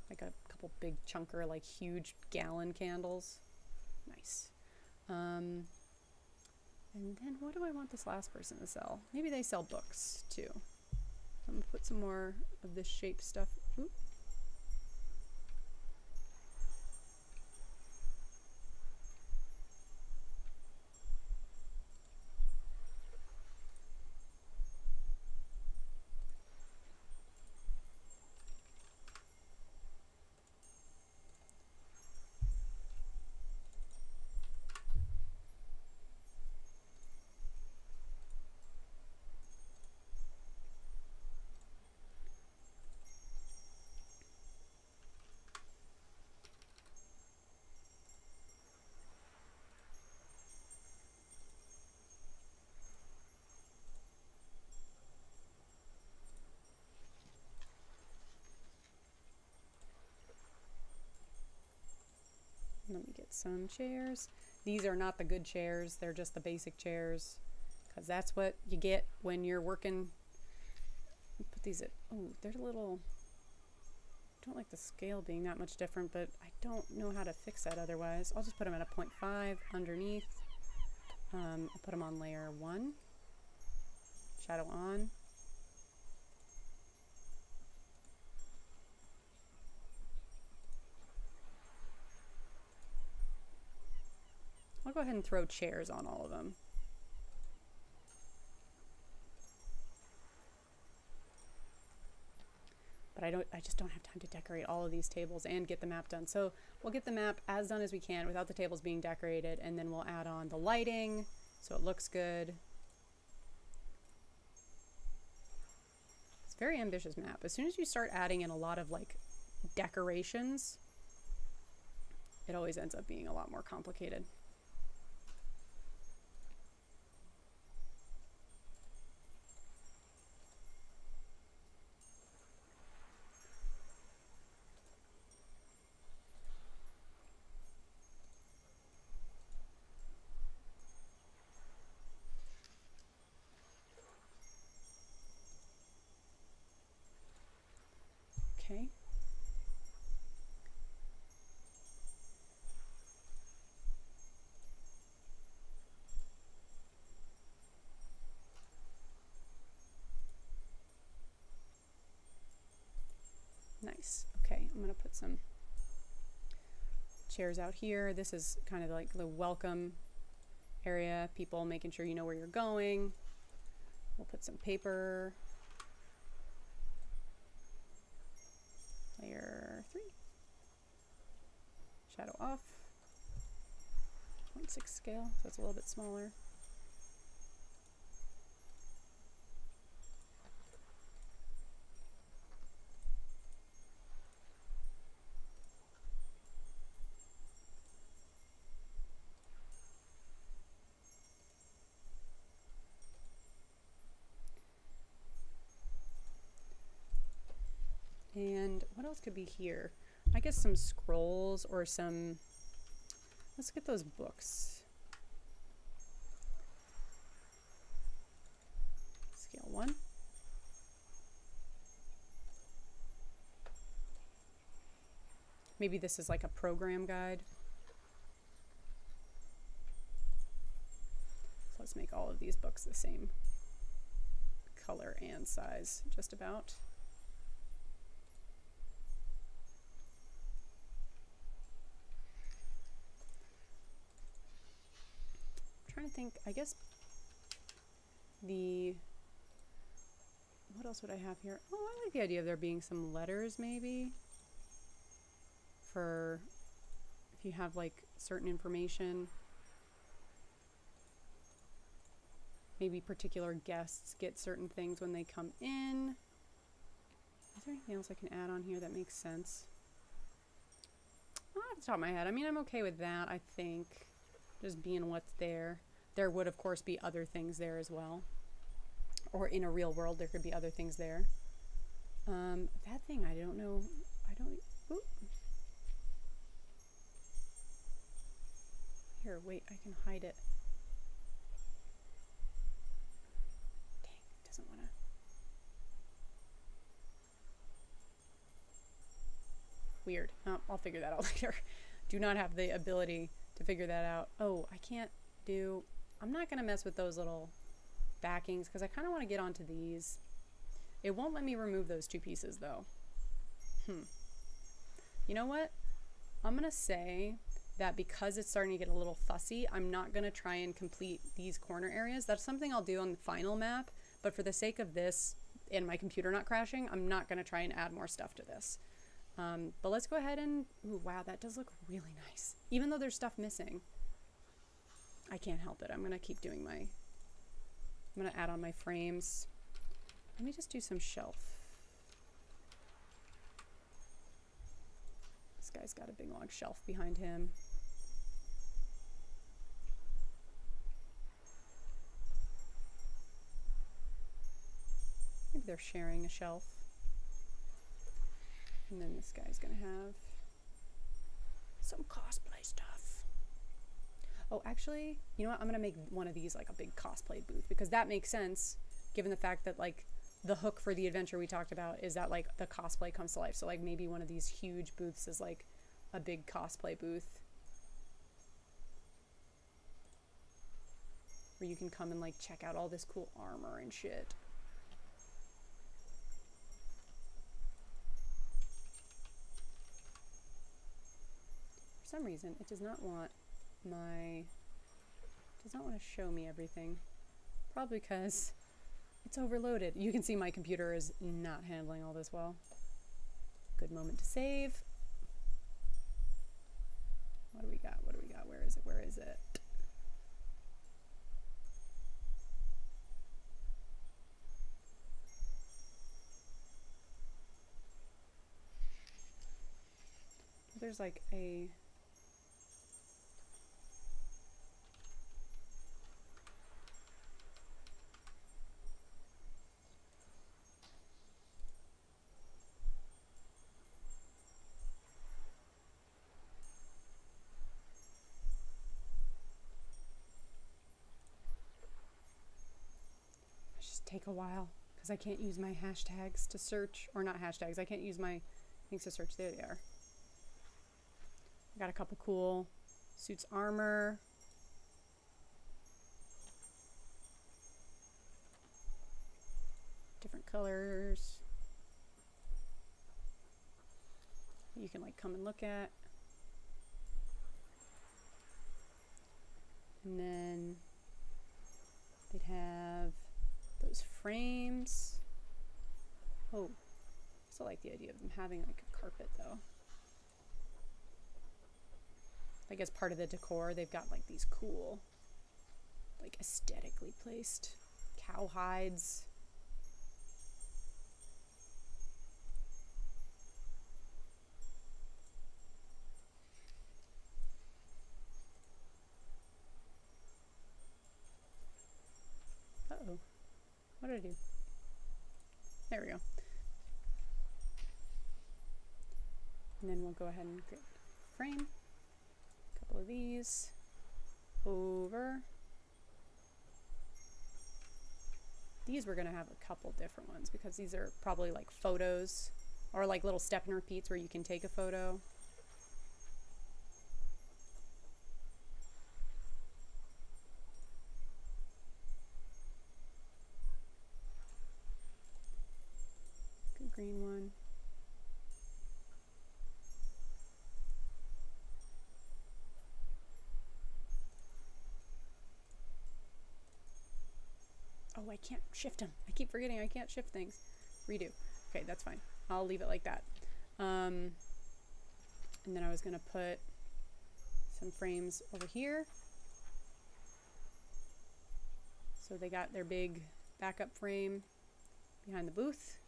Like a couple big chunker, like huge gallon candles. Nice. And then what do I want this last person to sell? Maybe they sell books too. I'm gonna put some more of this shape stuff. Oop. Let me get some chairs. These are not the good chairs. They're just the basic chairs. Because that's what you get when you're working. Put these at, oh, they're a little, I don't like the scale being that much different, but I don't know how to fix that otherwise. I'll just put them at a 0.5 underneath. I'll put them on layer 1. Shadow on. I'll go ahead and throw chairs on all of them. But I just don't have time to decorate all of these tables and get the map done. So we'll get the map as done as we can without the tables being decorated, and then we'll add on the lighting so it looks good. It's a very ambitious map. As soon as you start adding in a lot of like decorations, it always ends up being a lot more complicated. Okay. Nice. Okay, I'm gonna put some chairs out here. This is kind of like the welcome area, people making sure you know where you're going. We'll put some paper. Layer 3. Shadow off. 0.6 scale, so it's a little bit smaller. And what else could be here? I guess some scrolls or some, let's get those books. Scale 1. Maybe this is like a program guide. So let's make all of these books the same color and size, just about. Trying to think, I guess what else would I have here? Oh, I like the idea of there being some letters maybe for if you have like certain information. Maybe particular guests get certain things when they come in. Is there anything else I can add on here that makes sense? Not off the top of my head. I mean, I'm okay with that, I think. Just being what's there. There would, of course, be other things there as well. Or in a real world, there could be other things there. That thing, I don't know. Ooh. Here, wait, I can hide it. Dang, it doesn't want to. Weird. Oh, I'll figure that out later. Do not have the ability to figure that out. Oh, I can't do... I'm not going to mess with those little backings because I kind of want to get onto these. It won't let me remove those two pieces though. You know what? I'm going to say that because it's starting to get a little fussy, I'm not going to try and complete these corner areas. That's something I'll do on the final map, but for the sake of this and my computer not crashing, I'm not going to try and add more stuff to this. But let's go ahead and... Ooh, wow, that does look really nice. Even though there's stuff missing. I can't help it. I'm going to keep doing my... I'm going to add on my frames. Let me just do some shelf. This guy's got a big long shelf behind him. Maybe they're sharing a shelf. And then this guy's gonna have some cosplay stuff. Oh, actually, you know what? I'm gonna make one of these like a big cosplay booth because that makes sense given the fact that like the hook for the adventure we talked about is that like the cosplay comes to life. So like maybe one of these huge booths is like a big cosplay booth where you can come and like check out all this cool armor and shit. For some reason it does not want to show me everything. Probably because it's overloaded. You can see my computer is not handling all this well. Good moment to save. What do we got? What do we got? Where is it? Where is it? There's like a... take a while because I can't use my hashtags to search, or not hashtags, I can't use my Thanks to search. There they are. I got a couple cool suits, armor. Different colors. You can like come and look at. And then they'd have those frames. Oh, I still like the idea of them having like a carpet though. Like as part of the decor, they've got like these cool, like aesthetically placed cow hides. Uh-oh. What did I do? There we go. And then we'll go ahead and create a frame. A couple of these. Over. These we're going to have a couple different ones because these are probably like photos or like little step and repeats where you can take a photo. Good green one. Oh, I can't shift them. I keep forgetting I can't shift things. Redo. Okay, that's fine. I'll leave it like that. And then I was going to put some frames over here. So they got their big backup frame behind the booth.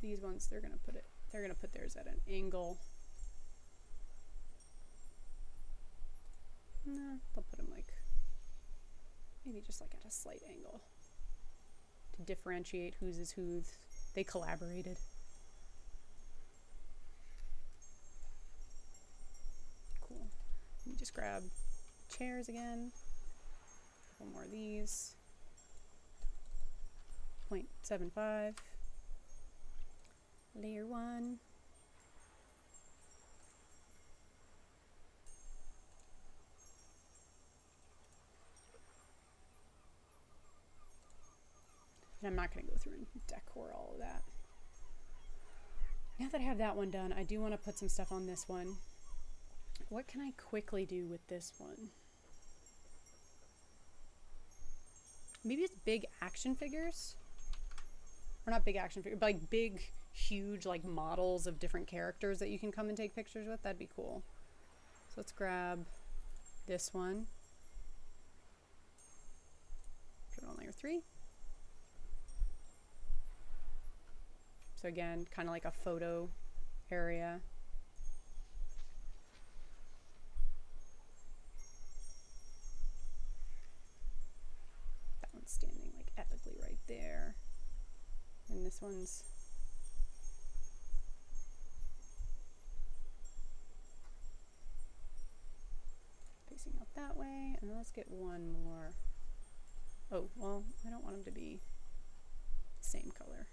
These ones, they're going to put theirs at an angle. No, they'll put them like, maybe just like at a slight angle to differentiate whose is whose. They collaborated. Cool. Let me just grab chairs again. A couple more of these. 0.75. Layer 1. And I'm not going to go through and decor all of that. Now that I have that one done, I do want to put some stuff on this one. What can I quickly do with this one? Maybe it's big action figures? Or not big action figures, but like big, huge like models of different characters that you can come and take pictures with. That'd be cool. So let's grab this one. Put it on layer 3. So again, kind of like a photo area. That one's standing like epically right there. And this one's facing out that way. And let's get one more. Oh, well, I don't want them to be the same color.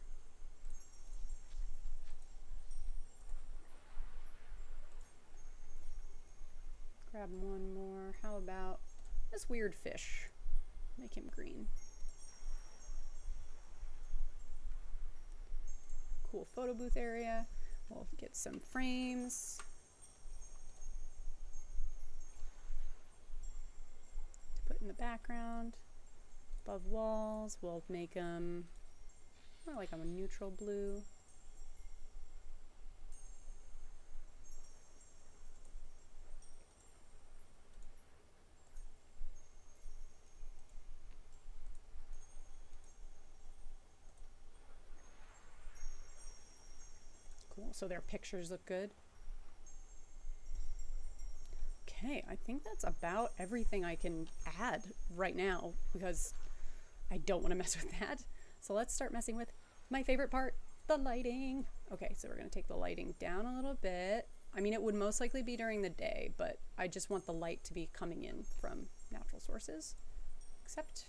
Grab one more. How about this weird fish? Make him green. Cool photo booth area. We'll get some frames to put in the background. Above walls, we'll make them more like a neutral blue. So their pictures look good. Okay, I think that's about everything I can add right now because I don't want to mess with that. So let's start messing with my favorite part, the lighting. Okay, so we're going to take the lighting down a little bit. I mean, it would most likely be during the day, but I just want the light to be coming in from natural sources. Except,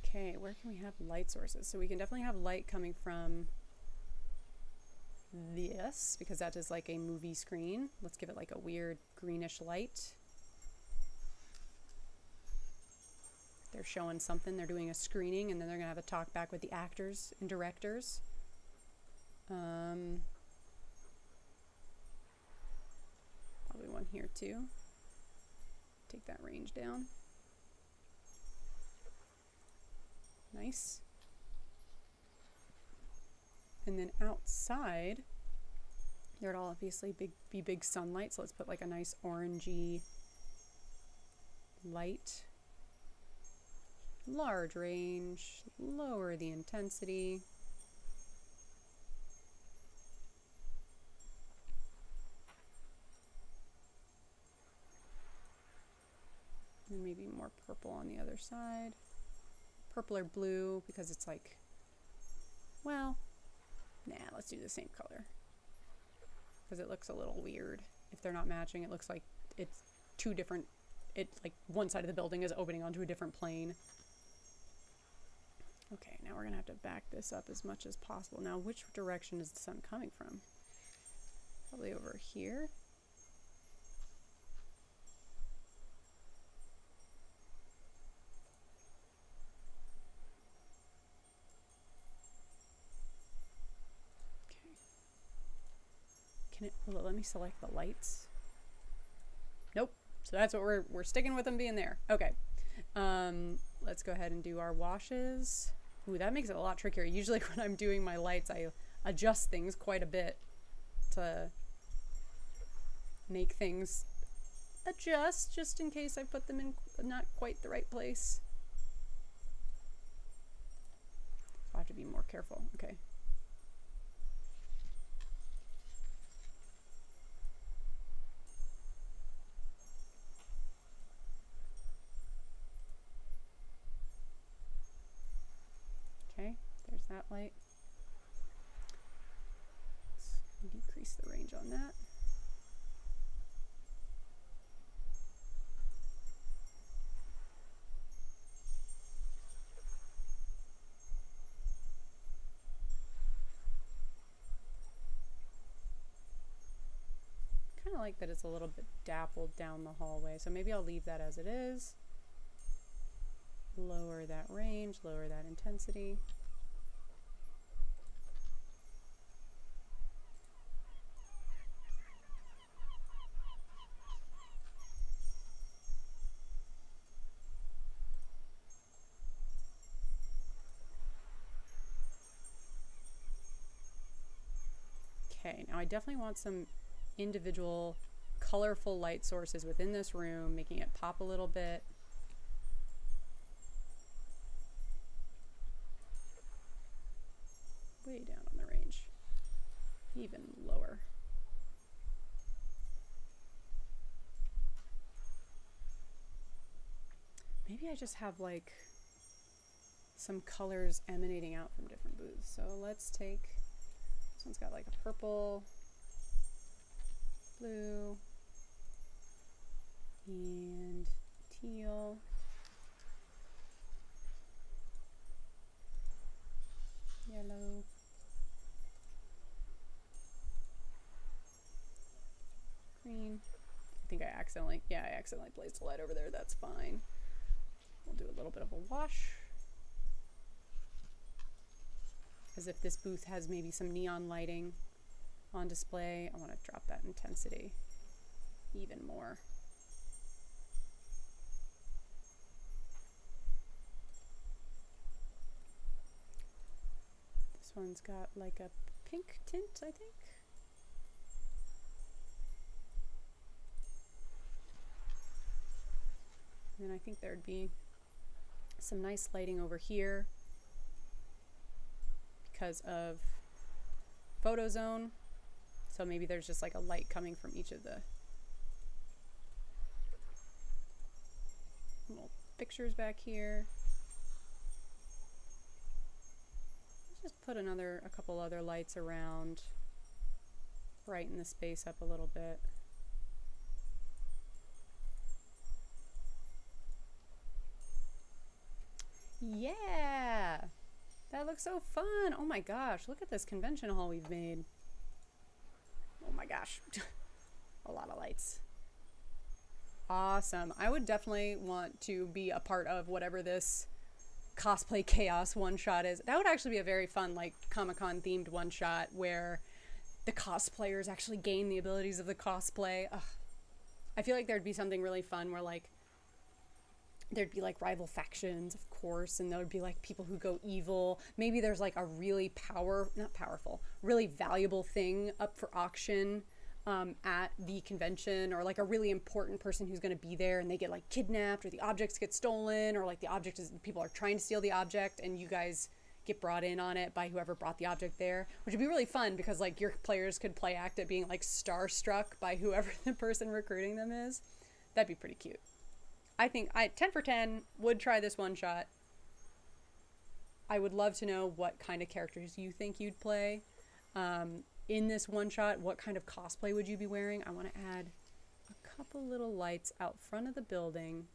Okay, where can we have light sources? So we can definitely have light coming from this, because that is like a movie screen. Let's give it like a weird greenish light. They're showing something, they're doing a screening, and then they're gonna have a talk back with the actors and directors. Probably one here too. Take that range down. Nice. And then outside, there'd obviously be big sunlight, so let's put like a nice orangey light. Large range, lower the intensity. And maybe more purple on the other side. Purple or blue, because it's like, well, nah, let's do the same color. Because it looks a little weird. If they're not matching, it looks like it's two different, like one side of the building is opening onto a different plane. Okay, now we're gonna have to back this up as much as possible. Now, which direction is the sun coming from? Probably over here. Will it let me select the lights? Nope. So that's what we're sticking with them being there. Okay. Let's go ahead and do our washes. Ooh, that makes it a lot trickier. Usually when I'm doing my lights, I adjust things quite a bit to make things adjust, just in case I put them in not quite the right place. So I have to be more careful. Okay. There's that light. Let's decrease the range on that. Kind of like that it's a little bit dappled down the hallway, so maybe I'll leave that as it is. Lower that range, lower that intensity. Okay, now I definitely want some individual colorful light sources within this room, making it pop a little bit. Way down on the range, even lower. Maybe I just have like some colors emanating out from different booths. So let's take, this one's got like a purple, blue, and teal. Yellow. Green. I think I accidentally placed a light over there. That's fine. We'll do a little bit of a wash. As if this booth has maybe some neon lighting on display. I want to drop that intensity even more. This one's got like a pink tint, I think. And then I think there'd be some nice lighting over here because of photo zone. So maybe there's just like a light coming from each of the little pictures back here. Let's just put a couple other lights around, brighten the space up a little bit. Yeah! That looks so fun! Oh my gosh, look at this convention hall we've made. Oh my gosh. A lot of lights. Awesome. I would definitely want to be a part of whatever this cosplay chaos one-shot is. That would actually be a very fun, like, Comic-Con themed one-shot where the cosplayers actually gain the abilities of the cosplay. Ugh. I feel like there'd be something really fun where, like, there'd be, like, rival factions, of course, and there would be, like, people who go evil. Maybe there's, like, a really really valuable thing up for auction at the convention, or like a really important person who's going to be there and they get like kidnapped, or the objects get stolen, or like the object is, people are trying to steal the object and you guys get brought in on it by whoever brought the object there, which would be really fun because like your players could play act at being like starstruck by whoever the person recruiting them is. That'd be pretty cute. I think 10 for 10 would try this one shot. I would love to know what kind of characters you think you'd play. In this one shot, what kind of cosplay would you be wearing? I want to add a couple little lights out front of the building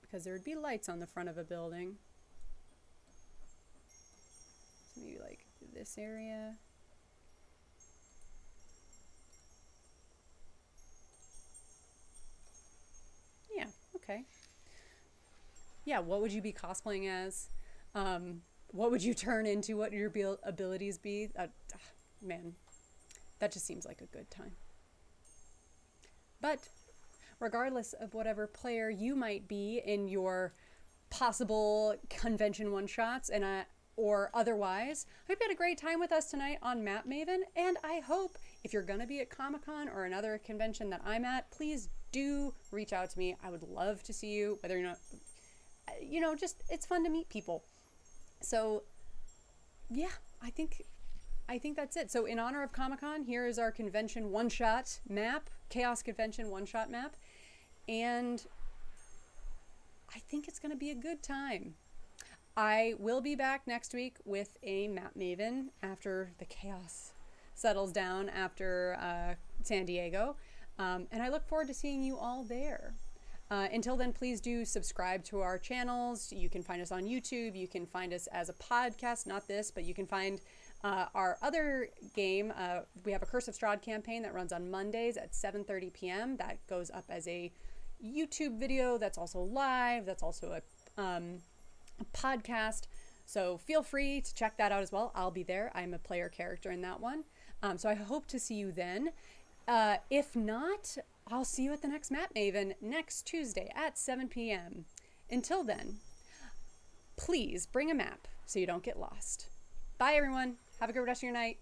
because there would be lights on the front of a building. So maybe like this area. Yeah, okay. Yeah, what would you be cosplaying as? What would you turn into? What would your abilities be? Man, that just seems like a good time. But regardless of whatever player you might be in your possible convention one-shots or otherwise, I hope you had a great time with us tonight on Map Maven, and I hope if you're going to be at Comic-Con or another convention that I'm at, please do reach out to me. I would love to see you, whether you're not, you know, just it's fun to meet people. So, yeah, I think that's it. So in honor of Comic-Con, here is our convention one-shot map, Chaos Convention one-shot map, and I think it's going to be a good time. I will be back next week with a Map Maven after the chaos settles down after San Diego, and I look forward to seeing you all there. Until then, please do subscribe to our channels. You can find us on YouTube. You can find us as a podcast, not this, but you can find our other game. We have a Curse of Strahd campaign that runs on Mondays at 7:30 p.m. That goes up as a YouTube video. That's also live. That's also a podcast. So feel free to check that out as well. I'll be there. I'm a player character in that one. So I hope to see you then. If not, I'll see you at the next Map Maven next Tuesday at 7 p.m. Until then, please bring a map so you don't get lost. Bye, everyone. Have a good rest of your night.